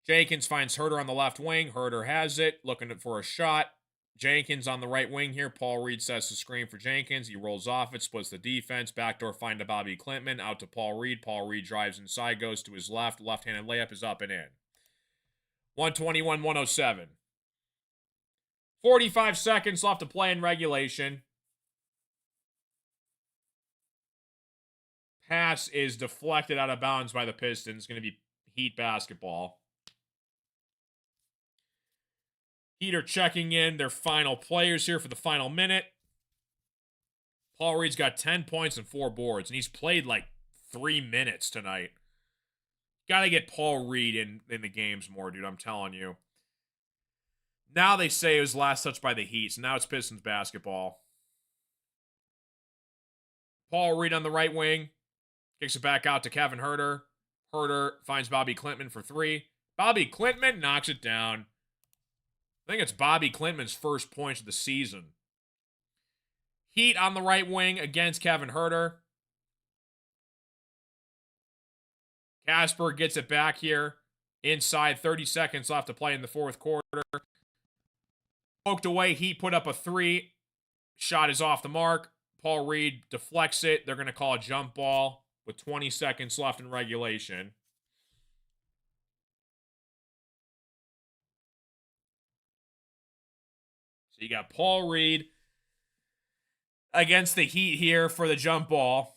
Jenkins finds Herter on the left wing. Herter has it. Looking for a shot. Jenkins on the right wing here. Paul Reed sets the screen for Jenkins. He rolls off it. Splits the defense. Backdoor find to Bobby Klintman. Out to Paul Reed. Paul Reed drives inside. Goes to his left. Left-handed layup is up and in. 121-107. 45 seconds left to play in regulation. Pass is deflected out of bounds by the Pistons. It's going to be Heat basketball. Heat are checking in their final players here for the final minute. Paul Reed's got 10 points and 4 boards, and he's played like 3 minutes tonight. Got to get Paul Reed in the games more, dude. I'm telling you. Now they say it was last touched by the Heat, so now it's Pistons basketball. Paul Reed on the right wing. Kicks it back out to Kevin Herter. Herter finds Bobby Klintman for 3. Bobby Klintman knocks it down. I think it's Bobby Klintman's first points of the season. Heat on the right wing against Kevin Herter. Casper gets it back here. Inside, 30 seconds left to play in the fourth quarter. Poked away, Heat put up a 3. Shot is off the mark. Paul Reed deflects it. They're going to call a jump ball with 20 seconds left in regulation. So you got Paul Reed against the Heat here for the jump ball.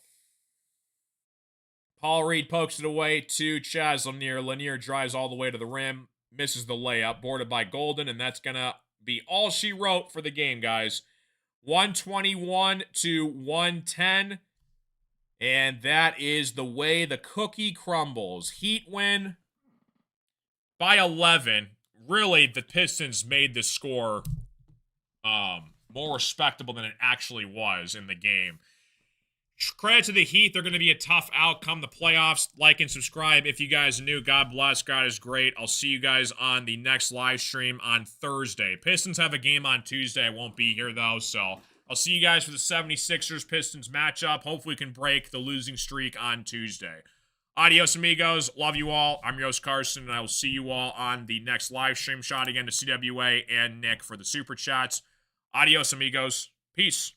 Paul Reed pokes it away to Chaz Lanier. Lanier drives all the way to the rim. Misses the layup. Boarded by Golden, and that's going to be all she wrote for the game, guys. 121-110. And that is the way the cookie crumbles. Heat win by 11. Really, the Pistons made the score more respectable than it actually was in the game. Credit to the Heat. They're going to be a tough outcome. The playoffs. Like and subscribe if you guys are new. God bless. God is great. I'll see you guys on the next live stream on Thursday. Pistons have a game on Tuesday. I won't be here, though, so I'll see you guys for the 76ers-Pistons matchup. Hopefully we can break the losing streak on Tuesday. Adios, amigos. Love you all. I'm your host, Carson, and I will see you all on the next live stream. Shout again to CWA and Nick for the Super Chats. Adios, amigos. Peace.